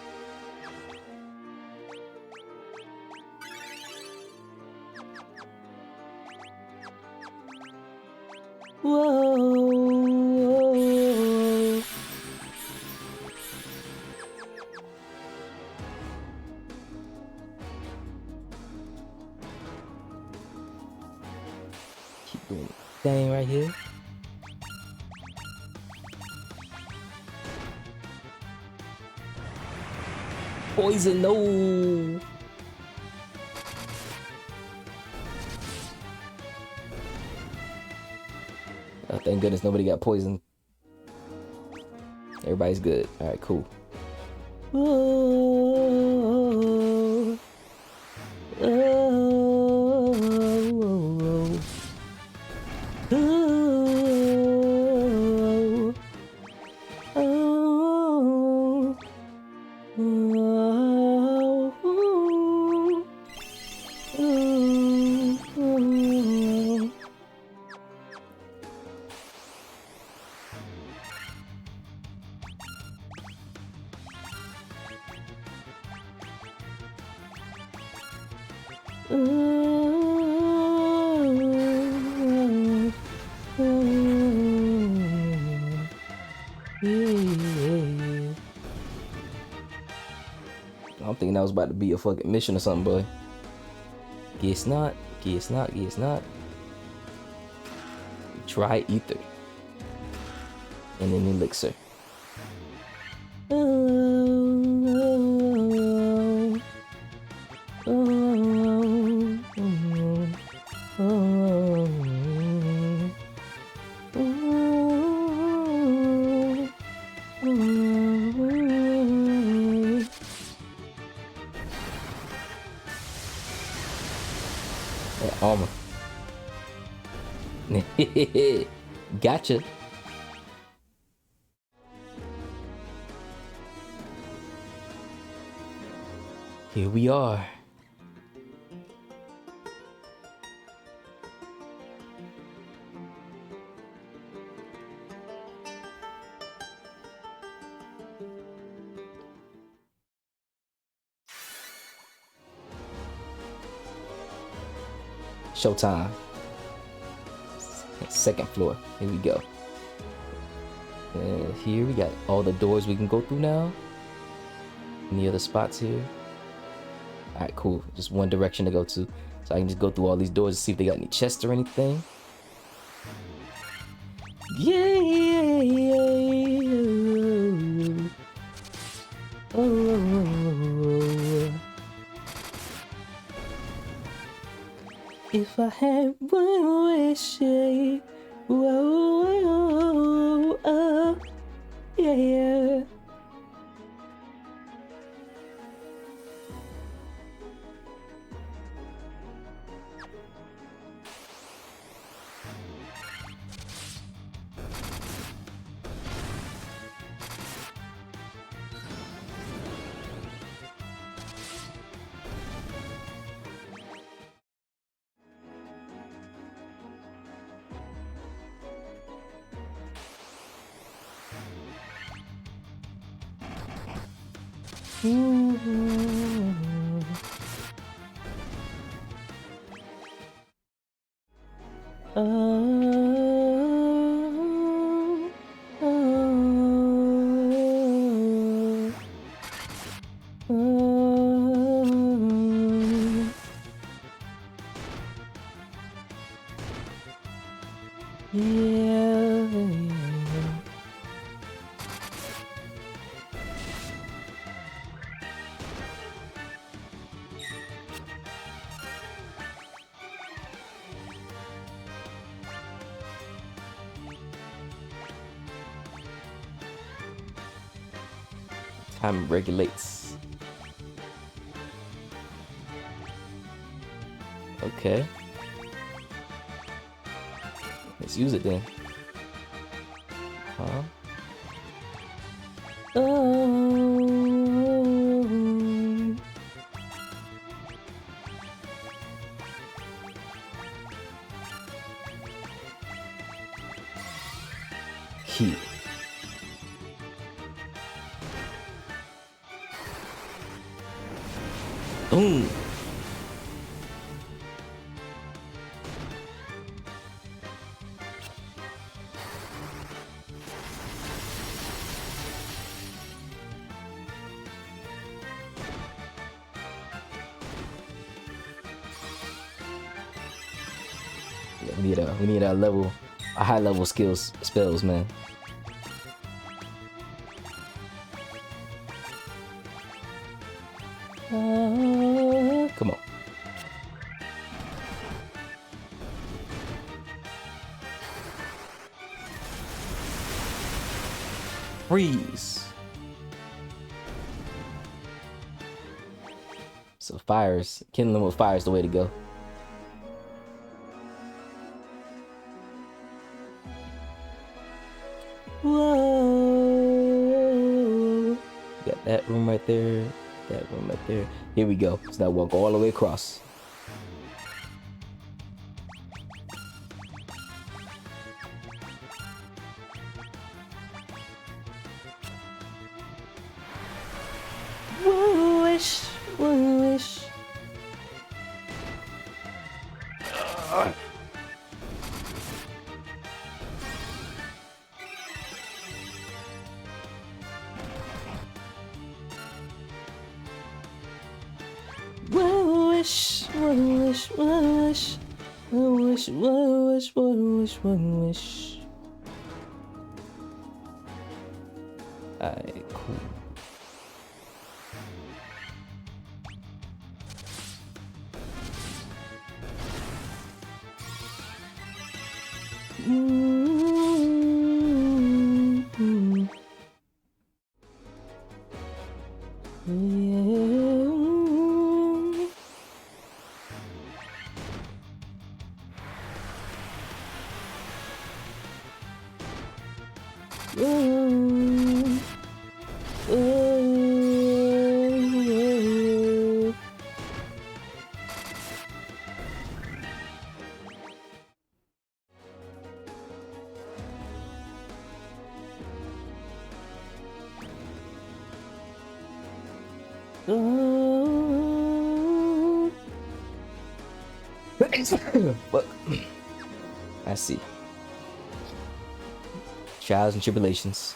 Whoa. Keep doing the thing right here. Poison, no. Oh, thank goodness nobody got poisoned. Everybody's good. All right, cool. Whoa. Oh. Oh. Oh. Oh. thinking that was about to be a fucking mission or something, boy. Guess not. Guess not. Guess not. Try ether. And an elixir. That armor. Gotcha. Here we are. Showtime. Second floor. Here we go. And here we got all the doors we can go through now. Any other spots here? Alright, cool. Just one direction to go to. So I can just go through all these doors and see if they got any chests or anything. Yeah. Oh. If I had one wish, whoa, yeah. Time regulates. Okay. Let's use it then. Huh? Here. Boom. Yeah, we need a high level spells, man. Come on. Freeze. So fires, killing them with fire is the way to go. Whoa. Got that room right there. That room right there. Here we go. So now walk all the way across. Wish, wish. One wish, one wish, one wish, one wish, one wish, one wish. Alright, cool. Fuck. I see. Trials and tribulations.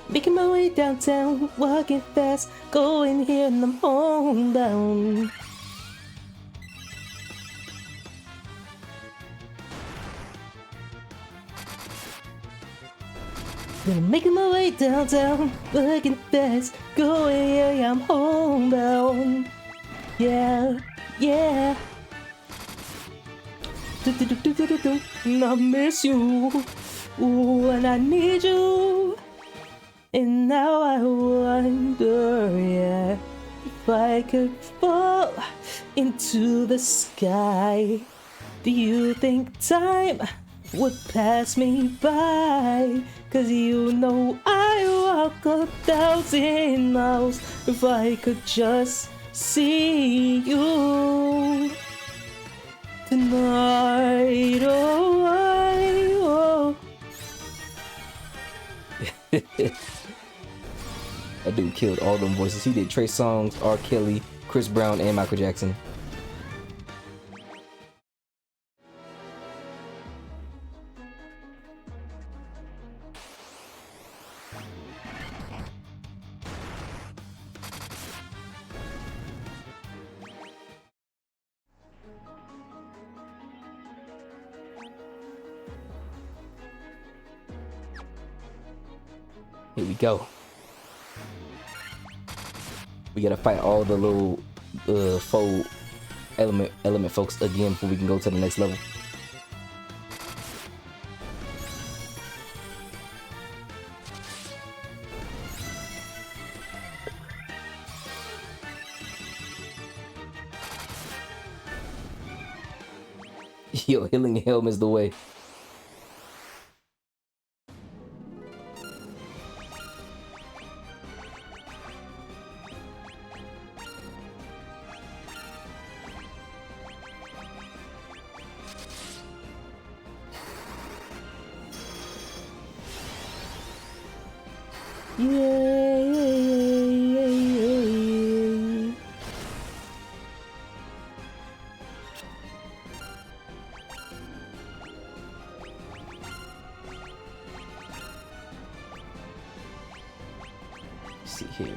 Making my way downtown, walking fast, going here and I'm homebound. I'm making my way downtown, walking fast, going here, I'm homebound. Yeah, yeah. And I miss you, ooh, and I need you. And now I wonder, yeah, if I could fall into the sky. Do you think time would pass me by? 'Cause you know I walk 1,000 miles if I could just see you tonight. Oh. That dude killed all them voices. He did Trey Songz, R. Kelly, Chris Brown, and Michael Jackson. Here we go. We gotta fight all the little foe element folks again before we can go to the next level. Yo, healing helm is the way. See here.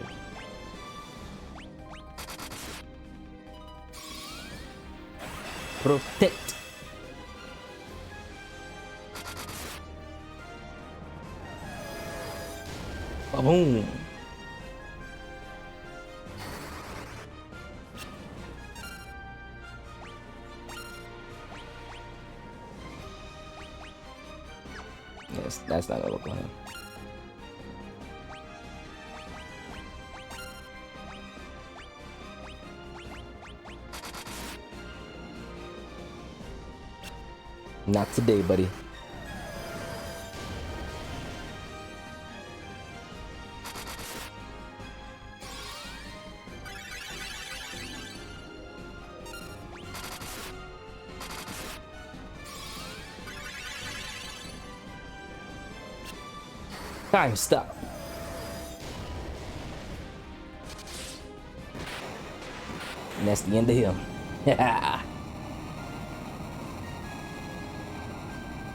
Protect. Boom. Yes, that's not gonna work on him. Not today, buddy. Time stop. And that's the end of him.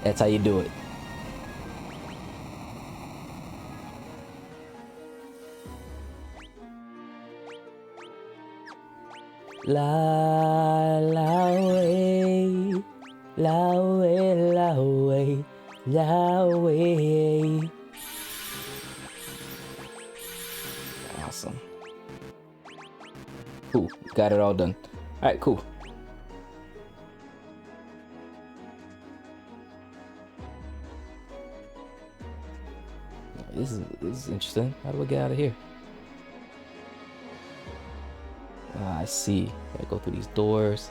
That's how you do it. La la way, la way, la way, la way. Awesome. Cool. Got it all done. All right, cool. This is interesting. How do we get out of here? Ah, I see. Gotta go through these doors.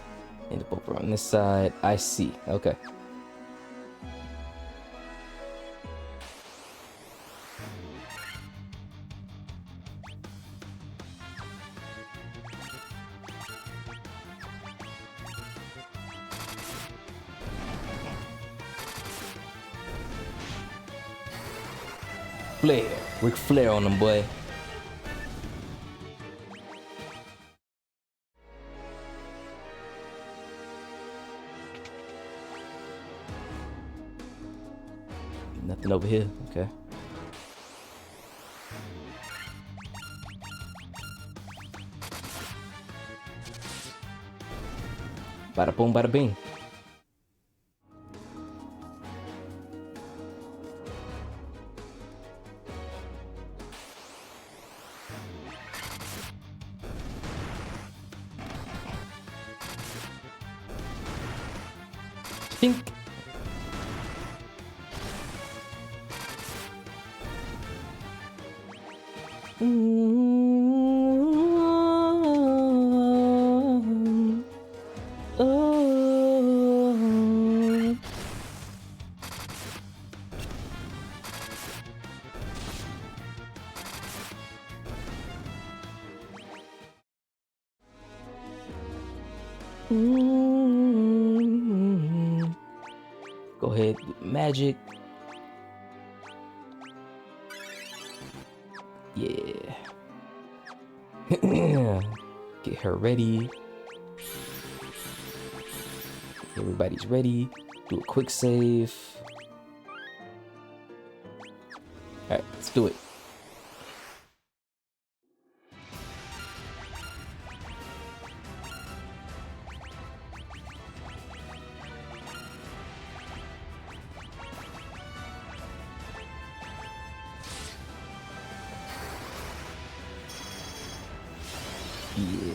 End up over on this side. I see. Okay. Flair. Ric Flair on them, boy. Nothing over here. Okay. Bada boom, bada bing. Think. Go ahead, magic. Yeah. Get her ready. Everybody's ready. Do a quick save. Alright, let's do it. Yeah.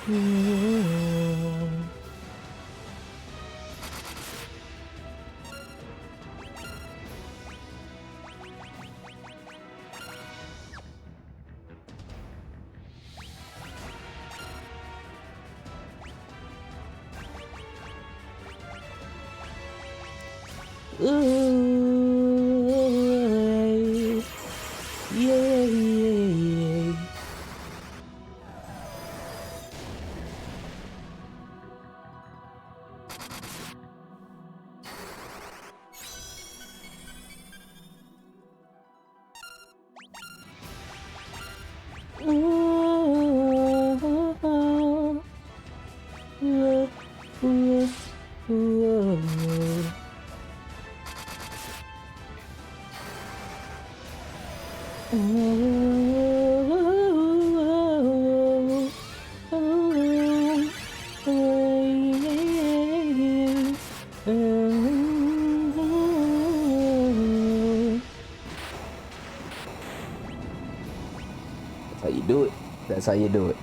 Ooh, yeah. That's how you do it. That's how you do it.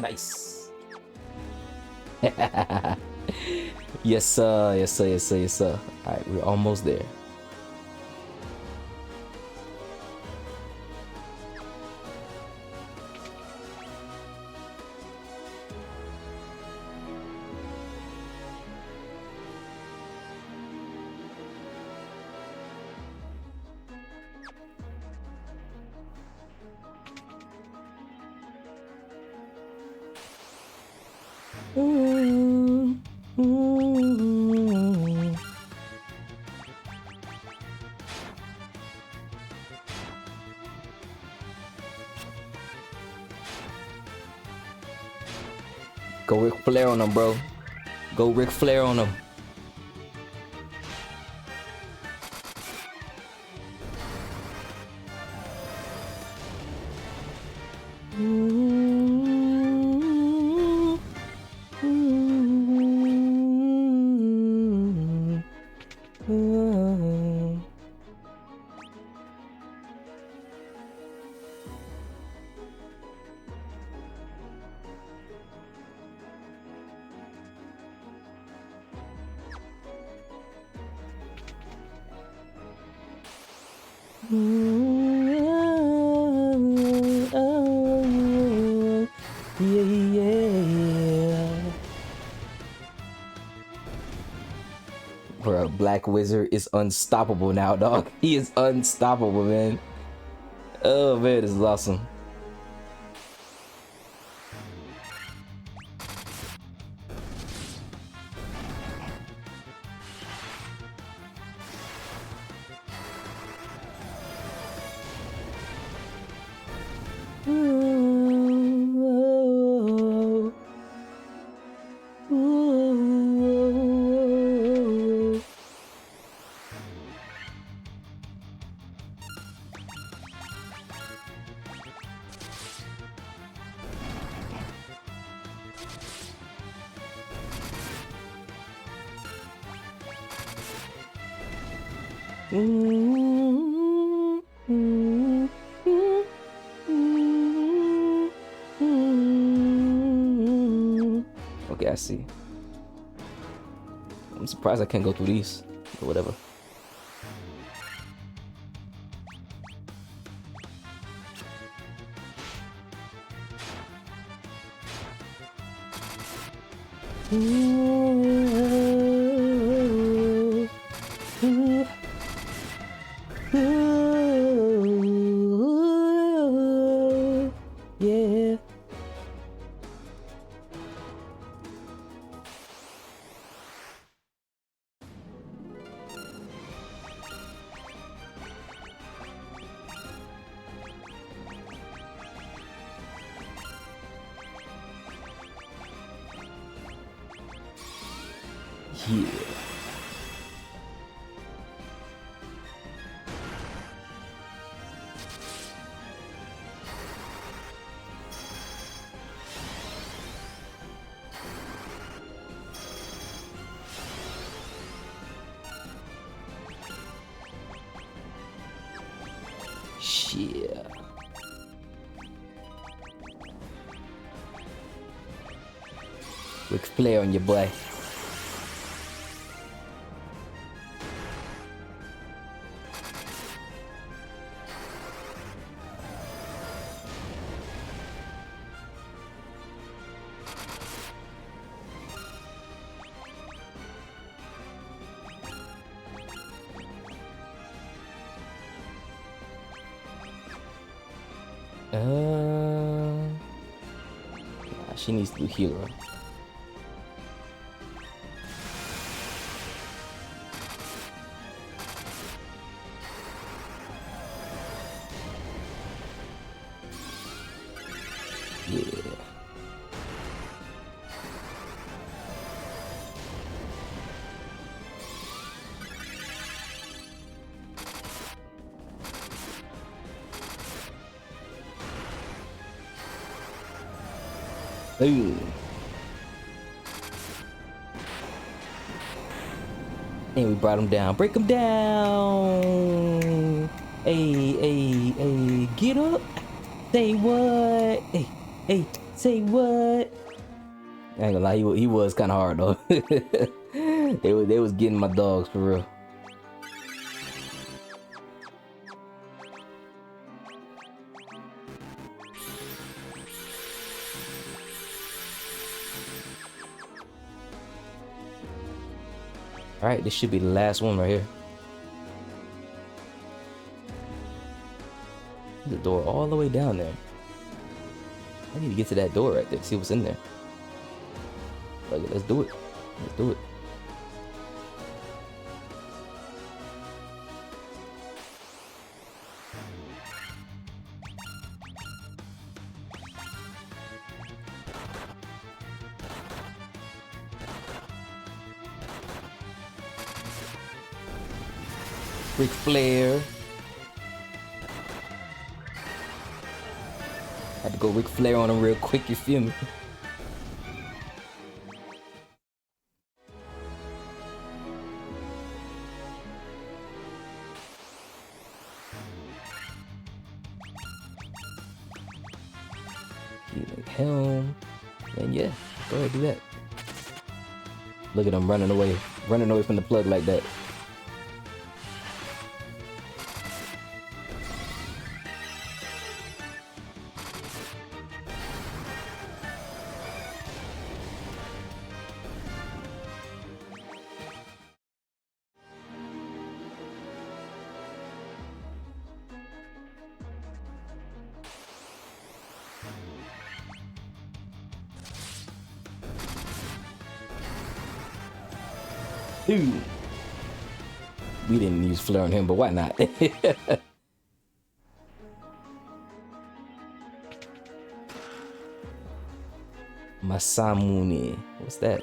Nice. Yes, sir. Yes, sir. Yes, sir. Yes, sir. All right, we're almost there. Mm-hmm. Go Ric Flair on him, bro. Go Ric Flair on him. Bro, Black Wizard is unstoppable now, dog. He is unstoppable, man. Oh man, this is awesome. Okay, I see. I'm surprised I can't go through these, or whatever. Yeah. Yeah. Shit. Ric Flair on your boy. She needs to do healer. Yeah. Ooh. And we brought him down. Break him down. Hey, get up. Say what? Hey, say what? I ain't gonna lie, he was kind of hard though. they was getting my dogs for real. Alright, this should be the last one right here. The door all the way down there. I need to get to that door right there, see what's in there. Okay, let's do it. Let's do it. Ric Flair. Had to go Ric Flair on him real quick, you feel me? Keeling helm. And yeah, go ahead, do that. Look at him running away from the plug like that. Dude. We didn't use flare on him, but why not? Masamune. What's that?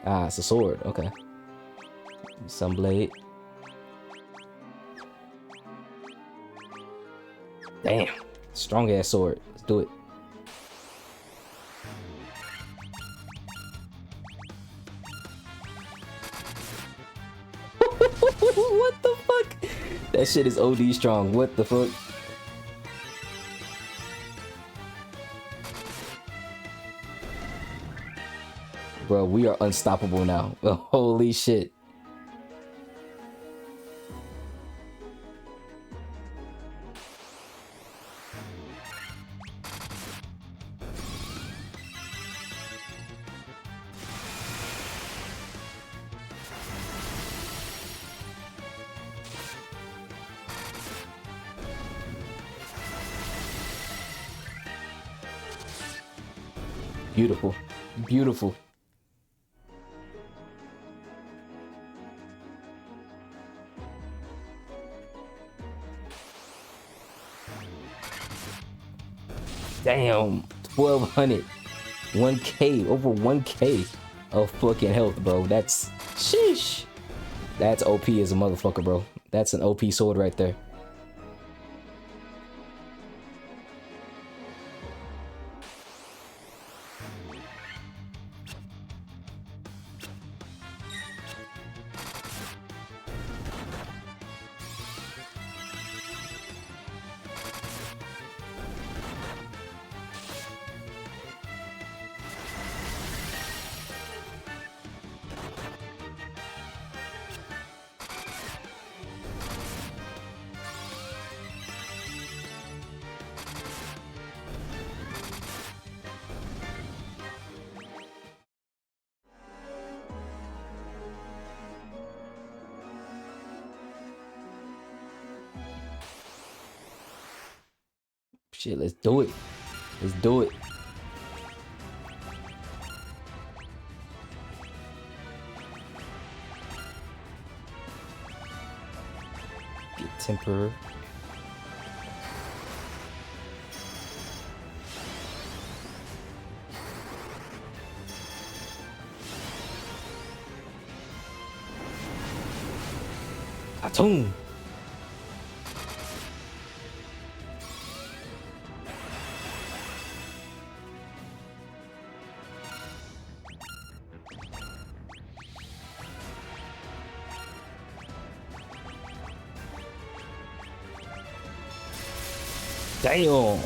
Ah, it's a sword. Okay. Sunblade. Damn. Strong ass sword. Let's do it. What the fuck? That shit is OD strong. What the fuck? Bro, we are unstoppable now. Holy shit. Beautiful. Beautiful. Damn. 1200. 1k. Over 1k of fucking health, bro. That's sheesh. That's OP as a motherfucker, bro. That's an OP sword right there. Shit, let's do it. Let's do it. Get temper. Atum. Damn.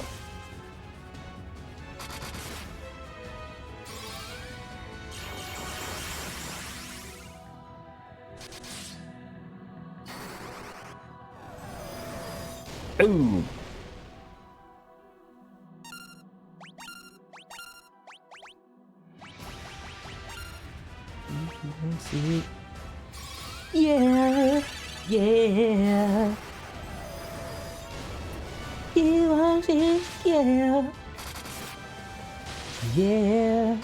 Ooh. Yeah, yeah. You want it, yeah. Yeah.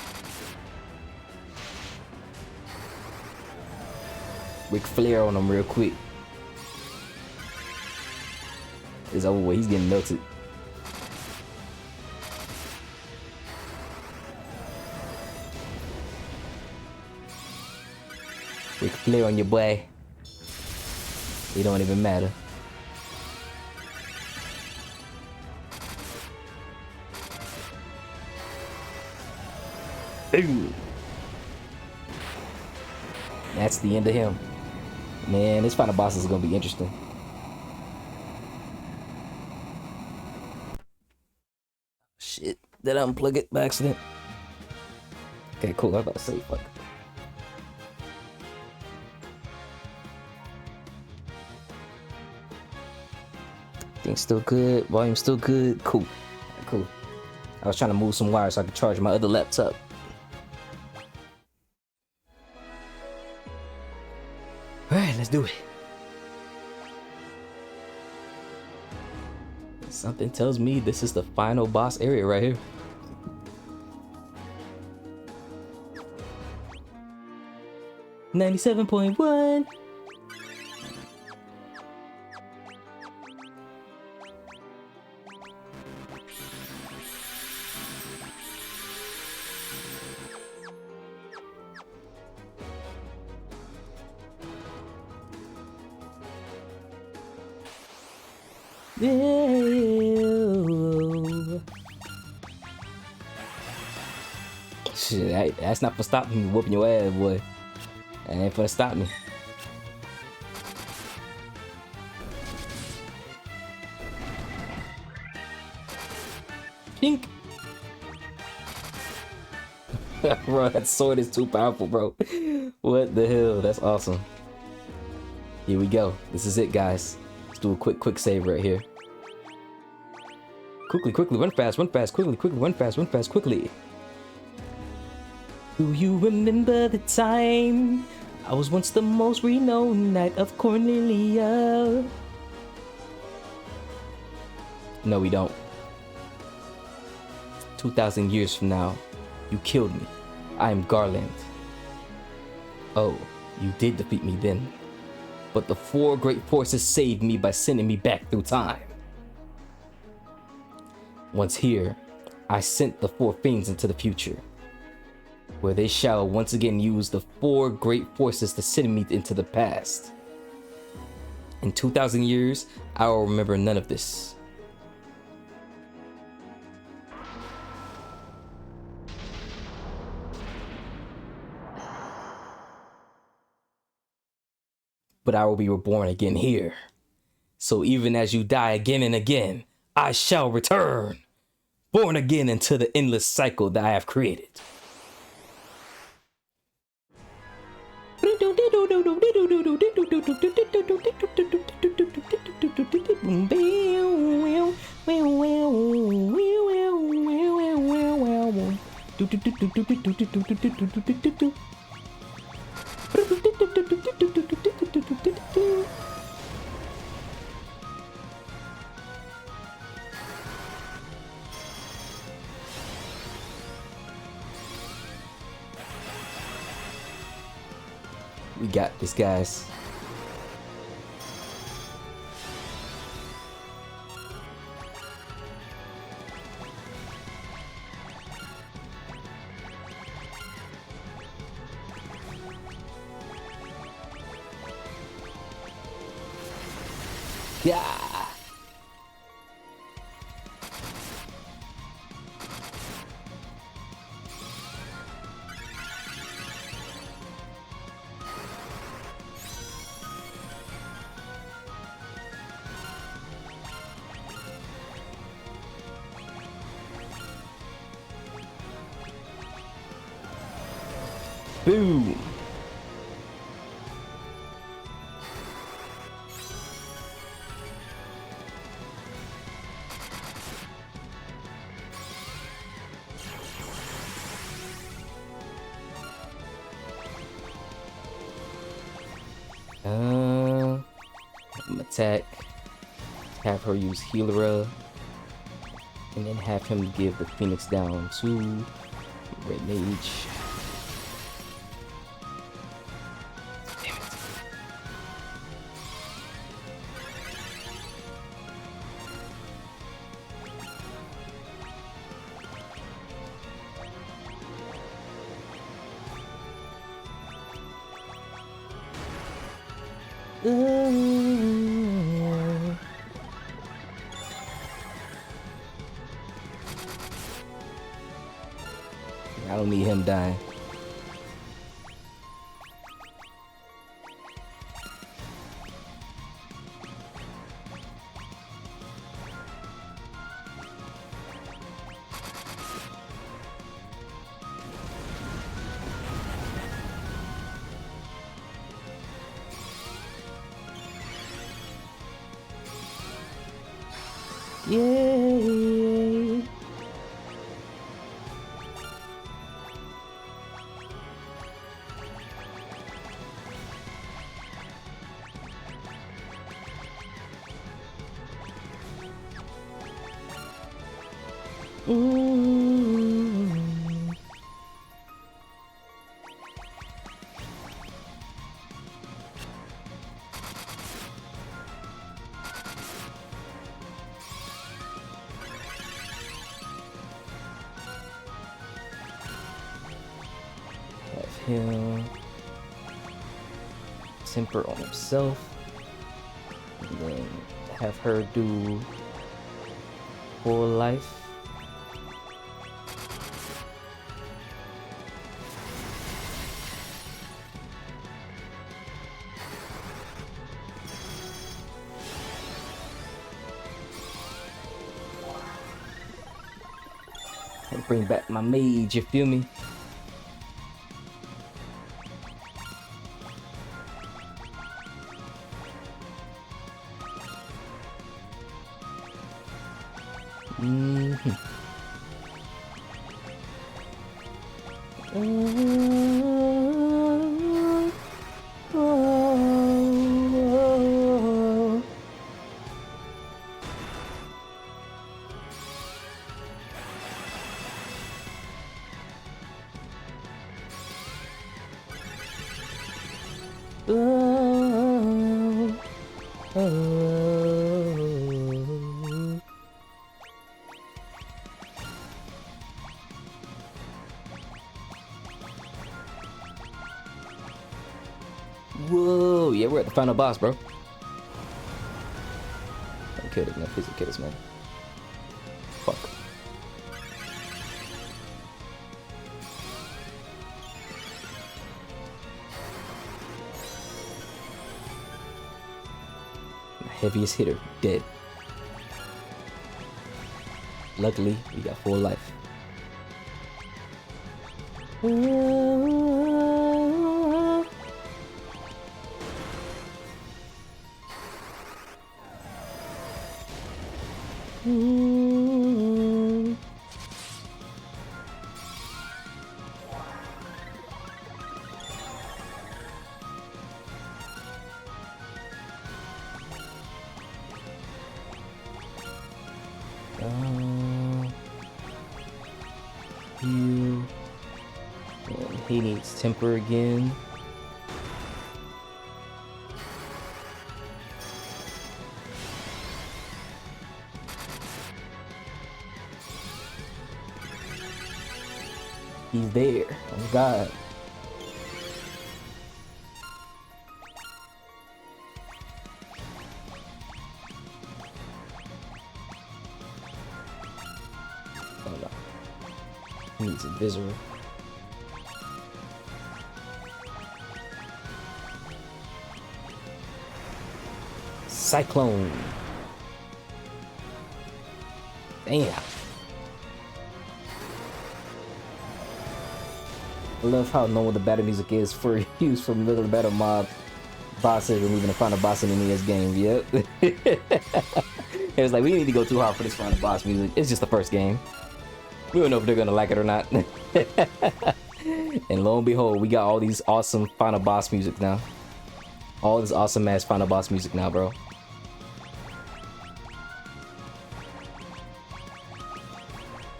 Ric Flair on him real quick. It's over with. He's getting melted. Ric Flair on your boy. It don't even matter. Boom. That's the end of him. Man, this final boss is gonna be interesting. Shit, did I unplug it by accident? Okay, cool. I was about to say, fuck. Things still good. Volume still good. Cool. Cool. I was trying to move some wires so I could charge my other laptop. Alright, let's do it. Something tells me this is the final boss area right here. $97.1. Shit, that's not for stopping me whooping your ass, boy. That ain't for stop me. Pink. Bro, that sword is too powerful, bro. What the hell? That's awesome. Here we go. This is it, guys. Let's do a quick save right here. Quickly, run fast, quickly, run fast, quickly. Do you remember the time I was once the most renowned knight of Cornelia? No, we don't. 2,000 years from now, you killed me. I am Garland. Oh, you did defeat me then. But the four great forces saved me by sending me back through time. Once here, I sent the four fiends into the future, where they shall once again use the four great forces to send me into the past. In 2,000 years, I will remember none of this. But I will be reborn again here. So even as you die again and again, I shall return, born again into the endless cycle that I have created. We got this, guys. Yeah. Boom. Attack. Have her use Healer. And then have him give the Phoenix down to Red Mage. Damn it. I don't need him dying. Yay! Have him temper on himself, and then have her do full life. And bring back my mage, you feel me? Whoa, yeah, we're at the final boss, bro. Don't kill this man, please don't kill this man. Fuck. My heaviest hitter, dead. Luckily, we got full life. He needs temper again. He's there. Oh God. Oh no. He needs a visceral. Cyclone. Damn. I love how normal the battle music is for use for middle of battle mob bosses and even the final boss in the NES game. Yep. It was like, we need to go too hard for this final boss music. It's just the first game. We don't know if they're gonna like it or not. And lo and behold, we got all these awesome final boss music now. All this awesome ass final boss music now, bro.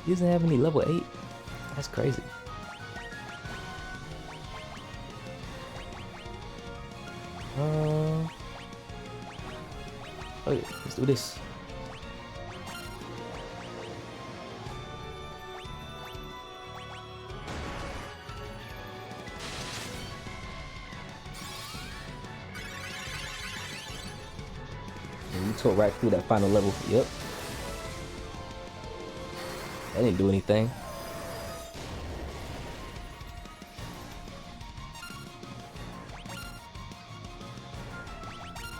He doesn't have any level 8. That's crazy. Okay, let's do this. And you tore right through that final level. Yep. That didn't do anything.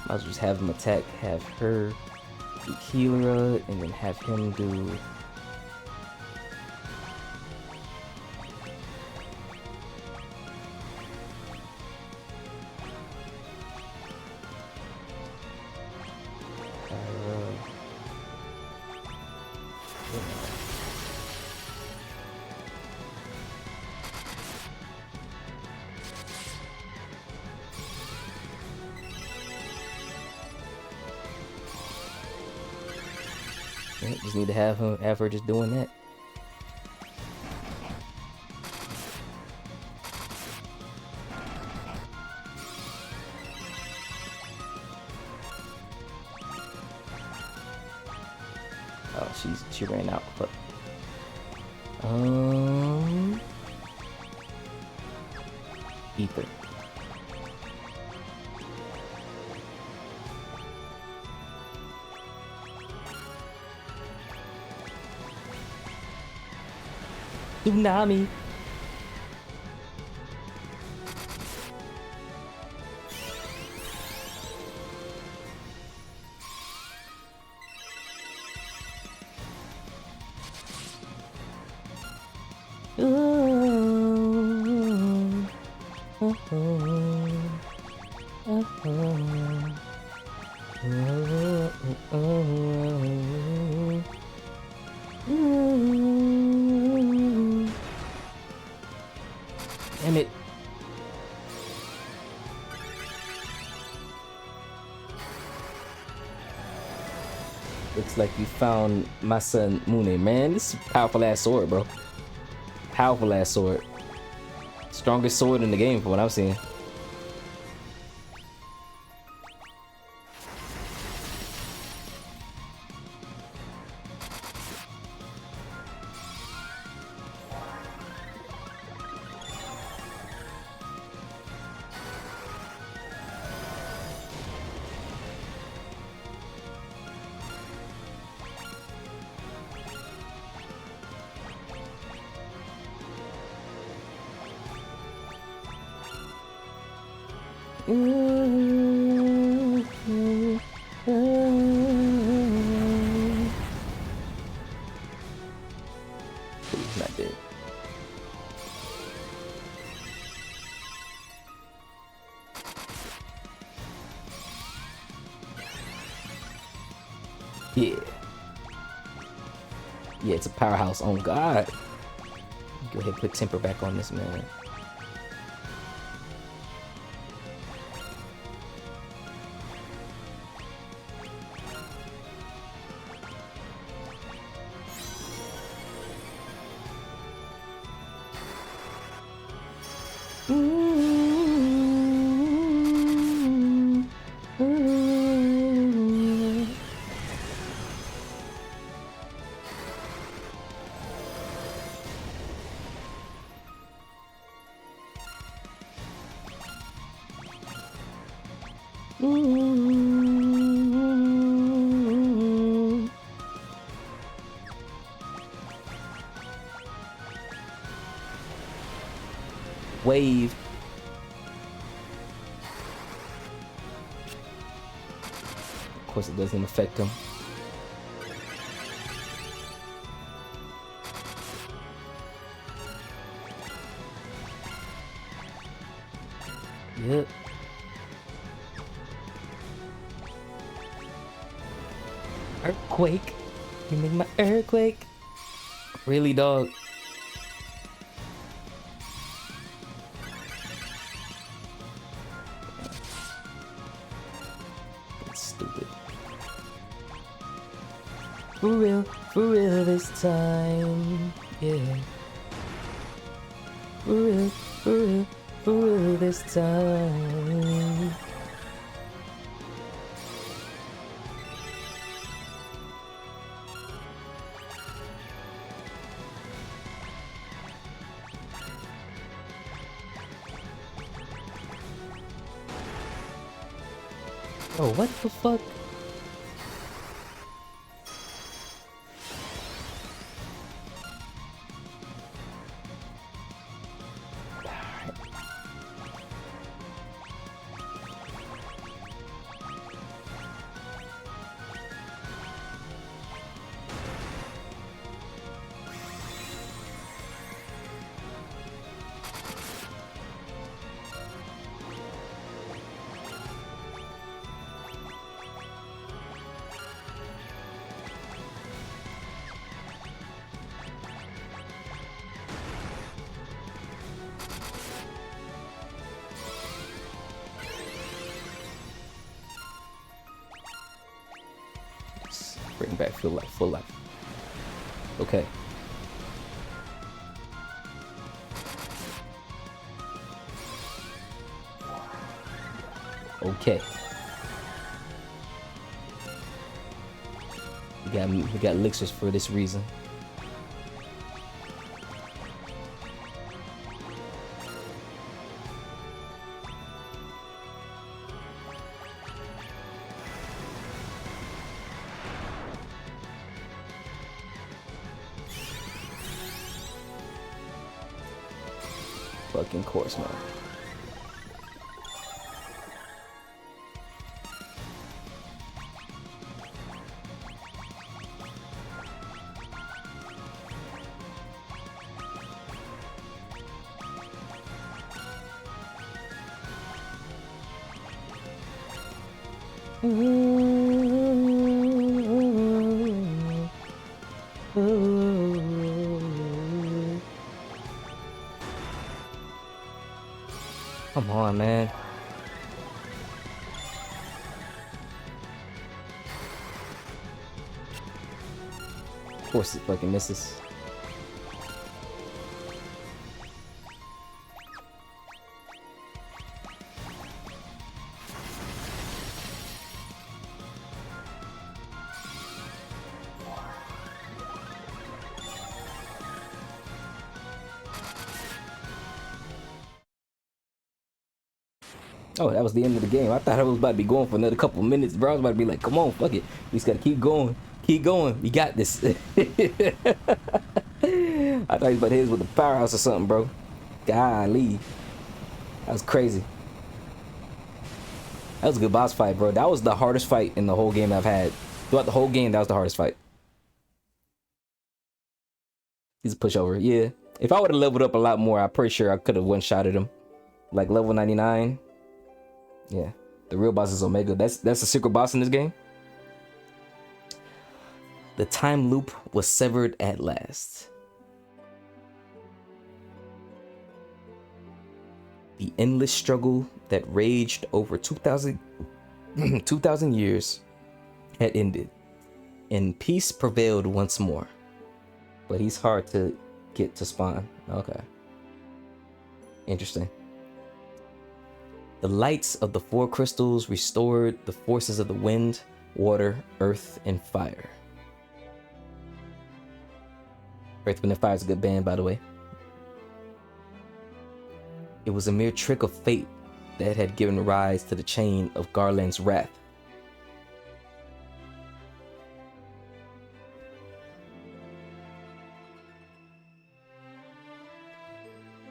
Might as well just have him attack, have her do Keeler, and then have him do. Yeah, just need to have her just doing that. Oh, she ran out. But ether. Tsunami. Damn it. Looks like you found my son Mune, man. This is a powerful ass sword, bro. Powerful ass sword. Strongest sword in the game from what I'm seeing. He's not dead. Yeah. Yeah, it's a powerhouse. Oh God. Go ahead and put temper back on this man. Wave. Of course, it doesn't affect him. Yep. Earthquake. You make my earthquake. Really, dog? That's stupid. For real this time. Yeah. For real this time. Oh, what the fuck? Bring back full life, full life. Okay. Okay. We got elixirs for this reason. Fucking course, man. Come on, man. Of course it fucking misses. Oh, that was the end of the game. I thought I was about to be going for another couple minutes, bro. I was about to be like, come on, fuck it. We just gotta keep going. Keep going. We got this. I thought he was about to hit us with the powerhouse or something, bro. Golly. That was crazy. That was a good boss fight, bro. That was the hardest fight in the whole game I've had. Throughout the whole game, that was the hardest fight. He's a pushover. Yeah. If I would have leveled up a lot more, I'm pretty sure I could have one-shotted him. Like level 99. Yeah, the real boss is Omega. That's a secret boss in this game. The time loop was severed at last. The endless struggle that raged over 2,000 years had ended, and peace prevailed once more. But he's hard to get to spawn. Okay. Interesting. The lights of the four crystals restored the forces of the wind, water, earth, and fire. Earth, Wind, and Fire is a good band, by the way. It was a mere trick of fate that had given rise to the chain of Garland's wrath.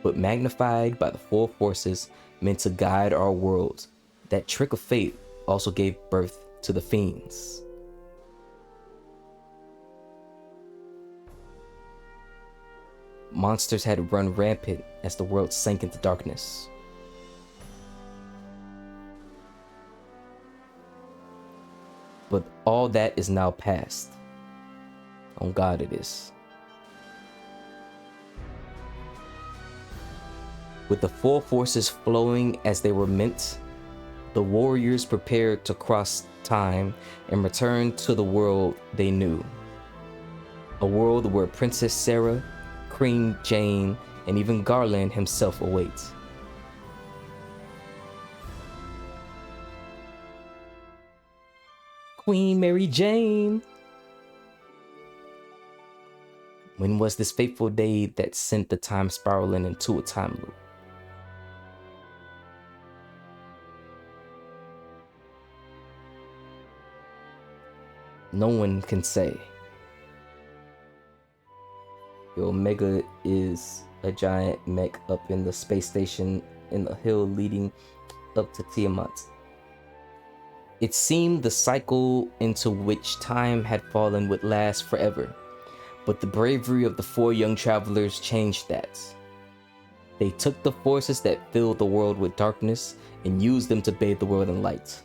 But magnified by the four forces meant to guide our worlds, that trick of fate also gave birth to the fiends. Monsters had run rampant as the world sank into darkness. But all that is now past. On God it is. With the four forces flowing as they were meant, the warriors prepared to cross time and return to the world they knew. A world where Princess Sarah, Queen Jane, and even Garland himself awaits. Queen Mary Jane. When was this fateful day that sent the time spiraling into a time loop? No one can say. The Omega is a giant mech up in the space station in the hill leading up to Tiamat. It seemed the cycle into which time had fallen would last forever, but the bravery of the four young travelers changed that. They took the forces that filled the world with darkness and used them to bathe the world in light.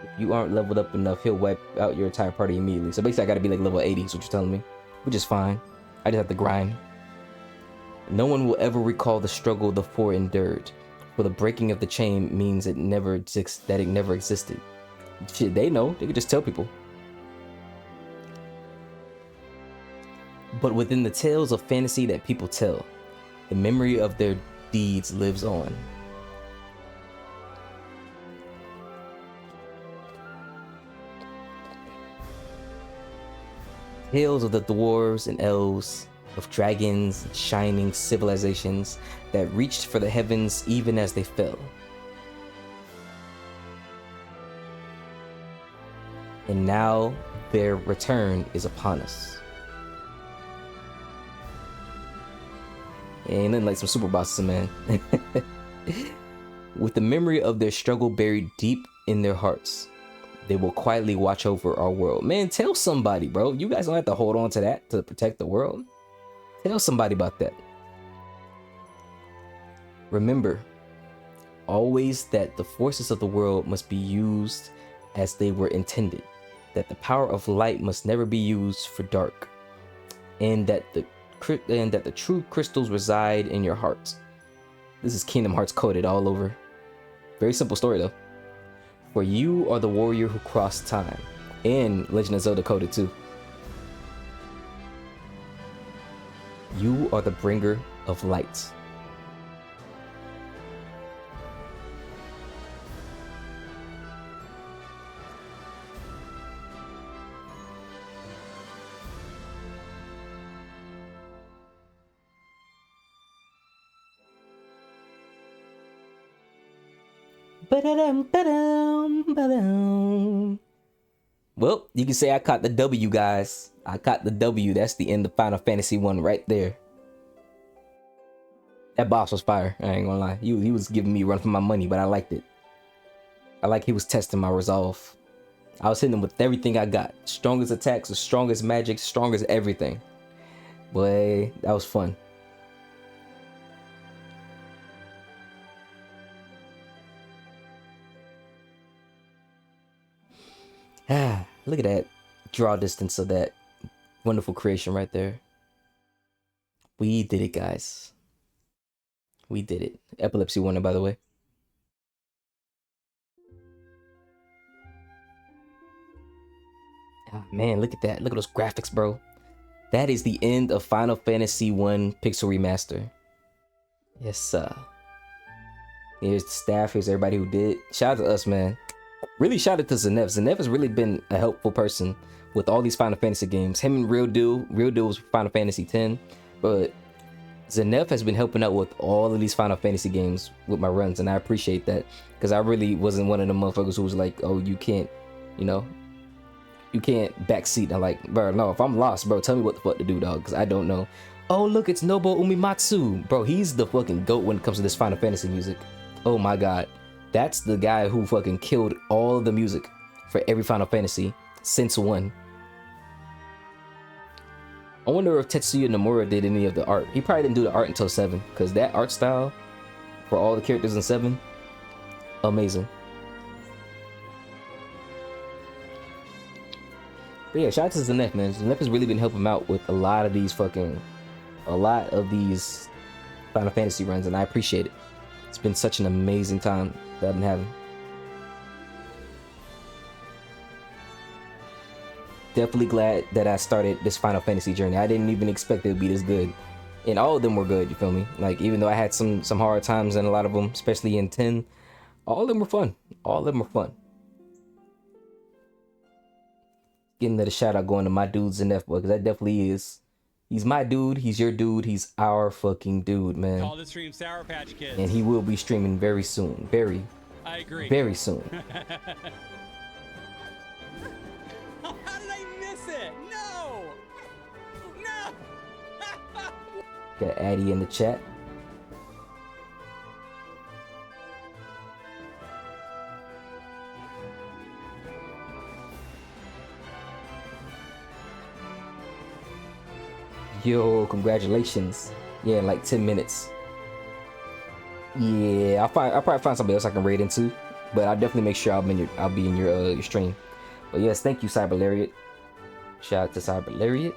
If you aren't leveled up enough, he'll wipe out your entire party immediately. So basically I gotta be like level 80 is what you're telling me, which is fine. I just have to grind. No one will ever recall the struggle the four endured, for the breaking of the chain means it never existed. Shit, they know. They could just tell people. But within the tales of fantasy that people tell, the memory of their deeds lives on. Tales of the dwarves and elves, of dragons and shining civilizations that reached for the heavens even as they fell. And now their return is upon us. Ain't nothing like some super bosses, man. With the memory of their struggle buried deep in their hearts, they will quietly watch over our world. Man, tell somebody, bro. You guys don't have to hold on to that to protect the world. Tell somebody about that. Remember, always that the forces of the world must be used as they were intended, that the power of light must never be used for dark, and that the true crystals reside in your heart. This is Kingdom Hearts coded all over. Very simple story though. For you are the warrior who crossed time, and Legend of Zelda coded too. You are the bringer of light. Ba-da-dum, ba-dum, ba-dum. Well, you can say I caught the W, guys. I caught the W. That's the end of Final Fantasy 1 right there. That boss was fire. I ain't gonna lie. He was giving me a run for my money, but I liked it. I like he was testing my resolve. I was hitting him with everything I got. Strongest attacks, the strongest magic, strongest everything. Boy, that was fun. Ah, look at that draw distance of that wonderful creation right there. We did it, guys. We did it. Epilepsy winner, by the way. Ah, man, look at that. Look at those graphics, bro. That is the end of Final Fantasy 1 Pixel Remaster. Yes, sir. Here's the staff. Here's everybody who did. Shout out to us, man. Really shout out to Zenef. Zenef has really been a helpful person with all these Final Fantasy games. Him and Real Deal was Final Fantasy 10, but Zenef has been helping out with all of these Final Fantasy games with my runs, and I appreciate that because I really wasn't one of the motherfuckers who was like, oh, you can't, you can't backseat. I'm like, bro, no, if I'm lost, bro, tell me what the fuck to do, dog, because I don't know. Oh, look, it's Nobuo Uematsu. Bro, he's the fucking GOAT when it comes to this Final Fantasy music. Oh my god. That's the guy who fucking killed all of the music for every Final Fantasy since 1. I wonder if Tetsuya Nomura did any of the art. He probably didn't do the art until 7, because that art style for all the characters in 7, amazing. But yeah, shout out to Zenef, man. Zenef has really been helping him out with a lot of these Final Fantasy runs, and I appreciate it. It's been such an amazing time that I've been having. definitely glad that I started this Final Fantasy journey. I didn't even expect it to be this good. And all of them were good, you feel me? Like, even though I had some hard times in a lot of them, especially in 10, all of them were fun. All of them were fun. Getting another shout out going to my dudes in F, because that definitely is. He's my dude, he's your dude, he's our fucking dude, man.
Call the stream Sour Patch Kids.
And he will be streaming very soon.
I agree.
Very soon.
Oh, how did I miss it? No! No!
Got Addy in the chat. Yo, congratulations. Yeah, in like 10 minutes. Yeah, I'll probably find somebody else I can raid into, but I'll definitely make sure I'll be in your stream. But yes, thank you, Cyberlariat. Shout out to Cyberlariat.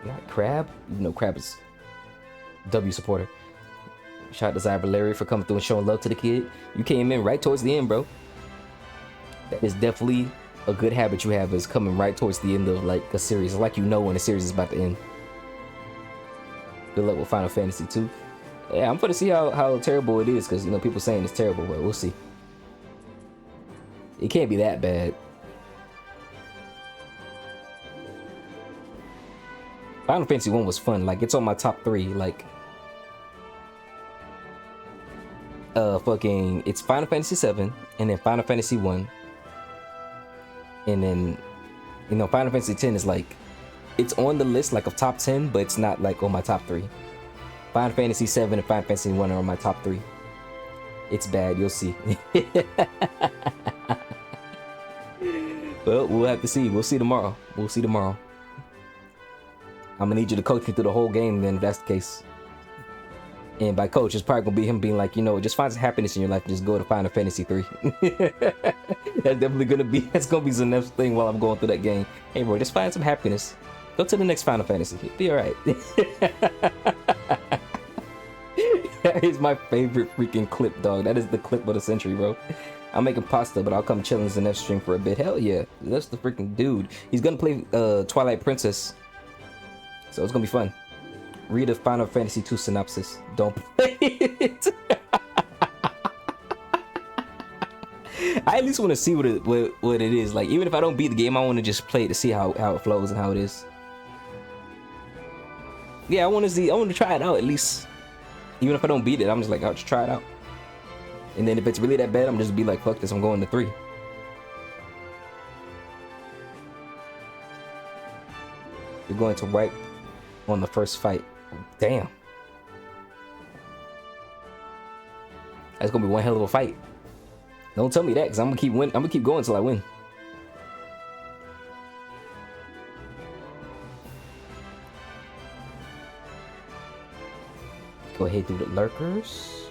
Not Crab. You know Crab is W supporter. Shout out to Cyberlariat for coming through and showing love to the kid. You came in right towards the end, bro. That is definitely a good habit you have, is coming right towards the end of like a series, like you know when a series is about to end. Good luck with Final Fantasy 2. Yeah, I'm gonna see how terrible it is, because you know people saying it's terrible, but we'll see. It can't be that bad. Final Fantasy 1 was fun. Like, it's on my top 3. Like, it's Final Fantasy 7, and then Final Fantasy 1, and then, you know, Final Fantasy 10 is like, it's on the list like of top 10, but it's not like on my top 3. Final Fantasy 7 and Final Fantasy 1 are on my top 3. It's bad, you'll see. Well, we'll have to see. We'll see tomorrow. We'll see tomorrow. I'm gonna need you to coach me through the whole game then, if that's the case. And by coach, it's probably gonna be him being like, you know, just find some happiness in your life and just go to Final Fantasy 3. That's definitely that's gonna be the next thing while I'm going through that game. Hey bro, just find some happiness. Go to the next Final Fantasy. It'll be alright. That is my favorite freaking clip, dog. That is the clip of the century, bro. I'm making pasta, but I'll come chill in the next stream for a bit. Hell yeah. That's the freaking dude. He's gonna play Twilight Princess. So it's gonna be fun. Read a Final Fantasy 2 synopsis. Don't play it. I at least want to see what it is. Like, even if I don't beat the game, I want to just play it to see how it flows and how it is. Yeah, I want to try it out at least. Even if I don't beat it, I'm just like, I'll just try it out. And then if it's really that bad, I'm just be like, fuck this, I'm going to 3. You're going to right on the first fight. Damn. That's gonna be one hell of a fight. Don't tell me that, because I'm gonna keep going until I win. Go ahead through the lurkers.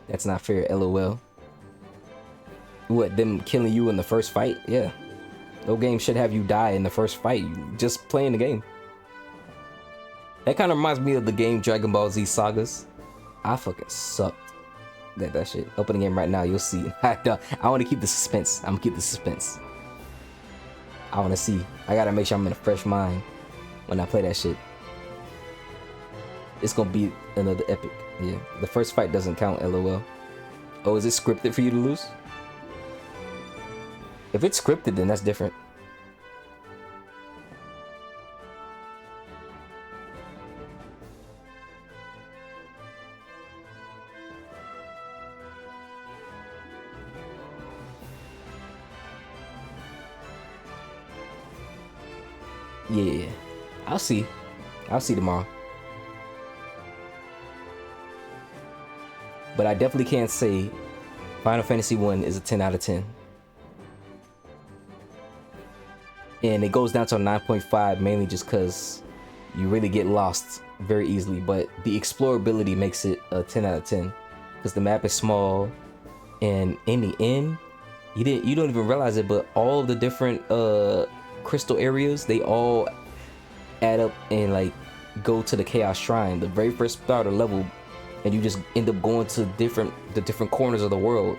That's not fair, LOL. What, them killing you in the first fight? Yeah. No game should have you die in the first fight. Just playing the game. That kind of reminds me of the game Dragon Ball Z Sagas. I fucking sucked at that shit. Open the game right now, you'll see. I want to keep the suspense. I'm gonna keep the suspense. I want to see. I gotta make sure I'm in a fresh mind when I play that shit. It's gonna be another epic. Yeah, the first fight doesn't count, LOL. Oh, is it scripted for you to lose? If it's scripted, then that's different. Yeah, I'll see. I'll see tomorrow. But I definitely can't say Final Fantasy 1 is a 10 out of 10. And it goes down to a 9.5 mainly just because you really get lost very easily. But the explorability makes it a 10 out of 10. Because the map is small. And in the end, you don't even realize it, but all of the different crystal areas, they all add up and like go to the Chaos Shrine, the very first starter level, and you just end up going to the different corners of the world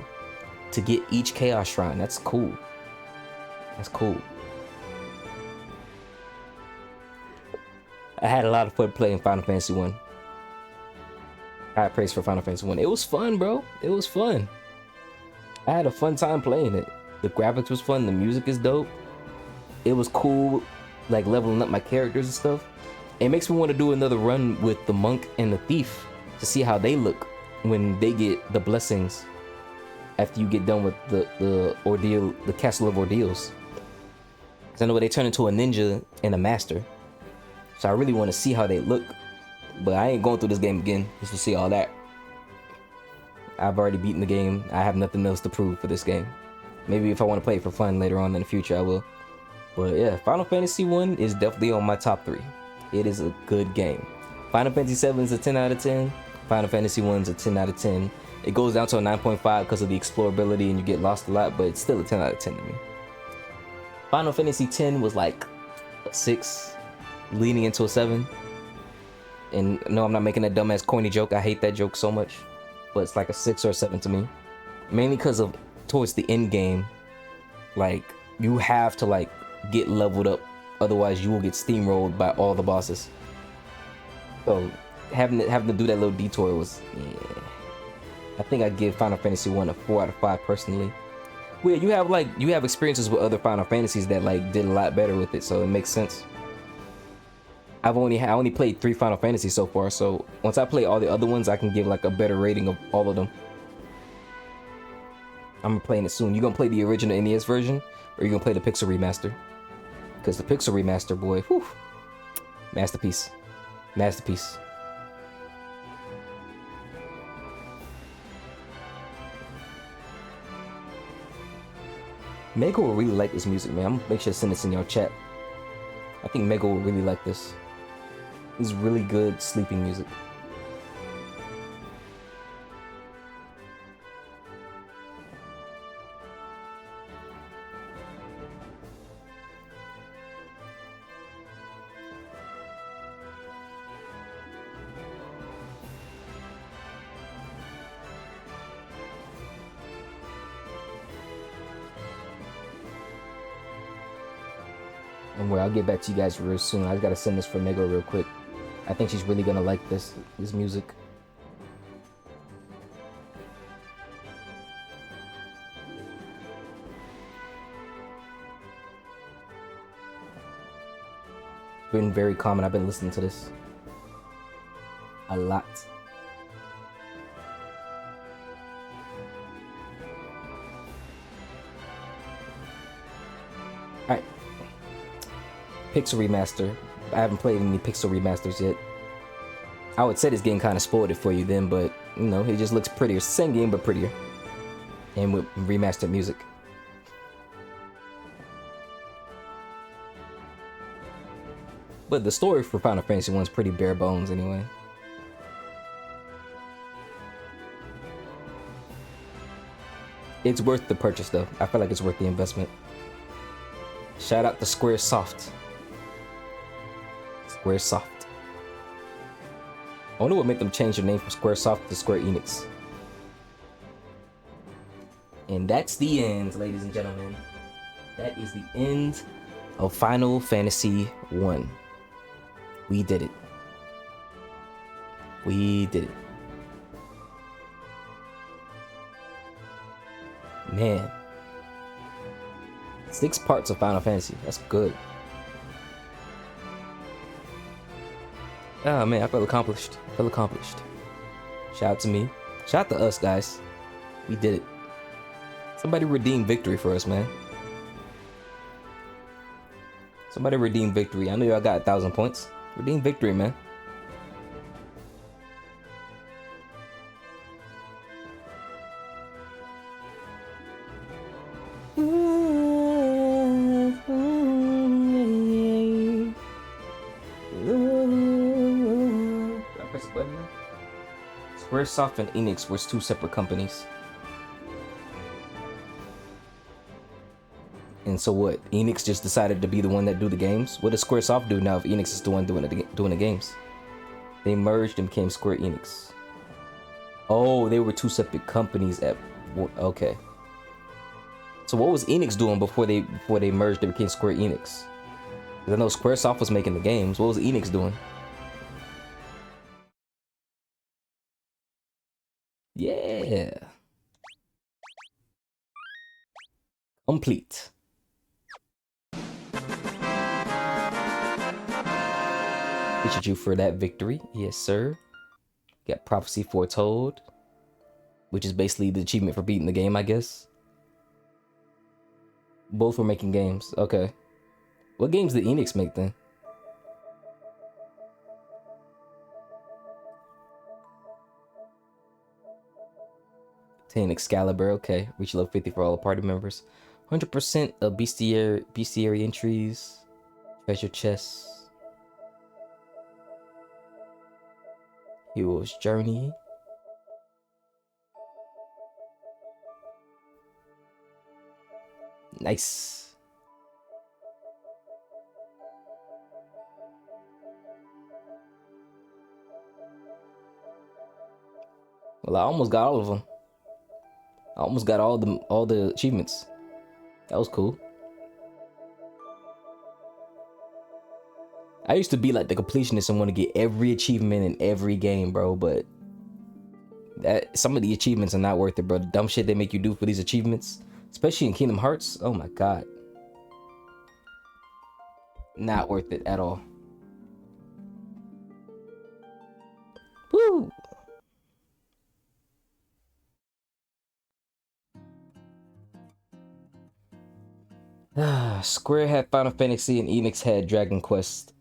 to get each Chaos Shrine. That's cool. That's cool. I had a lot of fun playing Final Fantasy 1. High praise for Final Fantasy 1. It was fun, bro. It was fun. I had a fun time playing it. The graphics was fun. The music is dope. It was cool, like leveling up my characters and stuff. It makes me want to do another run with the monk and the thief to see how they look when they get the blessings after you get done with the ordeal, the Castle of Ordeals. Because I know they turn into a ninja and a master. So I really want to see how they look. But I ain't going through this game again just to see all that. I've already beaten the game. I have nothing else to prove for this game. Maybe if I want to play it for fun later on in the future, I will. But yeah, Final Fantasy 1 is definitely on my top 3. It is a good game. Final Fantasy 7 is a 10 out of 10. Final Fantasy 1 is a 10 out of 10. It goes down to a 9.5 because of the explorability and you get lost a lot, but it's still a 10 out of 10 to me. Final Fantasy 10 was like a 6, leaning into a 7. And no, I'm not making that dumbass corny joke. I hate that joke so much. But it's like a 6 or a 7 to me. Mainly because of towards the end game, like you have to like get leveled up, otherwise you will get steamrolled by all the bosses. So having to do that little detour was, yeah. I think I'd give Final Fantasy 1 a 4 out of 5 personally. Well, you have experiences with other Final Fantasies that like did a lot better with it, so it makes sense. I only played 3 Final Fantasies so far, so once I play all the other ones, I can give like a better rating of all of them. I'm playing it soon. You gonna play the original NES version, or you gonna play the Pixel remaster? Because the Pixel remaster, boy, whew, masterpiece, masterpiece. Mego will really like this music, man. I'm gonna make sure to send this in your chat. I think Mego will really like this. It's really good sleeping music. Don't worry, I'll get back to you guys real soon. I just gotta send this for Mego real quick. I think she's really gonna like this music. It's been very common. I've been listening to this a lot. Alright. Pixel remaster. I haven't played any Pixel remasters yet. I would say this game kind of spoiled it for you then, but you know, it just looks prettier. Same game, but prettier. And with remastered music. But the story for Final Fantasy 1 is pretty bare bones anyway. It's worth the purchase though. I feel like it's worth the investment. Shout out to Squaresoft. Squaresoft. I wonder what made them change their name from Squaresoft to Square Enix. And that's the end, ladies and gentlemen. That is the end of Final Fantasy 1. We did it. We did it. Man. 6 parts of Final Fantasy. That's good. Oh man, I feel accomplished. I feel accomplished. Shout out to me. Shout out to us, guys. We did it. Somebody redeem victory for us, man. Somebody redeem victory. I know y'all got 1,000 points. Redeem victory, man. Squaresoft and Enix were 2 separate companies. And so what? Enix just decided to be the one that do the games? What does Squaresoft do now if Enix is the one doing the games? They merged and became Square Enix. Oh, they were two separate companies at. Okay. So what was Enix doing before they merged and became Square Enix? 'Cause I know SquareSoft was making the games. What was Enix doing? Yeah. Complete. Featured you for that victory. Yes, sir. Got Prophecy Foretold, which is basically the achievement for beating the game, I guess. Both were making games. Okay. What games did Enix make then? Obtain Excalibur. Okay. Reach level 50 for all the party members. 100% of bestiary entries. Treasure chests. Hero's Journey. Nice. Well, I almost got all of them. I almost got all the achievements. That was cool. I used to be like the completionist and want to get every achievement in every game, bro, but some of the achievements are not worth it, bro. The dumb shit they make you do for these achievements, especially in Kingdom Hearts. Oh my god. Not worth it at all. Woo! Square had Final Fantasy and Enix had Dragon Quest.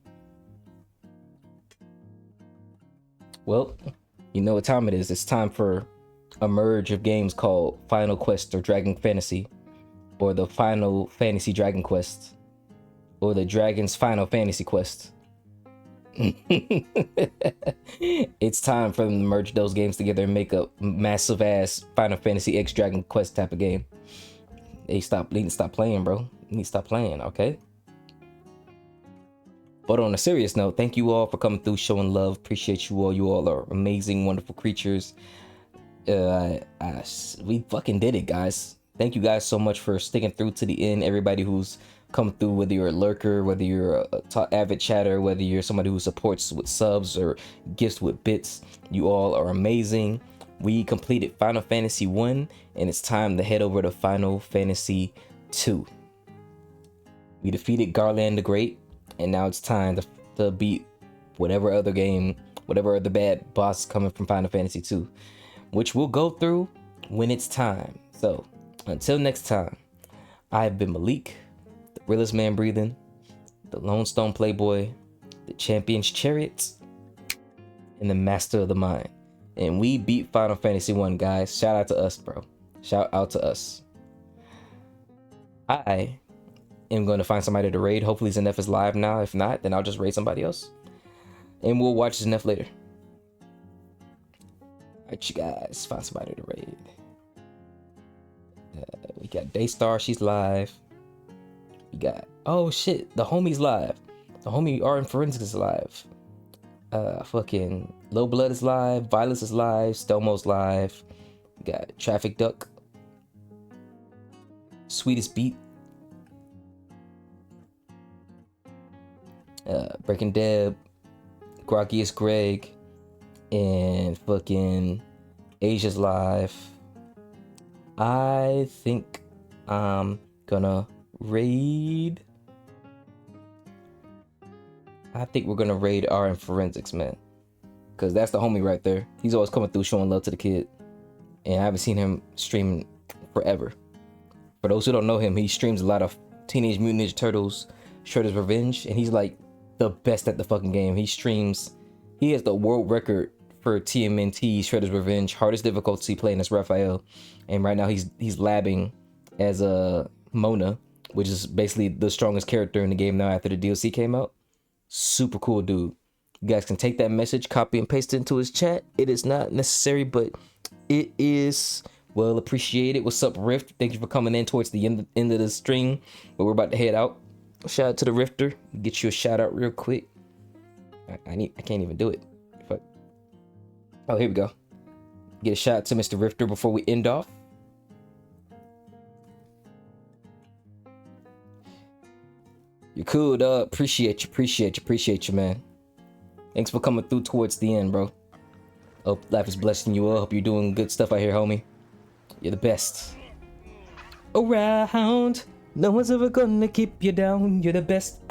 Well, you know what time it is. It's time for a merge of games called Final Quest or Dragon Fantasy, or the Final Fantasy Dragon Quest, or the Dragon's Final Fantasy Quest. It's time for them to merge those games together and make a massive ass Final Fantasy X Dragon Quest type of game. They need to stop playing, bro. You need to stop playing, okay? But on a serious note, thank you all for coming through, showing love. Appreciate you all. You all are amazing, wonderful creatures. We fucking did it, guys. Thank you guys so much for sticking through to the end. Everybody who's come through, whether you're a lurker, whether you're a avid chatter, whether you're somebody who supports with subs or gifts with bits, you all are amazing. We completed Final Fantasy 1, and it's time to head over to Final Fantasy 2. We defeated Garland the Great, and now it's time to beat whatever other bad boss coming from Final Fantasy 2, which we'll go through when it's time. So, until next time, I've been Maalik, the realest man breathing, the Lone Stone Playboy, the Champion's Chariot, and the Master of the Mind. And we beat Final Fantasy 1, guys. Shout out to us, bro. Shout out to us. I am going to find somebody to raid. Hopefully Zenef is live now. If not, then I'll just raid somebody else. And we'll watch Zenef later. Alright, you guys. Find somebody to raid. We got Daystar. She's live. We got... Oh, shit. The homie's live. The homie R in Forensics is live. Fucking Low Blood is live. Violence is live. Stelmo's live. We got Traffic Duck. Sweetest Beat. Breaking Deb. Groggiest Greg. And fucking Asia's live. I think I'm gonna raid. I think we're gonna raid R in Forensics, man. Cause that's the homie right there. He's always coming through showing love to the kid. And I haven't seen him stream forever. For those who don't know him, he streams a lot of Teenage Mutant Ninja Turtles, Shredder's Revenge, and he's like the best at the fucking game. He has the world record for TMNT Shredder's Revenge, hardest difficulty playing as Raphael. And right now he's labbing as a Mona, which is basically the strongest character in the game now after the DLC came out. Super cool dude. You guys can take that message, copy and paste it into his chat. It is not necessary, but it is well appreciated. What's up, Rift? Thank you for coming in towards the end of the stream, but we're about to head out. Shout out to the Rifter. Get you a shout out real quick. I can't even do it. Oh, here we go. Get a shot to Mr. Rifter before we end off. You're cool, dog. Appreciate you, man. Thanks for coming through towards the end, bro. Hope life is blessing you up. Hope you're doing good stuff out here, homie. You're the best. Around. No one's ever gonna keep you down. You're the best.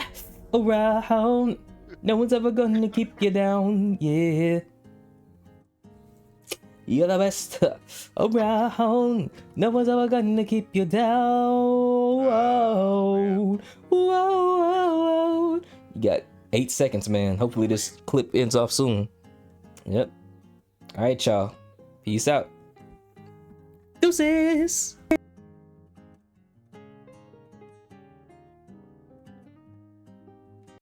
Around. No one's ever gonna keep you down. Yeah. You're the best around. No one's ever gonna keep you down. Whoa. Whoa. You got 8 seconds, man. Hopefully this clip ends off soon. Yep. All right, y'all. Peace out. Deuces.